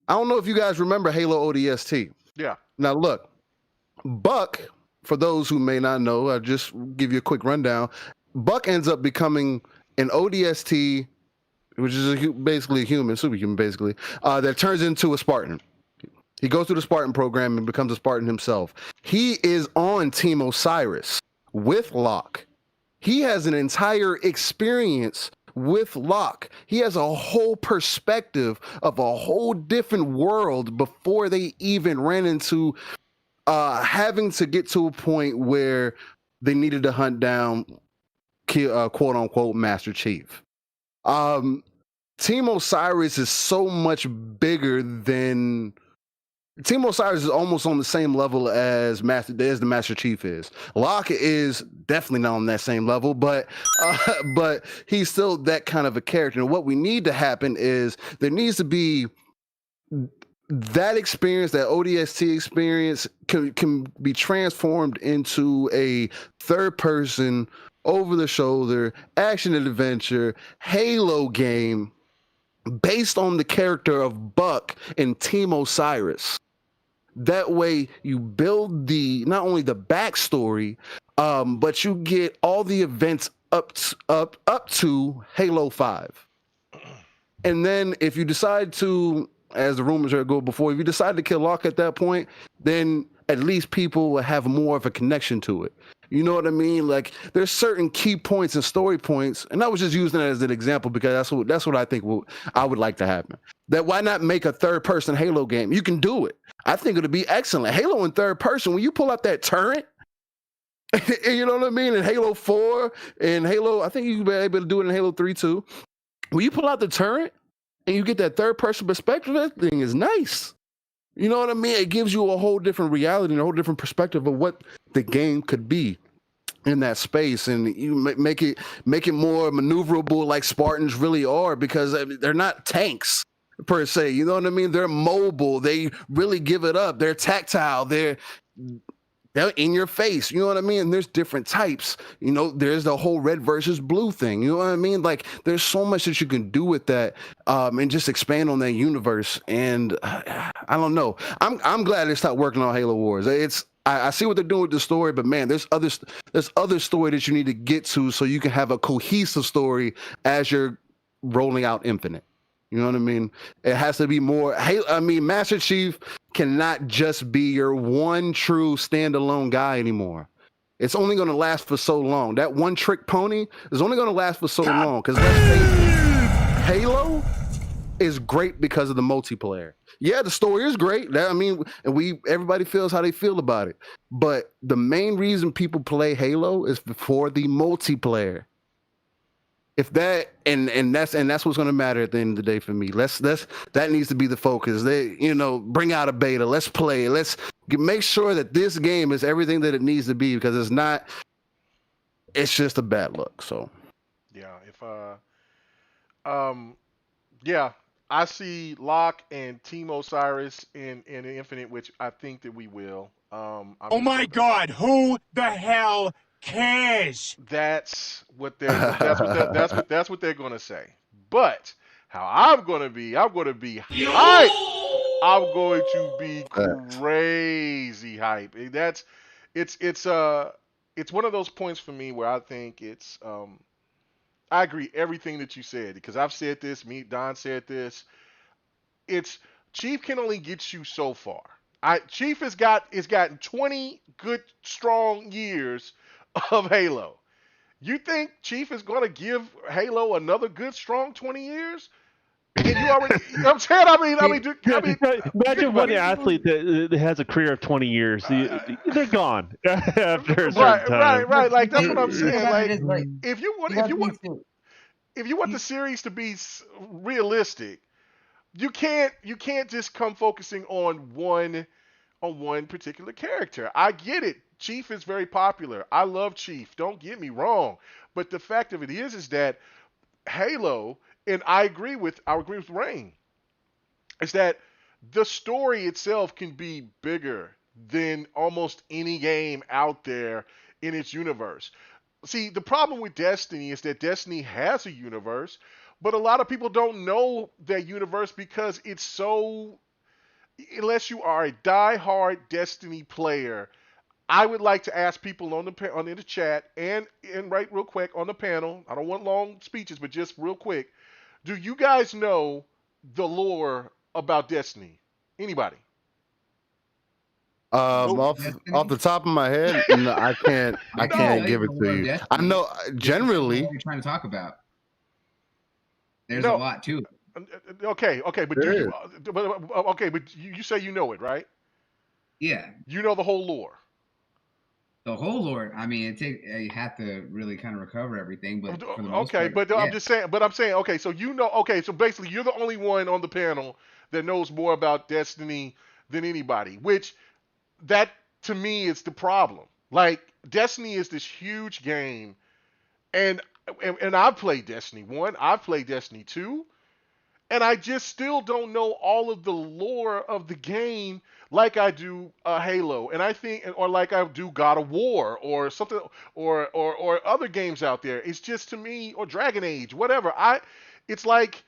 I don't know if you guys remember Halo ODST. Yeah. Now look, Buck, for those who may not know, I'll just give you a quick rundown. Buck ends up becoming an ODST, which is basically a human, superhuman basically, that turns into a Spartan. He goes through the Spartan program and becomes a Spartan himself. He is on Team Osiris with Locke. He has an entire experience with Locke. He has a whole perspective of a whole different world before they even ran into having to get to a point where they needed to hunt down quote unquote Master Chief. Team Osiris is so much bigger than Team Osiris is almost on the same level as the Master Chief is. Locke is definitely not on that same level, but he's still that kind of a character. And what we need to happen is there needs to be that experience, that ODST experience can be transformed into a third person, over the shoulder, action and adventure, Halo game based on the character of Buck and Team Osiris. That way you build not only the backstory, but you get all the events up to Halo 5. And then if you decide to, as the rumors go before, if you decide to kill Locke at that point, then at least people will have more of a connection to it. You know what I mean? Like, there's certain key points and story points, and I was just using that as an example because that's what I think I would like to happen. That why not make a third-person Halo game? You can do it. I think it would be excellent. Halo in third person, when you pull out that turret, you know what I mean? In Halo 4 and Halo, I think you'll be able to do it in Halo 3 too. When you pull out the turret and you get that third-person perspective, that thing is nice. You know what I mean? It gives you a whole different reality and a whole different perspective of what the game could be in that space, and you make it more maneuverable like Spartans really are, because they're not tanks per se. You know what I mean? They're mobile. They really give it up. They're tactile. They're in your face. You know what I mean? And there's different types. You know, there's the whole red versus blue thing. You know what I mean? Like, there's so much that you can do with that, and just expand on that universe. And I don't know. I'm glad they stopped working on Halo Wars. I see what they're doing with the story, but man, there's other story that you need to get to so you can have a cohesive story as you're rolling out Infinite. You know what I mean? It has to be more. Master Chief cannot just be your one true standalone guy anymore. It's only going to last for so long. That one trick pony is only going to last for so long. Because let's face it, Halo is great because of the multiplayer. Yeah, the story is great. Everybody feels how they feel about it. But the main reason people play Halo is for the multiplayer. If that and that's what's going to matter at the end of the day for me. That needs to be the focus. Bring out a beta. Let's play. Let's make sure that this game is everything that it needs to be, because it's not. It's just a bad look. So yeah, I see Locke and Team Osiris in Infinite, which I think that we will. Oh my God! Who the hell cares? That's what they're that's what they're gonna say. But how I'm gonna be hype. I'm going to be crazy hype. It's one of those points for me where I think I agree everything that you said because I've said this, Don said this. It's Chief can only get you so far. Chief has gotten 20 good strong years of Halo. You think Chief is going to give Halo another good strong 20 years? And you already, you know what I'm saying? Imagine one athlete that has a career of 20 years. They're gone after a certain time. right. Like that's what I'm You know saying. what Like it is, like, if you want, you got these two. if you want the series to be realistic, you can't just come focusing on one particular character. I get it. Chief is very popular. I love Chief. Don't get me wrong. But the fact of it is that Halo, and I agree with Rain, is that the story itself can be bigger than almost any game out there in its universe. See, the problem with Destiny is that Destiny has a universe, but a lot of people don't know that universe because it's so. Unless you are a die-hard Destiny player, I would like to ask people on the chat and right real quick on the panel. I don't want long speeches, but just real quick. Do you guys know the lore about Destiny? Anybody? Off the top of my head, no, I can't give it to you. I know generally. What you're trying to talk about? There's No. a lot too. Okay, but but you say you know it, right? Yeah. You know the whole lore. The whole lore. I mean, you have to really kind of recover everything, but for the most okay, part, but I'm just saying. But I'm saying, okay, so you know, okay, so basically, you're the only one on the panel that knows more about Destiny than anybody. Which that to me is the problem. Like Destiny is this huge game, and I've played Destiny 1, I've played Destiny 2, and I just still don't know all of the lore of the game like I do Halo, and I think, or like I do God of War, or something, or other games out there. It's just to me, or Dragon Age, whatever. It's like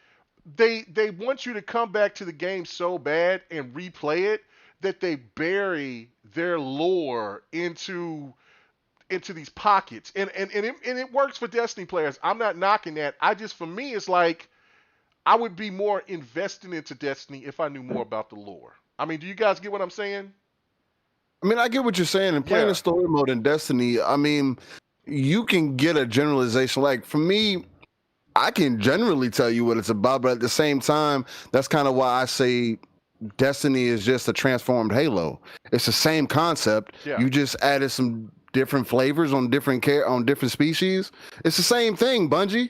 they want you to come back to the game so bad and replay it that they bury their lore into these pockets, and it works for Destiny players. I'm not knocking that. For me, it's like I would be more invested into Destiny if I knew more about the lore. I mean, do you guys get what I'm saying? I mean, I get what you're saying. And playing the story mode in Destiny, I mean, you can get a generalization. Like for me, I can generally tell you what it's about, but at the same time, that's kind of why I say Destiny is just a transformed Halo. It's the same concept. Yeah. You just added some different flavors on different species. It's the same thing, Bungie.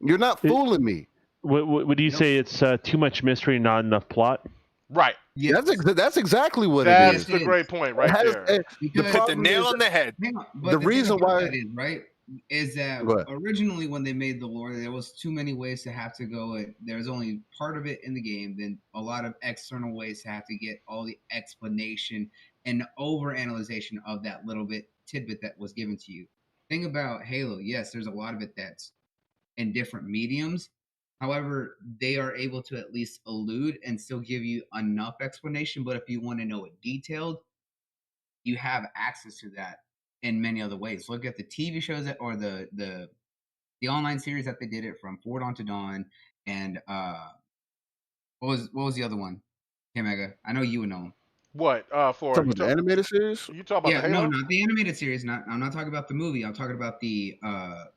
You're not fooling me. Would you say it's too much mystery, not enough plot? Right. Yes. That's exactly what it is. That's the great point right there. The nail on the head. The reason why that is, right, is that originally when they made the lore, there was too many ways to have to go. There's only part of it in the game, then a lot of external ways to have to get all the explanation and overanalyzation of that little bit tidbit that was given to you. Thing about Halo, yes, there's a lot of it that's in different mediums. However, they are able to at least allude and still give you enough explanation. But if you want to know it detailed, you have access to that in many other ways. Look at the TV shows or the online series that they did it from Forward Unto Dawn, and what was the other one? KMEGA. I know you would know. What for the animated series? You talk about the Halo? No, not the animated series. I'm not talking about the movie. I'm talking about the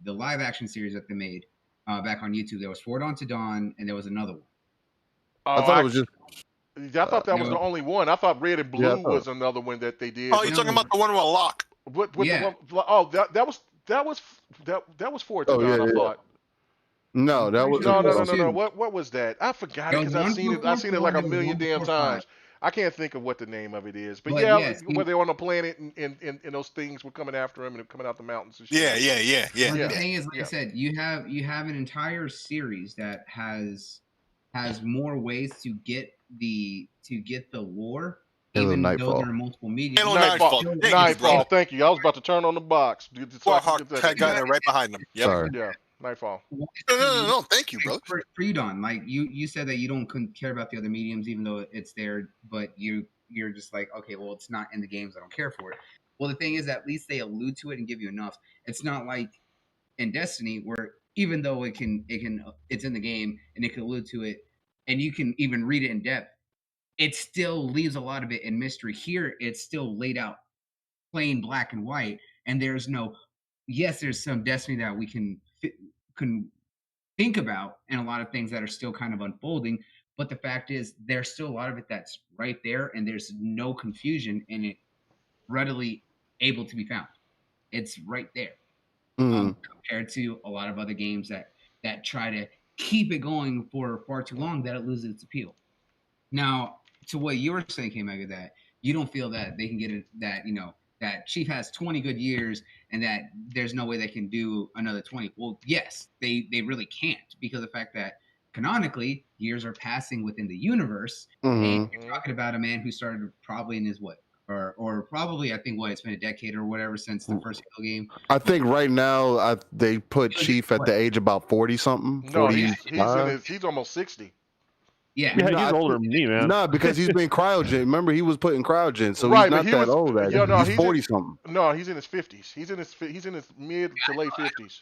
live action series that they made. Back on YouTube, there was Forward Unto Dawn, and there was another one. I thought it was just. I thought that was the only one. I thought Red and Blue was another one that they did. Oh, you're talking about the one with a lock? What the one? That was Forward Unto Dawn. I thought. No, that was no. What was that? I forgot it because I've seen it like a million damn times. I can't think of what the name of it is, but where they're on a planet and those things were coming after him and coming out the mountains and shit. Yeah. The thing is, like I said, you have an entire series that has more ways to get the lore Halo even though Nightfall. there are multiple mediums. Halo Nightfall. Thank you, Nightfall. bro. Thank you. I was about to turn on the box. So I can get that. I got it right behind them. Yep. Sorry. Yeah, Nightfall. No. Thank you, bro. Freed on, like you said that you don't care about the other mediums, even though it's there, but you're just like, okay, well, it's not in the games, I don't care for it. Well, the thing is, at least they allude to it and give you enough. It's not like in Destiny where even though it's in the game and it can allude to it and you can even read it in depth, it still leaves a lot of it in mystery. Here, it's still laid out plain black and white, and there's no. Yes, there's some Destiny that we can think about, and a lot of things that are still kind of unfolding. But the fact is, there's still a lot of it that's right there, and there's no confusion in it, readily able to be found. It's right there, compared to a lot of other games that try to keep it going for far too long, that it loses its appeal. Now, to what you were saying, KMEGA, that you don't feel that they can get it, that that Chief has 20 good years and that there's no way they can do another 20. Well, yes, they really can't, because of the fact that canonically years are passing within the universe. And you're talking about a man who started probably in his or probably, I think, it's been a decade or whatever since the first Halo game. I think right now they put Chief at the age about 40 something. No, 40, he's almost 60. Yeah, he's older than me, man. No, because he's been cryogen. Remember, he was put in cryogen, so Right, he's not that old. He's 40 something. No, he's in his 50s. He's in his mid to late 50s.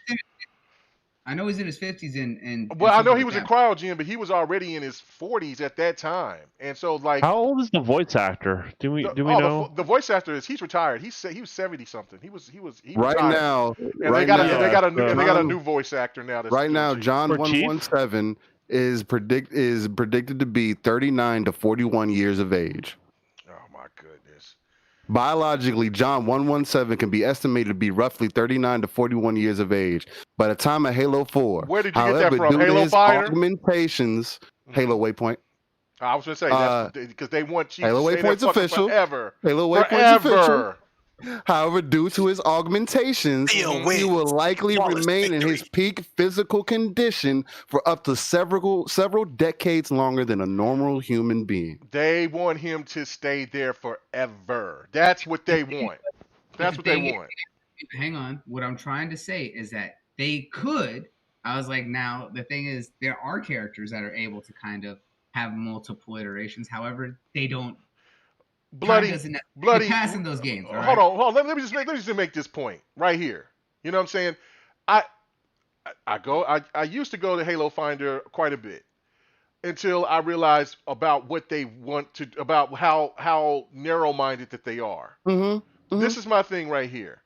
I know he's in his 50s and well, I know he was in cryogen, but he was already in his 40s at that time. And so, like, how old is the voice actor? Do we know? The voice actor he's retired. He was 70 something. He right retired. now. And they got a new voice actor now. Right now, John 117 is predicted to be 39 to 41 years of age. Oh my goodness. Biologically, John 117 can be estimated to be roughly 39 to 41 years of age. By the time of Halo 4, where did you get that from? Halo Fighter? Augmentations, Halo Waypoint. I was going to say that's because they want Chief Halo to stay Waypoint's there official. Forever. Halo Waypoint's official. However, due to his augmentations, he will likely remain in his peak physical condition for up to several decades longer than a normal human being. They want him to stay there forever. That's what they want. That's what they want. Hang on. What I'm trying to say is that they could. I was like, now the thing is, there are characters that are able to kind of have multiple iterations. However, they don't. Bloody passing those games. All right? Hold on. Let me just make this point right here. You know what I'm saying? I used to go to Halo Finder quite a bit until I realized about what they want to, about how narrow-minded that they are. This is my thing right here.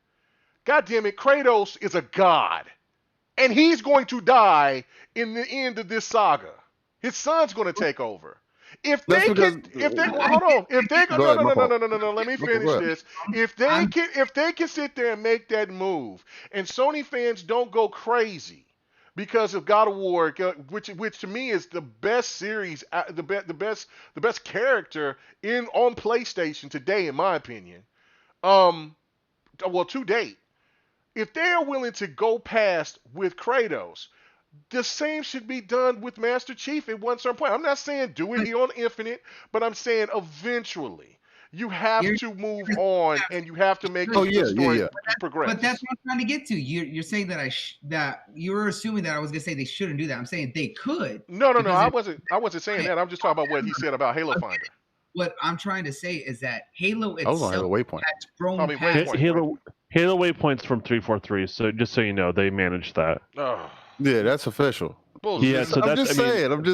God damn it, Kratos is a god, and he's going to die in the end of this saga. His son's going to take over. If they let me finish this. If they can sit there and make that move, and Sony fans don't go crazy because of God of War, which to me is the best series, the best character on PlayStation today, in my opinion. To date, if they are willing to go past with Kratos, the same should be done with Master Chief at one certain point. I'm not saying do it here on Infinite, but I'm saying eventually you have to move on and you have to make the story progress. But that's what I'm trying to get to. You're saying that that you're assuming that I was gonna say they shouldn't do that. I'm saying they could. No. I wasn't saying that. I'm just talking about what he said about Halo Finder. What I'm trying to say is that Halo itself has grown past. Halo Waypoint's from 343. So just so you know, they managed that. Oh. Yeah, that's official. Yeah, so I'm just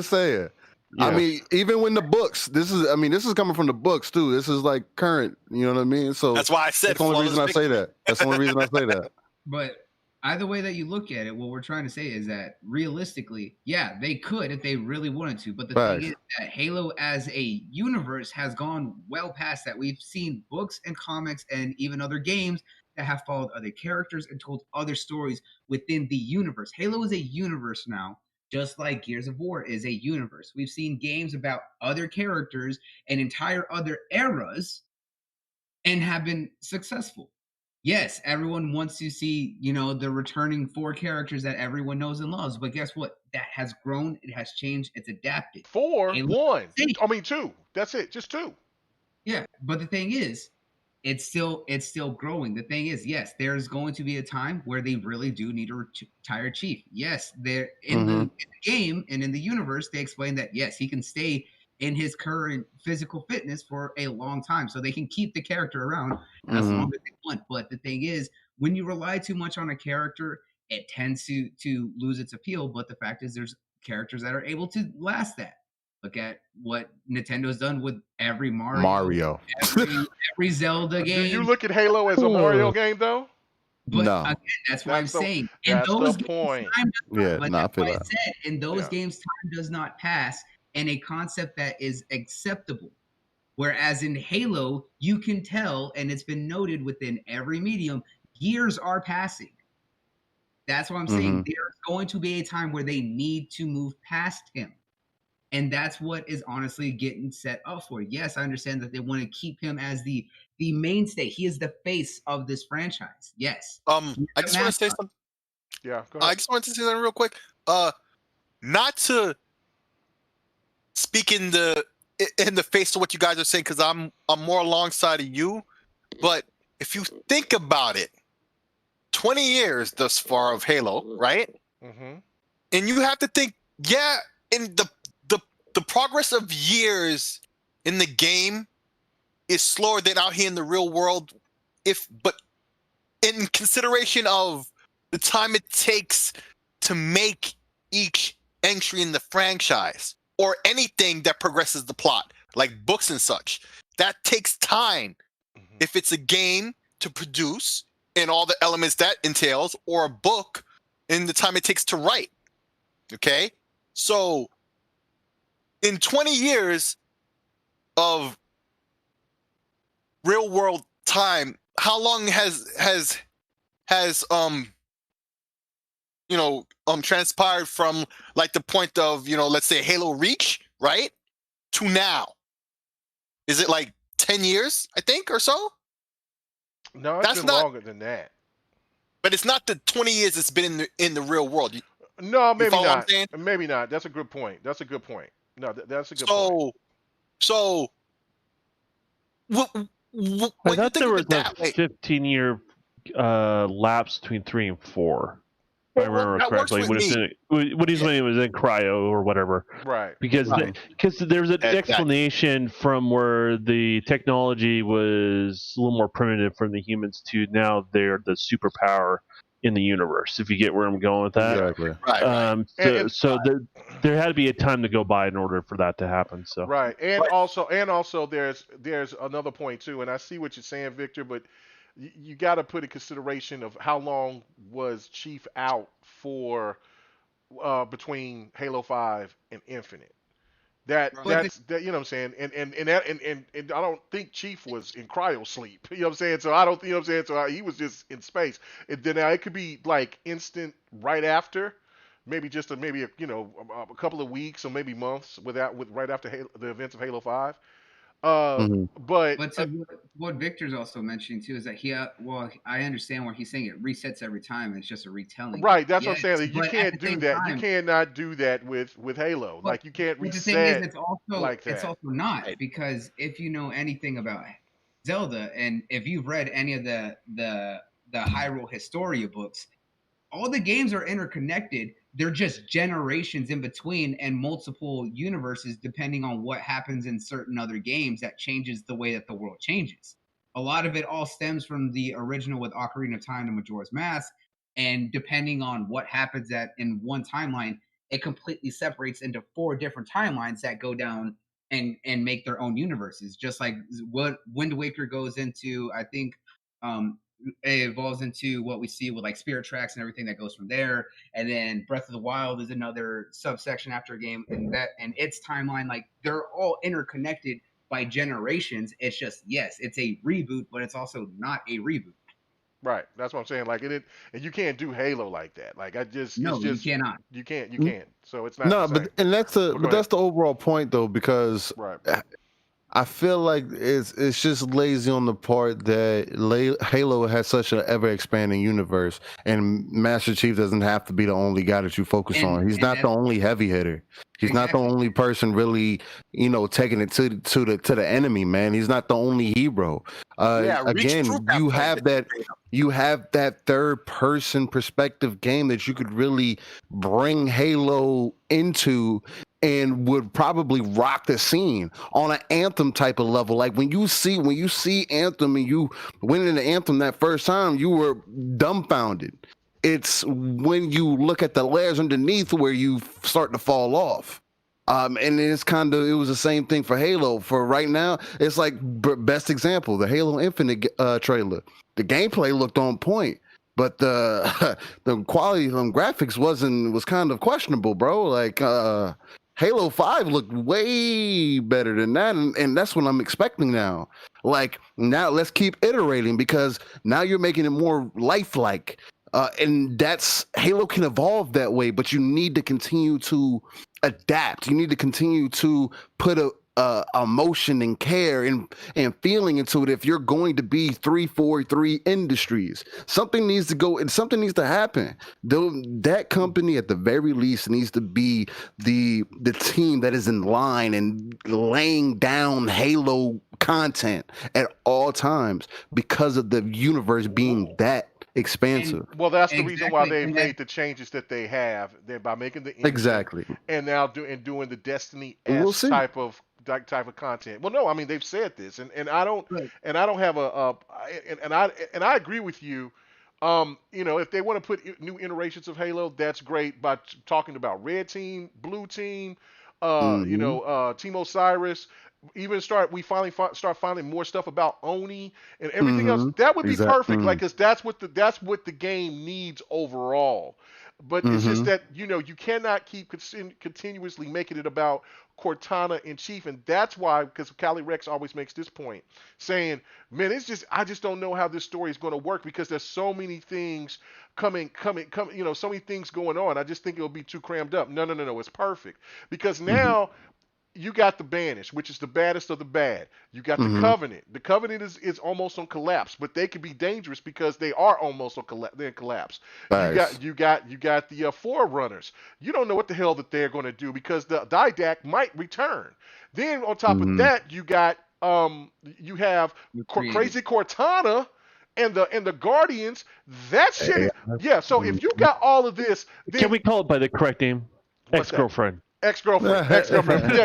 saying. Yeah. I mean, even when the books, this is coming from the books too. This is like current, you know what I mean? So that's why I said that's the only reason I say that. That's the only reason I say that. But either way that you look at it, what we're trying to say is that realistically, yeah, they could if they really wanted to. But the thing is that Halo as a universe has gone well past that. We've seen books and comics and even other games that have followed other characters and told other stories within the universe. Halo is a universe now, just like Gears of War is a universe. We've seen games about other characters and entire other eras and have been successful. Yes, everyone wants to see, the returning 4 characters that everyone knows and loves. But guess what? That has grown. It has changed. It's adapted. 4? 1. I mean 2. That's it. Just 2. Yeah, but the thing is, it's still growing. The thing is, yes, there's going to be a time where they really do need to retire Chief. Yes, they're in the game and in the universe, they explain that yes, he can stay in his current physical fitness for a long time, so they can keep the character around as long as they want. But the thing is, when you rely too much on a character, it tends to lose its appeal. But the fact is, there's characters that are able to last that. Look at what Nintendo's done with every Mario. Every Zelda game. Do you look at Halo as a Mario game though? But No. again, that's what I'm saying. In That's those the games, point. time does Yeah, not, but nah, I that's feel why I that. said in those games, time does not pass, and a concept that is acceptable. Whereas in Halo, you can tell, and it's been noted within every medium, years are passing. That's what I'm saying. There's going to be a time where they need to move past him. And that's what is honestly getting set up for. Yes, I understand that they want to keep him as the mainstay. He is the face of this franchise. Yes. I just want to say something. Yeah, go ahead. I just wanted to say something real quick. Not to speak in the face of what you guys are saying, because I'm more alongside of you. But if you think about it, 20 years thus far of Halo, right? Mm-hmm. And you have to think, yeah, in the progress of years in the game is slower than out here in the real world. But in consideration of the time it takes to make each entry in the franchise or anything that progresses the plot, like books and such, that takes time. If it's a game to produce and all the elements that entails, or a book and the time it takes to write. Okay? So in 20 years of real world time, how long has transpired from like the point of, let's say Halo Reach, right? To now? Is it like 10 years, I think, or so? No, it's been longer than that. But it's not the 20 years it's been in the real world. No, maybe follow what I'm not. saying? Maybe not. That's a good point. That's a good point. No, that's a good point. So when I you thought think there of was it that a way, 15-year lapse between 3 and 4. If I remember that works correctly, with when he was in cryo or whatever. Right. Because there's an explanation from where the technology was a little more primitive from the humans to now they're the superpower in the universe. If you get where I'm going with that. Exactly. right. So there had to be a time to go by in order for that to happen. So Right. And also there's another point too, and I see what you're saying, Victor, but you got to put in consideration of how long was Chief out for between Halo 5 and Infinite. That's you know what I'm saying, and I don't think Chief was in cryo sleep. You know what I'm saying? So I don't, you know what I'm saying? So he was just in space. And then it could be like instant right after, maybe just a couple of weeks or maybe months right after the events of Halo 5. But to what Victor's also mentioning too is that I understand where he's saying it resets every time. And it's just a retelling. Right, that's what I'm saying. Yes, You but can't at the do same that. You time- cannot do that with Halo. Like you can't But the reset thing is, it's that. also not, because if you know anything about Zelda, and if you've read any of the Hyrule Historia books, all the games are interconnected. They're just generations in between and multiple universes, depending on what happens in certain other games that changes the way that the world changes. A lot of it all stems from the original with Ocarina of Time and Majora's Mask, and depending on what happens in one timeline, it completely separates into 4 different timelines that go down and make their own universes. Just like what Wind Waker goes into, I think it evolves into what we see with like Spirit Tracks and everything that goes from there. And then Breath of the Wild is another subsection after a game, and its timeline, like they're all interconnected by generations. It's just, yes, it's a reboot, but it's also not a reboot. Right, that's what I'm saying. Like and you can't do Halo like that. Like you cannot. You can't. So it's not. No, the same. but that's the overall point though, because Right. I feel like it's just lazy on the part that Halo has such an ever expanding universe, and Master Chief doesn't have to be the only guy that you focus on. He's not the only heavy hitter. He's not the only person really, taking it to the enemy, man. He's not the only hero. Again, you have that third person perspective game that you could really bring Halo into and would probably rock the scene on an Anthem type of level. Like when you see Anthem and you went into Anthem that first time, you were dumbfounded. It's when you look at the layers underneath where you start to fall off. And it was the same thing for Halo. For right now, it's like best example, the Halo Infinite trailer. The gameplay looked on point, but the quality of graphics was kind of questionable, bro. Like Halo 5 looked way better than that, and that's what I'm expecting now. Like, now let's keep iterating, because now you're making it more lifelike. And Halo can evolve that way, but you need to continue to adapt. You need to continue to put a emotion and care and feeling into it. If you're going to be 343 Industries, something needs to go and something needs to happen. That company at the very least needs to be the team that is in line and laying down Halo content at all times, because of the universe being that expansive. Well, that's the reason why they've made the changes that they have. They're by making the engine, and now doing the Destiny-esque type of content. Well, no, I mean, they've said this, and I don't have and I agree with you. If they want to put new iterations of Halo, that's great. By talking about Red Team, Blue Team, Team Osiris. We finally start finding more stuff about Oni and everything else. That would be perfect, like, because that's what the game needs overall. But it's just that you cannot keep continuously making it about Cortana and Chief, and that's why, because Cali Rex always makes this point, saying, "Man, I just don't know how this story is going to work, because there's so many things coming, so many things going on. I just think it'll be too crammed up." No, it's perfect, because now. You got the Banished, which is the baddest of the bad. You got the Covenant. The Covenant is almost on collapse, but they can be dangerous because they are almost on collapse. Nice. You got the Forerunners. You don't know what the hell that they're going to do, because the Didac might return. Then on top of that, you got you have Crazy Cortana and the Guardians. That shit. Yeah. So if you got all of this, then, can we call it by the correct name? Ex-girlfriend. Ex-girlfriend.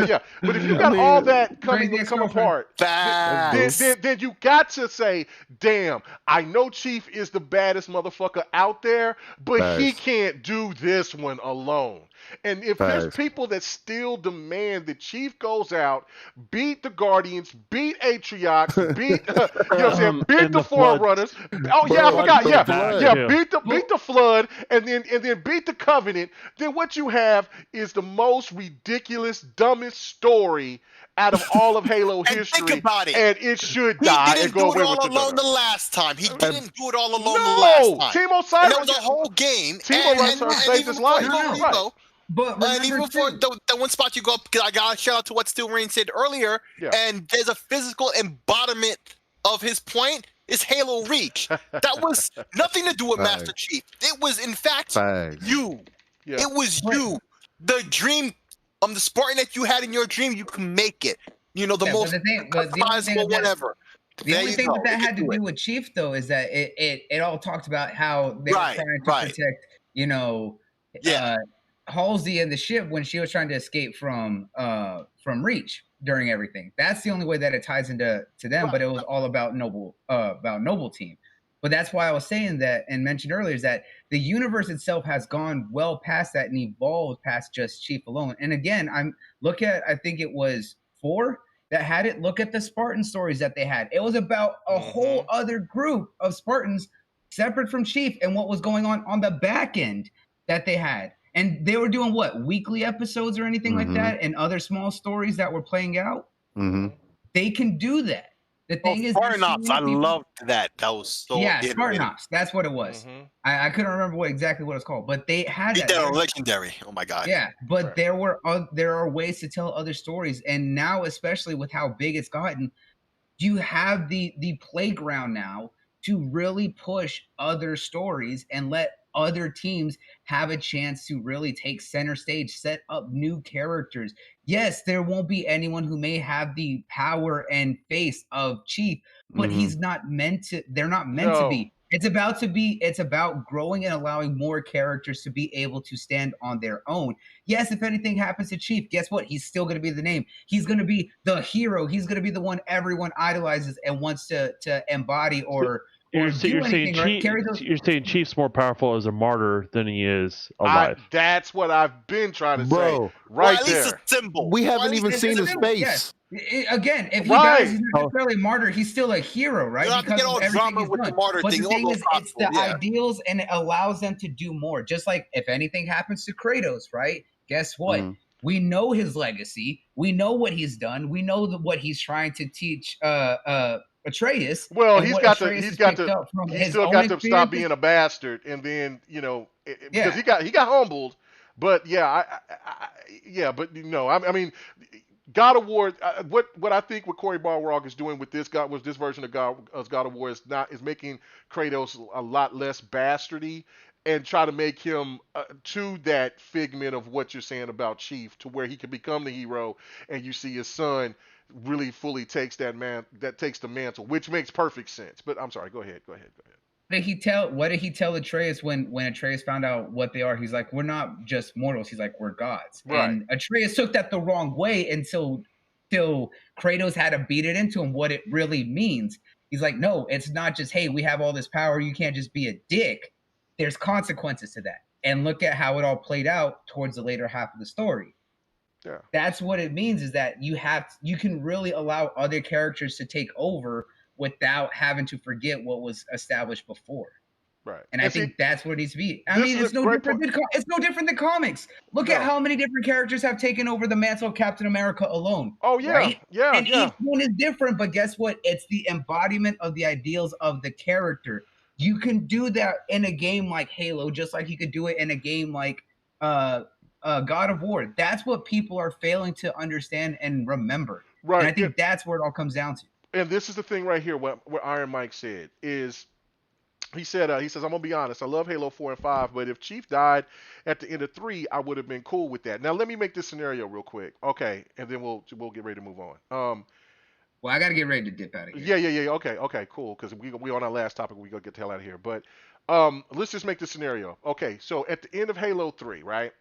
Yeah. But if you got all that come apart, then you got to say, damn, I know Chief is the baddest motherfucker out there, but he can't do this one alone. And if there's people that still demand that Chief goes out, beat the Guardians, beat Atriox, beat beat the Forerunners. Oh yeah, I forgot. Beat the Flood, and then beat the Covenant. Then what you have is the most ridiculous, dumbest story out of all of Halo history. Think about it. And it should die and go away with it all alone the last time. He didn't do it all alone the last time. Team Osiris. That was a whole game. Team Osiris saved his life. But even before the one spot you go up, I got to shout out to what Steel Rain said earlier, and there's a physical embodiment of his point, is Halo Reach. That was nothing to do with Master Chief. It was, in fact, you. Yeah. It was you. The dream, the Spartan that you had in your dream, you can make it. The most customizable whatever. The only thing that had to do with Chief, though, is that it all talked about how they were trying to protect, Halsey and the ship when she was trying to escape from Reach during everything. That's the only way that it ties into them. But it was all about Noble Team. But that's why I was saying that and mentioned earlier is that the universe itself has gone well past that and evolved past just Chief alone. And again, I think it was 4 that had it. Look at the Spartan stories that they had. It was about a whole other group of Spartans separate from Chief and what was going on the back end that they had. And they were doing what? Weekly episodes or anything like that, and other small stories that were playing out. They can do that. The thing is, Spartan there's so Ops, many I people- loved that. That was so yeah, Spartan innovative. Ops. That's what it was. Mhm. I couldn't remember exactly what it's called, but they had Beat that. that on There's- Legendary. Oh my god. Yeah, but Right. there are ways to tell other stories, and now, especially with how big it's gotten, you have the playground now to really push other stories and let other teams have a chance to really take center stage, set up new characters. Yes, there won't be anyone who may have the power and face of Chief, but Mhm. he's not meant to, they're not meant to No. be. It's about growing and allowing more characters to be able to stand on their own. Yes, if anything happens to Chief, guess what? He's still going to be the name. He's going to be the hero. He's going to be the one everyone idolizes and wants to embody or You're, do you're saying anything, right? Chief, Carry those- you're saying Chief's more powerful as a martyr than he is alive. That's what I've been trying to say. Bro, Right Well, at least there. a symbol. we Well, haven't at least even it's seen a his symbol. face. Again, if he Right. dies, he's not necessarily a martyr. He's still a hero, right? You don't have to Because get all of everything drama he's with the done. martyr But thing. the All thing those is, it's the possible, yeah. ideals, and it allows them to do more. Just like if anything happens to Kratos, right? Guess what? Mhm. We know his legacy. We know what he's done. We know what he's trying to teach Atreus. Well, and he's what got to. Atreus He's has got picked to. up from He's his still own got to stop experiences. being a bastard, and then because Yeah. he got humbled. But yeah, yeah, but I mean, God of War. What I think what Cory Barlog is doing with this version of God of War is making Kratos a lot less bastardy and try to make him to that figment of what you're saying about Chief, to where he can become the hero, and you see his son really fully takes the mantle, which makes perfect sense. But I'm sorry, go ahead. What did he tell Atreus when Atreus found out what they are? He's like, we're not just mortals. He's like, we're gods. Right. And Atreus took that the wrong way until Kratos had to beat it into him what it really means. He's like, no, it's not just, hey, we have all this power. You can't just be a dick. There's consequences to that. And look at how it all played out towards the later half of the story. Yeah. That's what it means, is that you can really allow other characters to take over without having to forget what was established before. Right. And I think that's what it needs to be. I mean, it's no different than comics. Look at how many different characters have taken over the mantle of Captain America alone. Oh yeah, right? yeah, and yeah. each one is different, but guess what? It's the embodiment of the ideals of the character. You can do that in a game like Halo, just like you could do it in a game like God of War. That's what people are failing to understand and remember. Right. And I think that's where it all comes down to. And this is the thing right here. What Iron Mike said is, he says, I'm gonna be honest. I love Halo 4 and 5, but if Chief died at the end of 3, I would have been cool with that. Now let me make this scenario real quick, okay, and then we'll get ready to move on. Well, I got to get ready to dip out of here. Yeah. Okay, cool. Because we on our last topic. We gotta get the hell out of here. But let's just make the scenario. Okay, so at the end of Halo 3, right?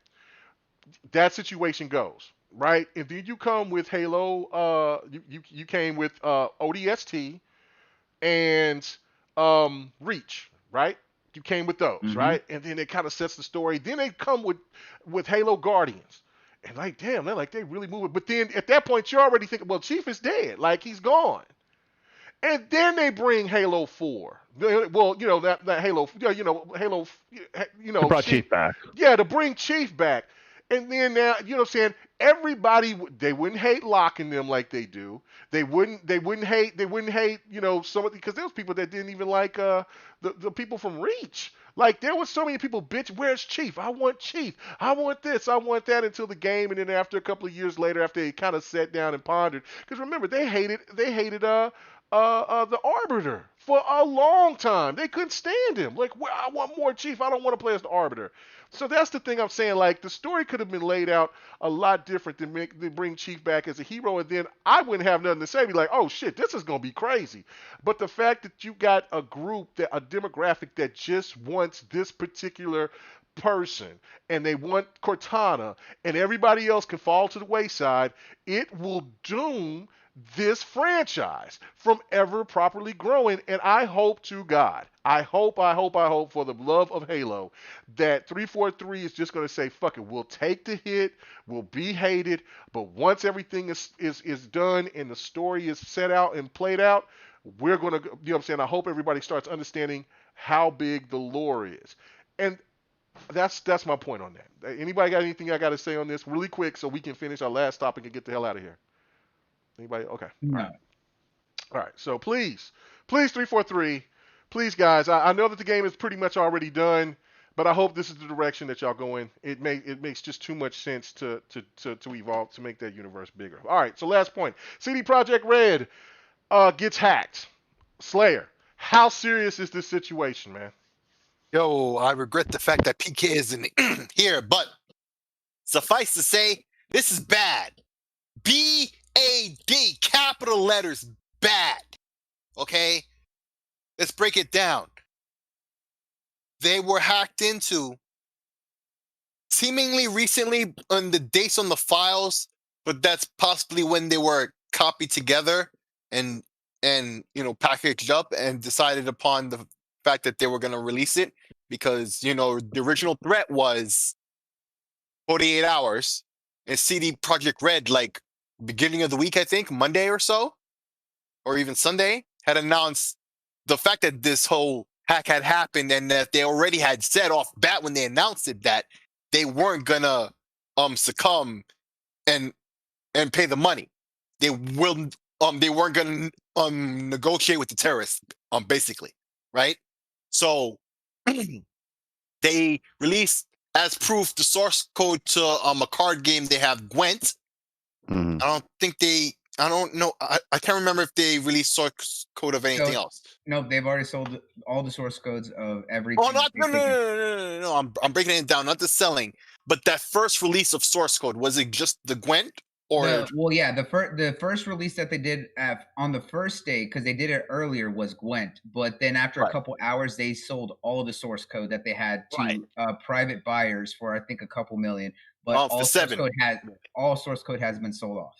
That situation goes right, and then you come with Halo. You came with ODST and Reach, right? You came with those, right? And then it kind of sets the story. Then they come with Halo Guardians. And like, damn, they really move it. But then at that point, you're already thinking, well, Chief is dead. Like, he's gone. And then they bring Halo 4. Well, that Halo, Halo, They brought Chief back. Yeah, to bring Chief back. And then now, you know what I'm saying? Everybody, they wouldn't hate locking them like they do. They wouldn't hate, some of because there was people that didn't even like the people from Reach. Like, there was so many people, bitch, where's Chief? I want Chief. I want this. I want that, until the game. And then after a couple of years later, after they kind of sat down and pondered, because remember, they hated the Arbiter for a long time. They couldn't stand him. Like, well, I want more Chief. I don't want to play as the Arbiter. So that's the thing I'm saying. Like, the story could have been laid out a lot different than bring Chief back as a hero, and then I wouldn't have nothing to say. Be like, oh shit, this is gonna be crazy. But the fact that you got a group, a demographic that just wants this particular person, and they want Cortana, and everybody else can fall to the wayside, it will doom this franchise from ever properly growing. And I hope to God, I hope for the love of Halo, that 343 is just going to say, fuck it, we'll take the hit, we'll be hated, but once everything is done and the story is set out and played out, we're going to, you know what I'm saying, I hope everybody starts understanding how big the lore is. And that's my point on that. Anybody got anything I got to say on this really quick so we can finish our last topic and get the hell out of here? Anybody? Okay. No. All right. All right, so please 343, please guys. I know that the game is pretty much already done, but I hope this is the direction that y'all going. It makes just too much sense to evolve to make that universe bigger. All right, so last point. CD Projekt Red gets hacked. Slayer, how serious is this situation, man? Yo, I regret the fact that PK isn't here, but suffice to say, this is bad. BAD, capital letters, bad. Okay? Let's break it down. They were hacked into seemingly recently on the dates on the files, but that's possibly when they were copied together and packaged up and decided upon the fact that they were going to release it because the original threat was 48 hours, and CD Projekt Red, like beginning of the week, I think Monday or so, or even Sunday, had announced the fact that this whole hack had happened and that they already had said off bat when they announced it that they weren't gonna succumb and pay the money. They weren't gonna negotiate with the terrorists, basically, right? So they released as proof the source code to a card game they have, Gwent. Mhm. I don't know. I can't remember if they released source code of anything else. Nope, they've already sold all the source codes of everything. Oh, no. I'm breaking it down, not the selling, but that first release of source code, was it just the Gwent? Or the first release that they did on the first day, because they did it earlier, was Gwent. But then after a couple hours, they sold all the source code that they had to private buyers for I think a couple million. But all source code has been sold off.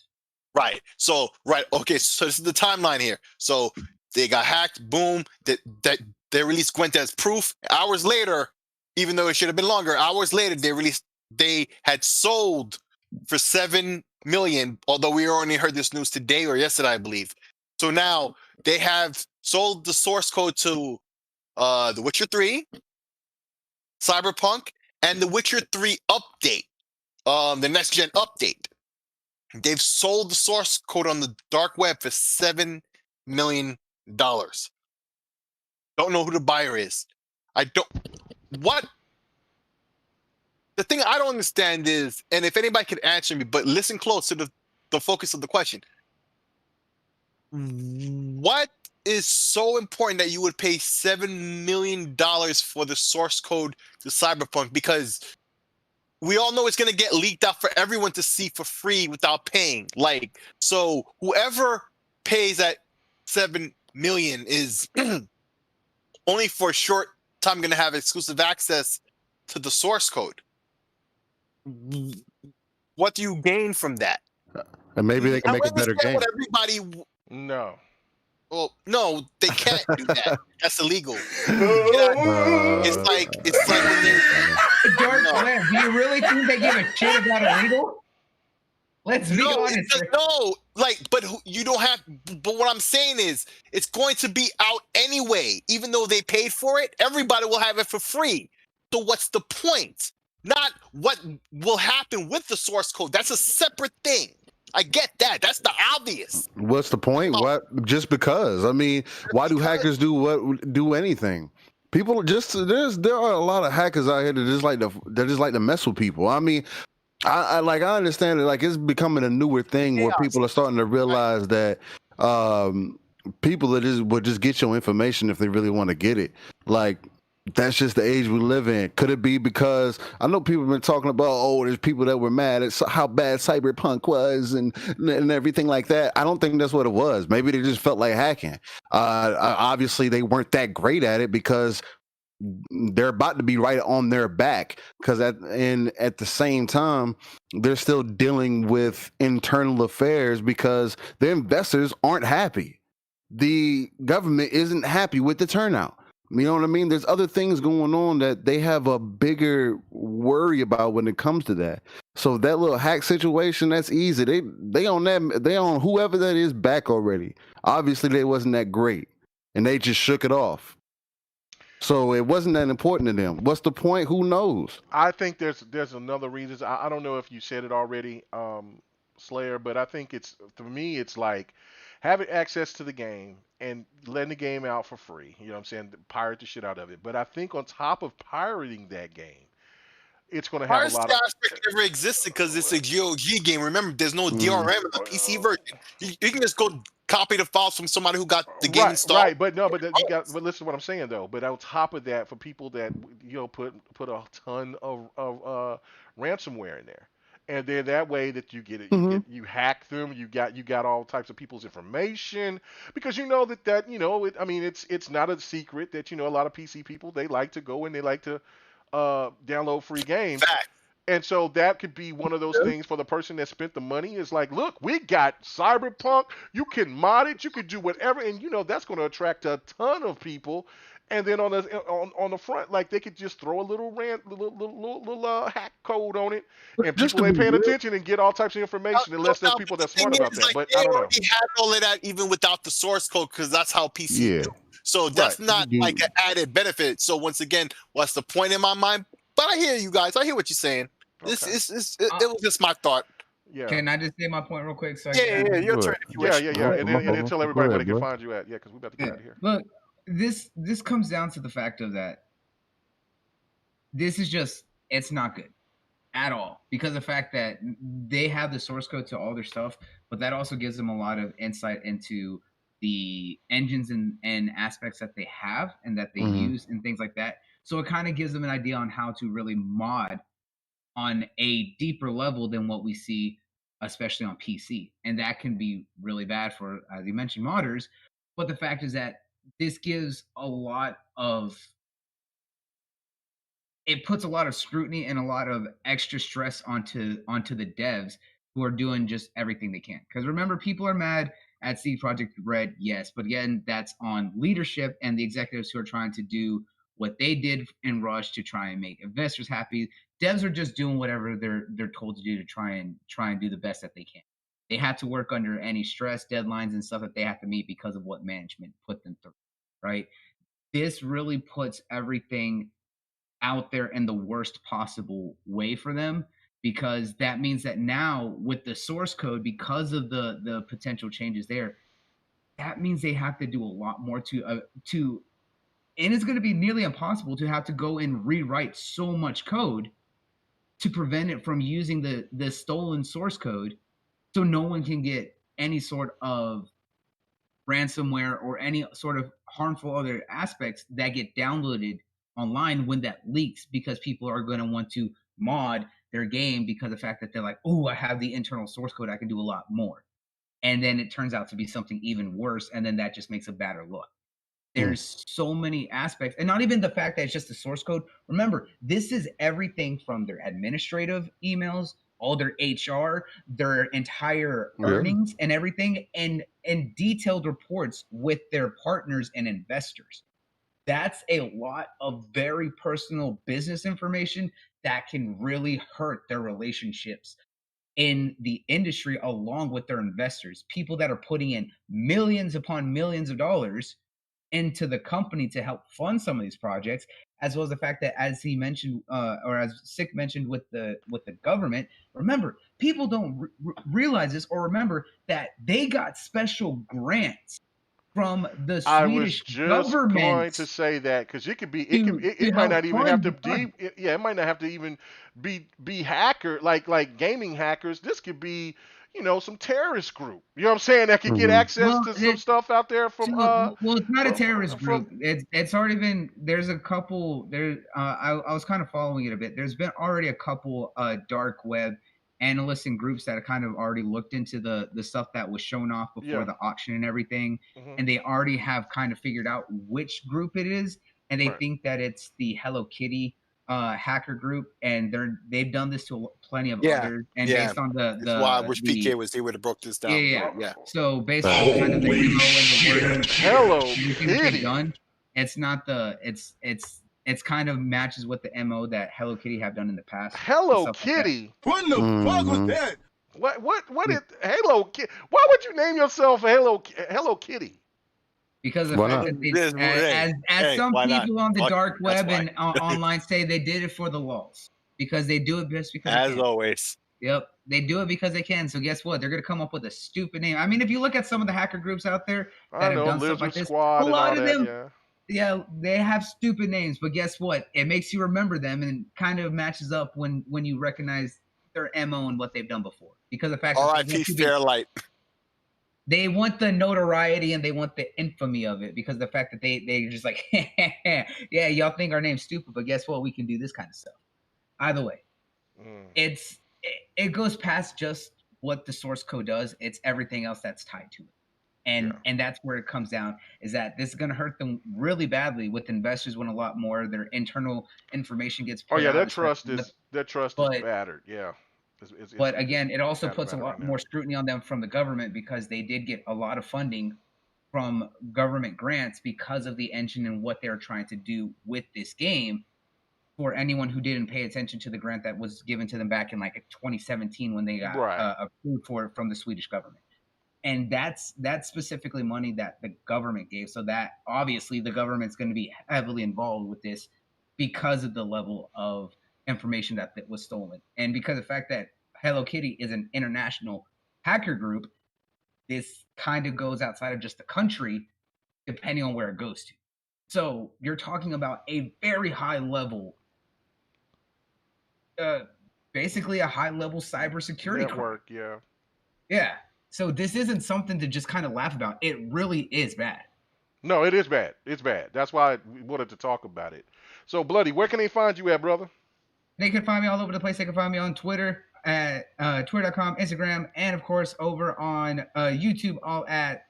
Right. So okay. So this is the timeline here. So they got hacked. Boom. That they released Gwent as proof. Hours later, even though it should have been longer, hours later they had sold for $7 million. Although we only heard this news today or yesterday, I believe. So now they have sold the source code to The Witcher 3, Cyberpunk, and The Witcher 3 update. The next gen update. They've sold the source code on the dark web for $7 million. Don't know who the buyer is. What? The thing I don't understand is, and if anybody could answer me, but listen close to the focus of the question. What is so important that you would pay $7 million for the source code to Cyberpunk? Because we all know it's going to get leaked out for everyone to see for free without paying. So whoever pays that $7 million is only for a short time going to have exclusive access to the source code. What do you gain from that? And maybe they can make a better game. No. Well, no, they can't do that. That's illegal. It's like when they're Dark web. Do you really think they give a shit about illegal? Let's be honest. But you don't have. But what I'm saying is, it's going to be out anyway. Even though they paid for it, everybody will have it for free. So what's the point? Not what will happen with the source code. That's a separate thing. I get that. That's the obvious. What's the point? What? Just because? I mean, why do hackers do anything? People there are a lot of hackers out here that just like to mess with people. I mean, I understand it. Like, it's becoming a newer thing where people are starting to realize that people will just get your information if they really want to get it. Like, that's just the age we live in. Could it be because I know people have been talking about, there's people that were mad at how bad Cyberpunk was and everything like that. I don't think that's what it was. Maybe they just felt like hacking. Obviously, they weren't that great at it because they're about to be right on their back. Because at the same time, they're still dealing with internal affairs because the investors aren't happy. The government isn't happy with the turnout. You know what I mean? There's other things going on that they have a bigger worry about when it comes to that. So that little hack situation, that's easy. They on whoever that is back already. Obviously, they wasn't that great, and they just shook it off. So it wasn't that important to them. What's the point? Who knows? I think there's another reason. I don't know if you said it already, Slayer, but I think for me, it's like having access to the game and letting the game out for free. You know what I'm saying? Pirate the shit out of it. But I think on top of pirating that game, it's going to have a Piracy lot of. aspect never existed because it's a GOG game. Remember, there's no DRM in the PC version. You can just go copy the files from somebody who got the game installed. Right, but no, but you got. But listen to what I'm saying though. But on top of that, for people that put a ton of ransomware in there, and then that way that you get it, you hack them. You got all types of people's information because you know that I mean it's not a secret that a lot of PC people, they like to go and they like to download free games. Fact. And so that could be one of those things for the person that spent the money. Is like, look, we got Cyberpunk. You can mod it. You can do whatever, and that's going to attract a ton of people. And then on the front, like they could just throw a little hack code on it, and people ain't paying attention and get all types of information unless there's people that's smart about that. But I don't know. They had all of that even without the source code because that's how PC. So that's not like an added benefit. So once again, what's the point in my mind? But I hear you guys. I hear what you're saying. It was just my thought. Yeah. Can I just say my point real quick? Yeah, your turn. If you wish. Yeah. And then tell everybody where they can find you at. Yeah, because we're about to get out of here. Look, this comes down to the fact of that. This is just, it's not good at all because of the fact that they have the source code to all their stuff, but that also gives them a lot of insight into the engines and aspects that they have and that they use and things like that. So it kind of gives them an idea on how to really mod on a deeper level than what we see, especially on PC. And that can be really bad for, as you mentioned, modders. But the fact is that this gives a lot of, it puts a lot of scrutiny and a lot of extra stress onto the devs who are doing just everything they can. Because remember, people are mad at CD Projekt Red, yes, but again, that's on leadership and the executives who are trying to do what they did in Rush to try and make investors happy. Devs are just doing whatever they're told to do to try and do the best that they can. They have to work under any stress, deadlines, and stuff that they have to meet because of what management put them through, right? This really puts everything out there in the worst possible way for them, because that means that now with the source code, because of the potential changes there, that means they have to do a lot more to and it's going to be nearly impossible to have to go and rewrite so much code to prevent it from using the stolen source code, so no one can get any sort of ransomware or any sort of harmful other aspects that get downloaded online when that leaks, because people are going to want to mod their game because of the fact that they're like, oh, I have the internal source code, I can do a lot more. And then it turns out to be something even worse, and then that just makes a badder look. There's so many aspects, and not even the fact that it's just the source code. Remember, this is everything from their administrative emails, all their HR, their entire earnings and everything, and detailed reports with their partners and investors. That's a lot of very personal business information that can really hurt their relationships in the industry along with their investors, people that are putting in millions upon millions of dollars into the company to help fund some of these projects, as well as the fact that, as he mentioned, or as Sick mentioned with the government, remember, people don't realize this or remember that they got special grants from the Swedish government. I was just going to say that, because it might not even have to it might not have to even be hacker like gaming hackers. This could be some terrorist group. You know what I'm saying? That could get access to some stuff out there from. Well, it's not a terrorist group. It's already been. There's a couple. I was kind of following it a bit. There's been already a couple dark web analysts and groups that have kind of already looked into the stuff that was shown off before the auction and everything, and they already have kind of figured out which group it is, and they think that it's the Hello Kitty hacker group, and they've done this to plenty of others, and based on the why I wish PK was here, would have broke this down. Yeah. So based on kind of the MO and the word Hello Kitty done, it's not it's kind of matches with the MO that Hello Kitty have done in the past. Hello Kitty. What the fuck was that? What is Hello Kitty? Why would you name yourself Hello Kitty? Because of the fact that as some people on the dark web and online say, they did it for the lulz, because they do it just because. As always. Yep, they do it because they can. So guess what? They're gonna come up with a stupid name. I mean, if you look at some of the hacker groups out there I that have know done stuff like Lizard this, Squad a and all lot of that. them, Yeah. yeah, they have stupid names. But guess what? It makes you remember them and kind of matches up when you recognize their MO and what they've done before. Because the fact that R.I.P. Fairlight. they want the notoriety and they want the infamy of it, because the fact that they just like, yeah, y'all think our name's stupid, but guess what? We can do this kind of stuff. Either way, it goes past just what the source code does. It's everything else that's tied to it. And that's where it comes down, is that this is going to hurt them really badly with investors when a lot more their internal information gets put out. That trust is battered. Yeah. But again, it also puts a lot more scrutiny on them from the government, because they did get a lot of funding from government grants because of the engine and what they're trying to do with this game. For anyone who didn't pay attention to the grant that was given to them back in like 2017 when they got approved for it from the Swedish government. And that's specifically money that the government gave. So that obviously the government's going to be heavily involved with this because of the level of information that was stolen. And because of the fact that Hello Kitty is an international hacker group, this kind of goes outside of just the country, depending on where it goes to. So you're talking about a very high level, basically a high level cybersecurity network. Crime. Yeah. So this isn't something to just kind of laugh about. It really is bad. No, it is bad. It's bad. That's why we wanted to talk about it. So, Bloody, where can they find you at, brother? They can find me all over the place. They can find me on Twitter at twitter.com, Instagram, and of course over on YouTube, all at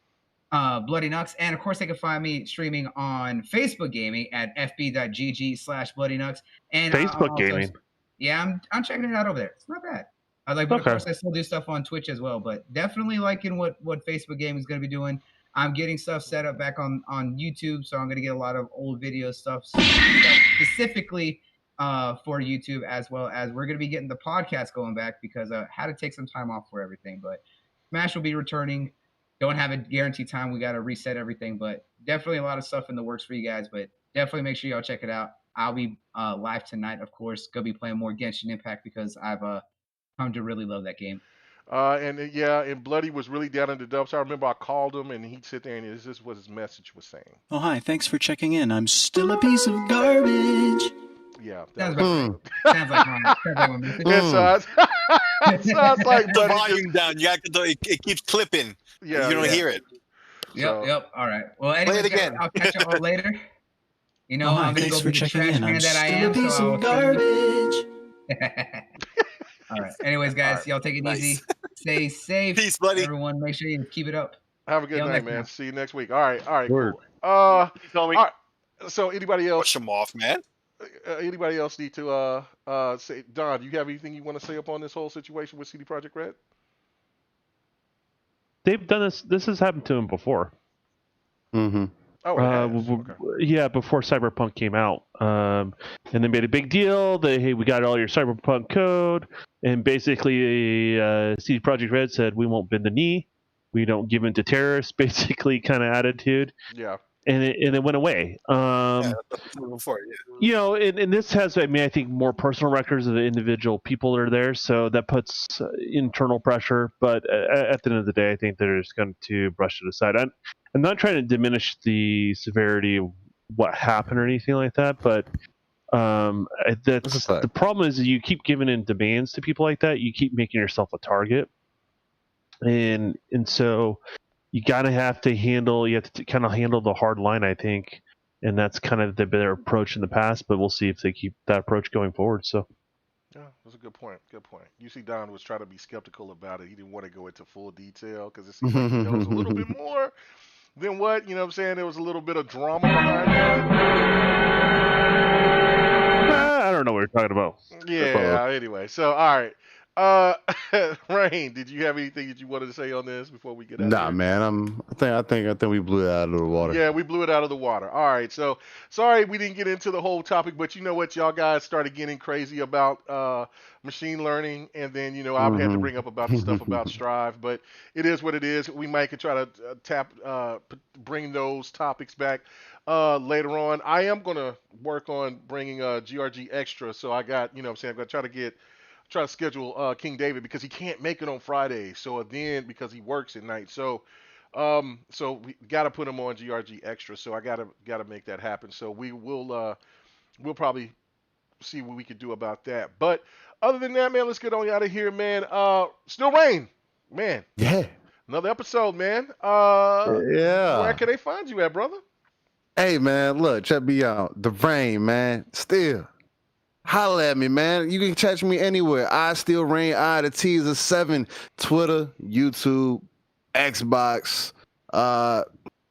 Bloody Nux. And of course, they can find me streaming on Facebook Gaming at fb.gg/Bloody Nux. And Facebook Gaming. Yeah, I'm checking it out over there. It's not bad. But of course, I still do stuff on Twitch as well. But definitely liking what Facebook Gaming is going to be doing. I'm getting stuff set up back on YouTube, so I'm going to get a lot of old video stuff specifically for YouTube, as well as we're going to be getting the podcast going back, because I had to take some time off for everything. But Smash will be returning. Don't have a guaranteed time. We got to reset everything, but definitely a lot of stuff in the works for you guys. But definitely make sure y'all check it out. I'll be live tonight, of course. Going to be playing more Genshin Impact, because I've come to really love that game. And Bloody was really down in the dumps. I remember I called him and he'd sit there and this is what his message was saying. Oh, hi. Thanks for checking in. I'm still a piece of garbage. Yeah. Sounds like my It sounds like the volume down. You have to, it keeps clipping. Yeah. You don't hear it. Yep. All right. Well, anyway, play it again. I'll catch you all later. You know, hi. I'm going to Thanks go for be the checking trash in. man I'm that I still am. a piece So of garbage. All right. Anyways, guys, y'all take it easy. Stay safe. Peace, buddy. Everyone, make sure you keep it up. Have a good night, man. See you next week. All right, Word. cool. All right. So anybody else? Push them off, man. Anybody else need to say? Don, do you have anything you want to say up on this whole situation with CD Projekt Red? They've done this. This has happened to them before. Mm-hmm. Oh, okay. Yeah, before Cyberpunk came out, and they made a big deal. Hey, we got all your Cyberpunk code, and basically, CD Projekt Red said we won't bend the knee, we don't give in to terrorists, basically kind of attitude. Yeah. And it went away. You know, and this has, I mean, I think more personal records of the individual people that are there, so that puts internal pressure. But at the end of the day, I think they're just going to brush it aside. I'm not trying to diminish the severity of what happened or anything like that, but that's the problem is you keep giving in demands to people like that. You keep making yourself a target, and so you have to kind of handle the hard line, I think, and that's kind of their approach in the past. But we'll see if they keep that approach going forward. So. Yeah, that's a good point. Good point. You see, Don was trying to be skeptical about it. He didn't want to go into full detail because it seems like he knows a little bit more than what, you know what I'm saying? There was a little bit of drama behind that. I don't know what you're talking about. Yeah, anyway. So, all right. Rain, did you have anything that you wanted to say on this before we get out? Nah, man. I think we blew it out of the water. Yeah, we blew it out of the water. All right. So sorry we didn't get into the whole topic, but you know what, y'all guys started getting crazy about machine learning, and then I had to bring up about the stuff about Strive, but it is what it is. We might could try to bring those topics back later on. I am gonna work on bringing GRG Extra, so I got I'm gonna try to get try to schedule King David because he can't make it on Fridays. So then because he works at night, so we got to put him on GRG Extra. So I gotta make that happen. So we'll probably see what we can do about that. But other than that, man, let's get on out of here, man. Still rain, man. Yeah. Another episode, man. Yeah. Where can they find you at, brother? Hey, man, look, check me out. The Rain, man. Still. Holla at me, man. You can catch me anywhere. I Still Rain, the Teaser 7, Twitter, YouTube, Xbox,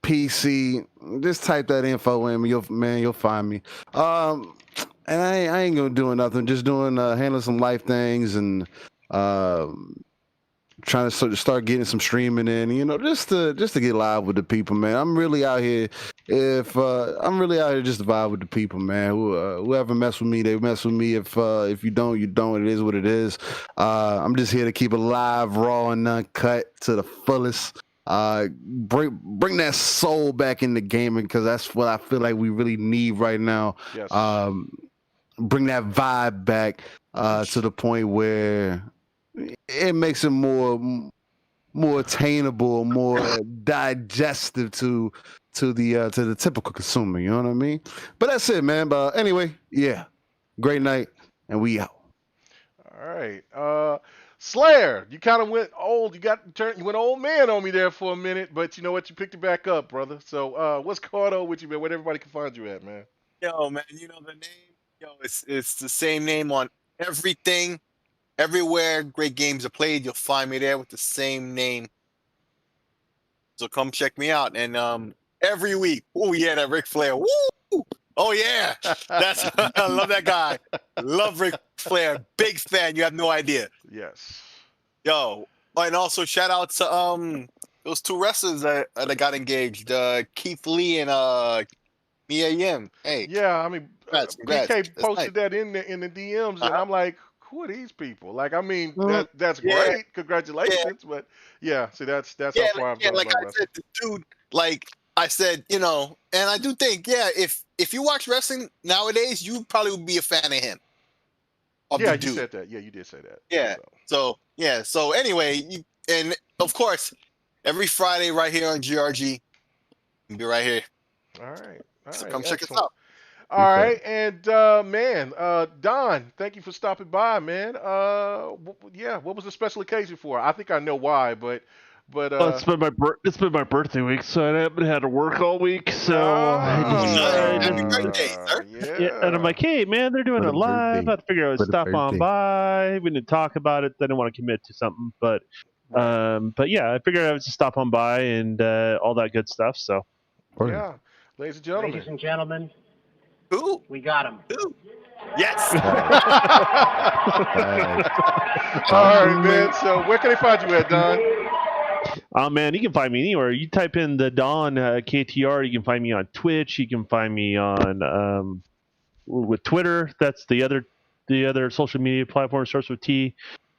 PC. Just type that info in. You'll find me. And I ain't gonna do nothing. Just doing handling some life things and trying to start getting some streaming in, just to get live with the people, man. I'm really out here. I'm really out here just to vibe with the people, man. Whoever mess with me, they mess with me. If you don't, you don't. It is what it is. I'm just here to keep it live, raw and uncut to the fullest. Bring that soul back into gaming because that's what I feel like we really need right now. Yes. Bring that vibe back to the point where it makes it more attainable, more digestive to the typical consumer. You know what I mean? But that's it, man. But anyway, yeah, great night, and we out. All right. Slayer, you kind of went old. You went old man on me there for a minute, but you know what? You picked it back up, brother. So what's going on with you, man? Where everybody can find you at, man? Yo, man, you know the name. Yo, it's the same name on everything. Everywhere great games are played, you'll find me there with the same name. So come check me out. And every week, oh yeah, that Ric Flair. Woo! Oh yeah, that's I love that guy. Love Ric Flair. Big fan. You have no idea. Yes. Yo, and also shout out to those two wrestlers that got engaged, Keith Lee and Mia Yim. Hey. Yeah, I mean, congrats. BK That's posted nice. that in the DMs, and Uh-huh. I'm like, who are these people? Like, I mean, Mhm. that's Yeah. great. Congratulations, but yeah, see, that's how far I've gone like about I wrestling. said, the dude, like I said, and I do think, if you watch wrestling nowadays, you probably would be a fan of him. Yeah, the you dude. said that. Yeah, you did say that. Yeah. So anyway, and of course, every Friday right here on GRG, you'll be right here. All right. So come check us Excellent. out. All right, and man, Don, thank you for stopping by, man. What was the special occasion for? I think I know why, but it's been my birthday week, so I haven't had to work all week. So Happy birthday, sir. Yeah. and I'm like, hey man, they're doing What it a live. birthday. I figure I would What a stop on birthday. by. We didn't talk about it. I didn't want to commit to something, but yeah, I figured I would just stop on by and all that good stuff. So Yeah, ladies and gentlemen. Ladies and gentlemen, Who? we got him. Who? Yes. All right, man. So where can they find you at, Don? oh man, you can find me anywhere. You type in the Don KTR. You can find me on Twitch. You can find me on with Twitter. That's the other social media platform starts with T.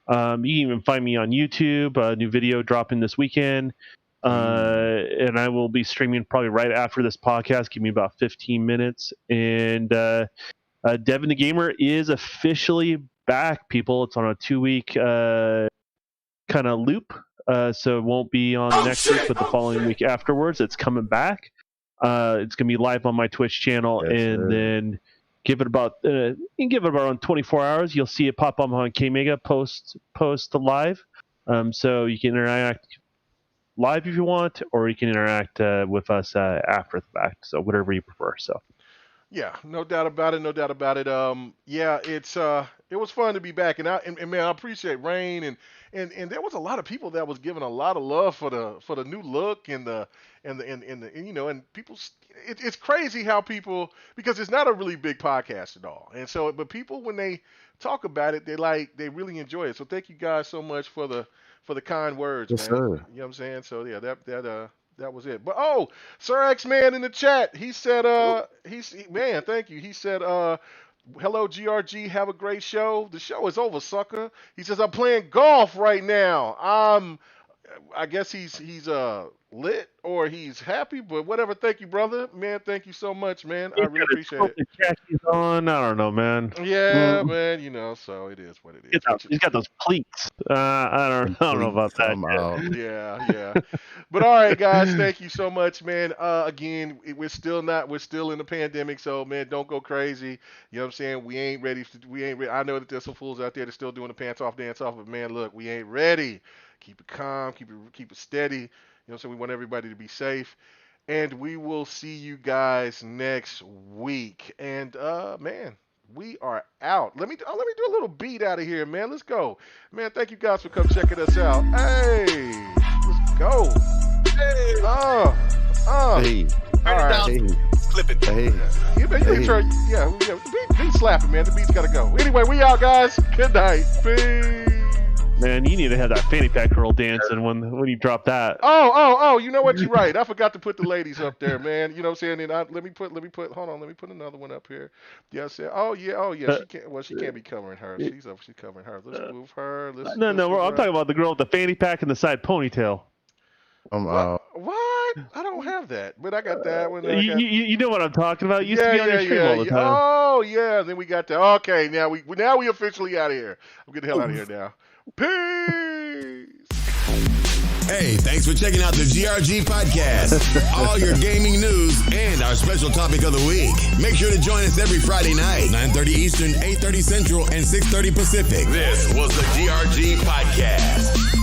You can even find me on YouTube. A new video dropping this weekend. And I will be streaming probably right after this podcast. Give me about 15 minutes. And Devin the Gamer is officially back, people. It's on a 2-week kind of loop. So it won't be on next week, but the following week afterwards, it's coming back. It's going to be live on my Twitch channel. Then give it about you can give it about 24 hours. You'll see it pop up on KMEGA post live. So you can interact live if you want, or you can interact with us after the fact. So whatever you prefer. So Yeah, no doubt about it. No doubt about it. Yeah, it was fun to be back, and man, I appreciate Rain and there was a lot of people that was giving a lot of love for the new look and people. It's crazy how people, because it's not a really big podcast at all, and so but people when they talk about it, they really enjoy it. So thank you guys so much for the kind words, Yes, man. sir. You know what I'm saying? So yeah, that was it. But Sir X Man in the chat, he said, man, thank you. He said, hello GRG, have a great show. The show is over, sucker. He says I'm playing golf right now. I guess he's lit or he's happy, but whatever. Thank you, brother. Man, thank you so much, man. I really appreciate it. Khakis on. I don't know, man. Yeah, man. You know, so it is what it is. He's got those pleats. I don't know about that. Yeah. But all right, guys, thank you so much, man. Again, we're still in the pandemic, so man, don't go crazy. You know what I'm saying? We ain't ready. I know that there's some fools out there that's still doing the pants off, dance off, but man, look, we ain't ready. Keep it calm, keep it steady. You know what I'm saying? We want everybody to be safe. And we will see you guys next week. And man, we are out. Let me do a little beat out of here, man. Let's go. Man, thank you guys for coming checking us out. Hey, let's go. Hey. Hey. All right. Hey. Clip it. Hey. The beat slapping, man. The beat's got to go. Anyway, we out, guys. Good night. Peace. Man, you need to have that fanny pack girl dancing when you drop that. Oh, you know what? You're right. I forgot to put the ladies up there, man. You know what I'm saying? And let me put another one up here. Yeah, I said, she can't be covering her. She's covering her. Let's move her. I'm talking about the girl with the fanny pack and the side ponytail. What? I don't have that, but I got that one. You know what I'm talking about? It used to be on your stream all the time. Oh yeah, then we got that. Okay, now we officially out of here. I'm getting the hell out of here now. Peace. Hey, thanks for checking out the GRG podcast. All your gaming news and our special topic of the week. Make sure to join us every Friday night, 9:30 Eastern, 8:30 Central, and 6:30 Pacific. This was the GRG podcast.